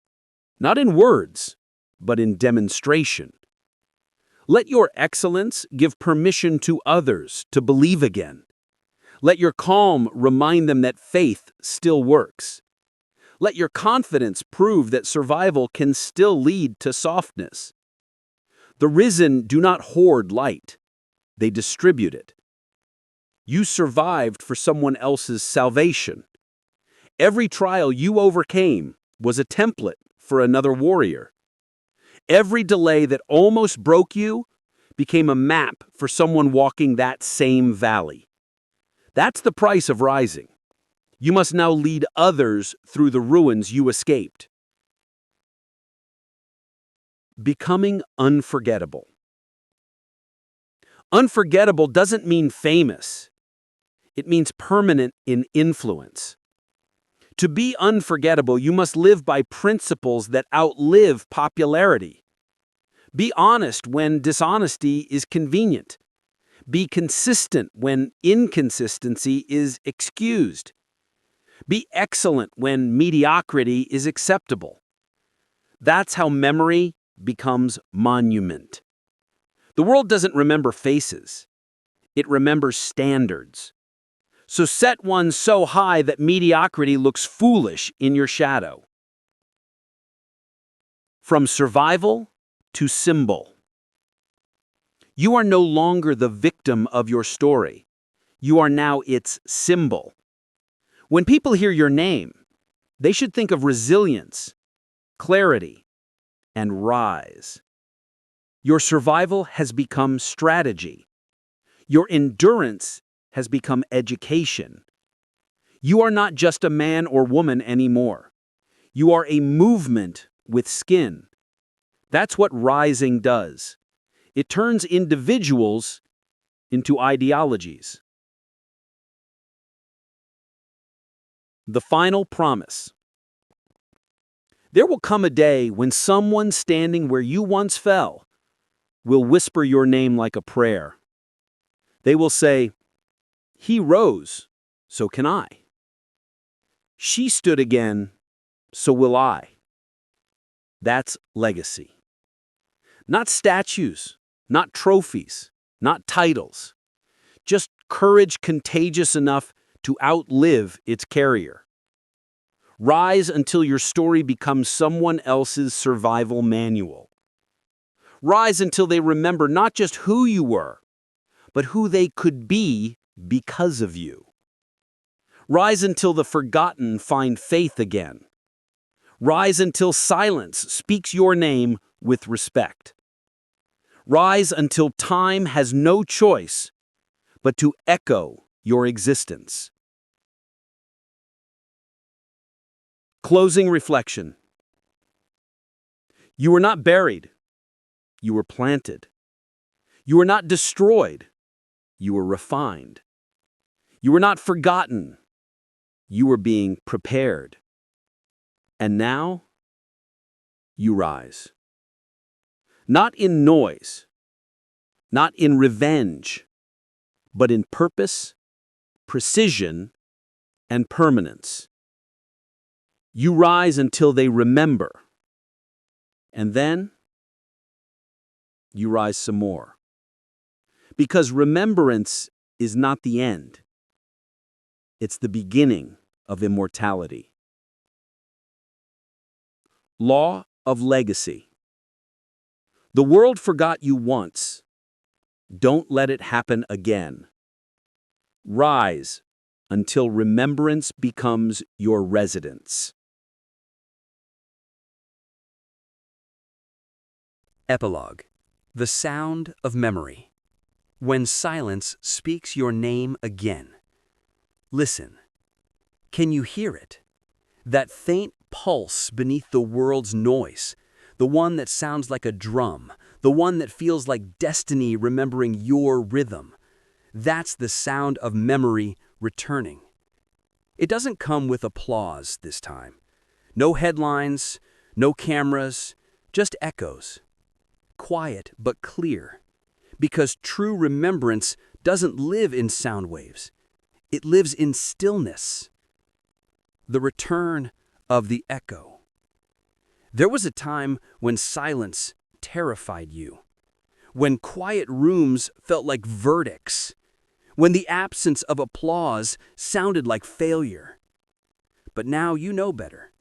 not in words, but in demonstration. Let your excellence give permission to others to believe again. Let your calm remind them that faith still works. Let your confidence prove that survival can still lead to softness. The risen do not hoard light. They distribute it. You survived for someone else's salvation. Every trial you overcame was a template for another warrior. Every delay that almost broke you became a map for someone walking that same valley. That's the price of rising. You must now lead others through the ruins you escaped. Becoming unforgettable. Unforgettable doesn't mean famous. It means permanent in influence. To be unforgettable, you must live by principles that outlive popularity. Be honest when dishonesty is convenient. Be consistent when inconsistency is excused. Be excellent when mediocrity is acceptable. That's how memory becomes monument. The world doesn't remember faces. It remembers standards. So set one so high that mediocrity looks foolish in your shadow. From survival to symbol. You are no longer the victim of your story. You are now its symbol. When people hear your name, they should think of resilience, clarity, and rise. Your survival has become strategy. Your endurance has become education. You are not just a man or woman anymore. You are a movement with skin. That's what rising does. It turns individuals into ideologies. The final promise. There will come a day when someone standing where you once fell will whisper your name like a prayer. They will say, "He rose, so can I. She stood again, so will I." That's legacy. Not statues, not trophies, not titles. Just courage contagious enough to outlive its carrier. Rise until your story becomes someone else's survival manual. Rise until they remember not just who you were, but who they could be because of you. Rise until the forgotten find faith again. Rise until silence speaks your name with respect. Rise until time has no choice but to echo your existence. Closing reflection. You were not buried. You were planted. You were not destroyed. You were refined. You were not forgotten. You were being prepared. And now, you rise. Not in noise, not in revenge, but in purpose, precision, and permanence. You rise until they remember. And then, you rise some more. Because remembrance is not the end. It's the beginning of immortality. Law of legacy. The world forgot you once. Don't let it happen again. Rise until remembrance becomes your residence. Epilogue. The sound of memory. When silence speaks your name again. Listen. Can you hear it? That faint pulse beneath the world's noise, the one that sounds like a drum, the one that feels like destiny remembering your rhythm. That's the sound of memory returning. It doesn't come with applause this time. No headlines, no cameras, just echoes. Quiet but clear. Because true remembrance doesn't live in sound waves. It lives in stillness. The return of the echo. There was a time when silence terrified you. When quiet rooms felt like verdicts. When the absence of applause sounded like failure. But now you know better.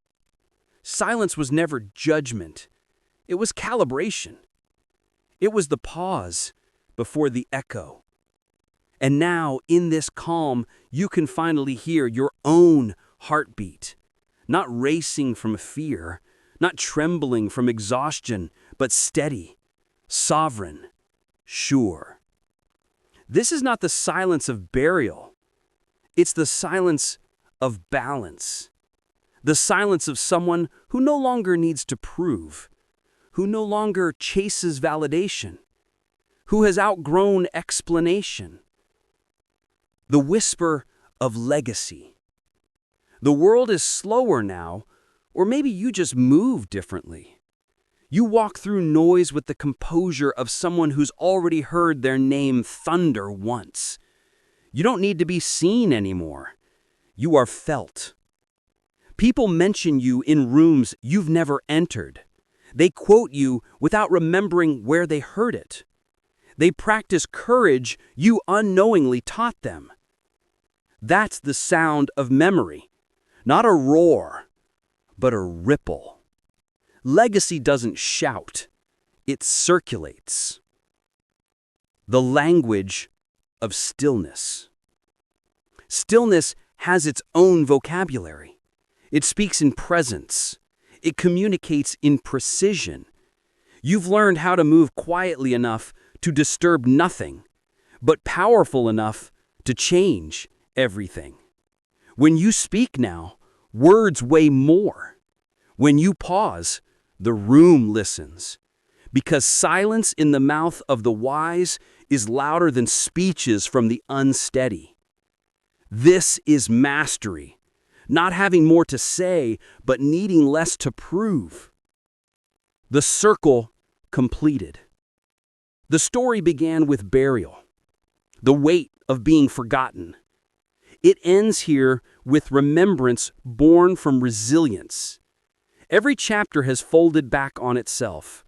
Silence was never judgment. It was calibration. It was the pause before the echo. And now, in this calm, you can finally hear your own heartbeat, not racing from fear, not trembling from exhaustion, but steady, sovereign, sure. This is not the silence of burial. It's the silence of balance. The silence of someone who no longer needs to prove, who no longer chases validation, who has outgrown explanation. The whisper of legacy. The world is slower now, or maybe you just move differently. You walk through noise with the composure of someone who's already heard their name thunder once. You don't need to be seen anymore. You are felt. People mention you in rooms you've never entered. They quote you without remembering where they heard it. They practice courage you unknowingly taught them. That's the sound of memory, not a roar, but a ripple. Legacy doesn't shout, it circulates. The language of stillness. Stillness has its own vocabulary. It speaks in presence. It communicates in precision. You've learned how to move quietly enough to disturb nothing, but powerful enough to change everything. When you speak now, words weigh more. When you pause, the room listens. Because silence in the mouth of the wise is louder than speeches from the unsteady. This is mastery, not having more to say, but needing less to prove. The circle completed. The story began with burial, the weight of being forgotten. It ends here with remembrance born from resilience. Every chapter has folded back on itself.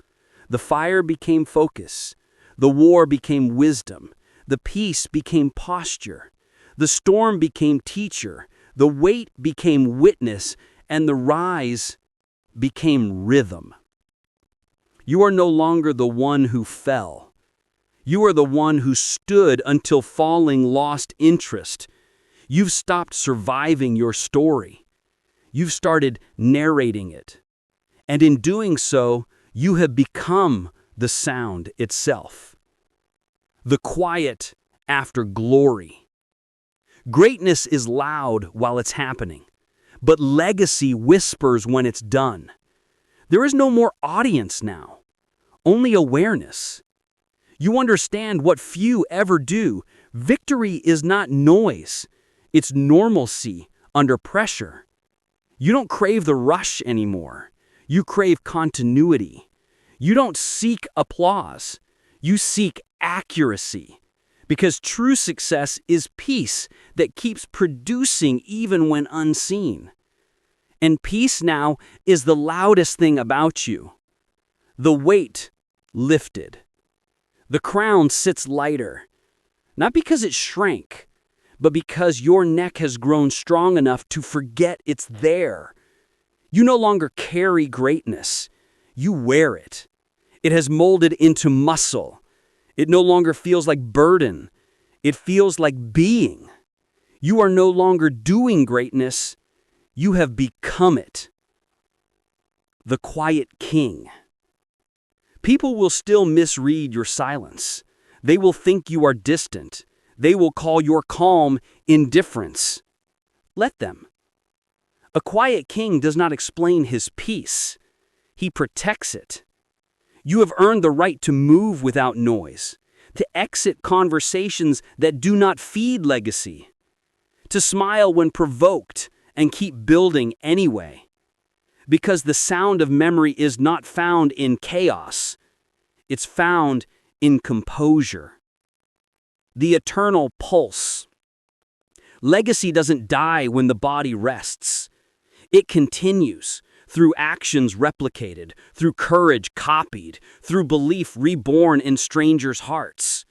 The fire became focus. The war became wisdom. The peace became posture. The storm became teacher. The weight became witness. And the rise became rhythm. You are no longer the one who fell. You are the one who stood until falling lost interest. You've stopped surviving your story. You've started narrating it. And in doing so, you have become the sound itself. The quiet after glory. Greatness is loud while it's happening, but legacy whispers when it's done. There is no more audience now, only awareness. You understand what few ever do. Victory is not noise. It's normalcy under pressure. You don't crave the rush anymore. You crave continuity. You don't seek applause. You seek accuracy. Because true success is peace that keeps producing even when unseen. And peace now is the loudest thing about you. The weight lifted. The crown sits lighter, not because it shrank, but because your neck has grown strong enough to forget it's there. You no longer carry greatness. You wear it. It has molded into muscle. It no longer feels like burden. It feels like being. You are no longer doing greatness. You have become it. The quiet king. People will still misread your silence. They will think you are distant. They will call your calm indifference. Let them. A quiet king does not explain his peace. He protects it. You have earned the right to move without noise, to exit conversations that do not feed legacy, to smile when provoked and keep building anyway. Because the sound of memory is not found in chaos. It's found in composure. The eternal pulse. Legacy doesn't die when the body rests. It continues through actions replicated, through courage copied, through belief reborn in strangers' hearts.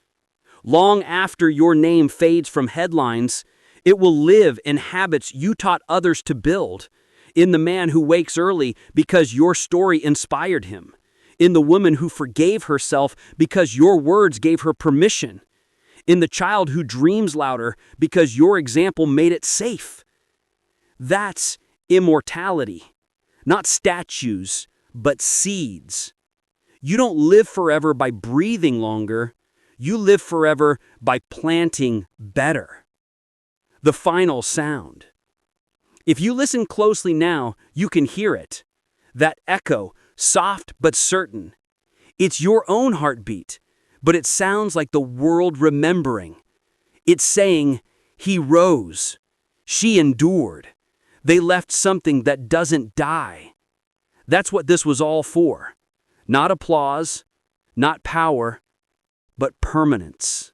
Long after your name fades from headlines, it will live in habits you taught others to build, in the man who wakes early because your story inspired him, in the woman who forgave herself because your words gave her permission, in the child who dreams louder because your example made it safe. That's immortality, not statues, but seeds. You don't live forever by breathing longer. You live forever by planting better. The final sound. If you listen closely now, you can hear it. That echo, soft but certain. It's your own heartbeat, but it sounds like the world remembering. It's saying, he rose. She endured. They left something that doesn't die. That's what this was all for. Not applause, not power, but permanence.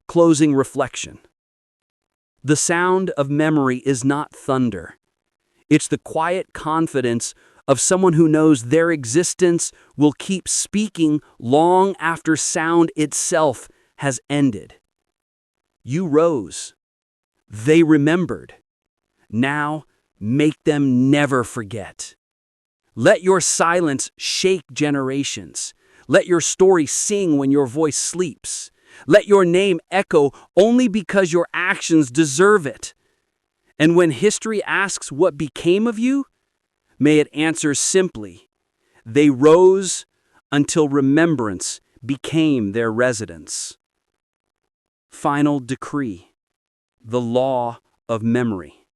Closing reflection. The sound of memory is not thunder. It's the quiet confidence of someone who knows their existence will keep speaking long after sound itself has ended. You rose. They remembered. Now, make them never forget. Let your silence shake generations. Let your story sing when your voice sleeps. Let your name echo only because your actions deserve it. And when history asks what became of you, may it answer simply, they rose until remembrance became their residence. Final decree. The law of memory.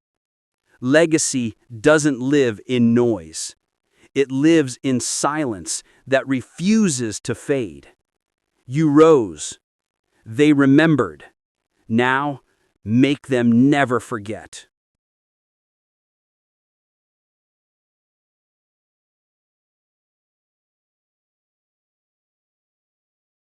Legacy doesn't live in noise. It lives in silence that refuses to fade. You rose. They remembered. Now, make them never forget.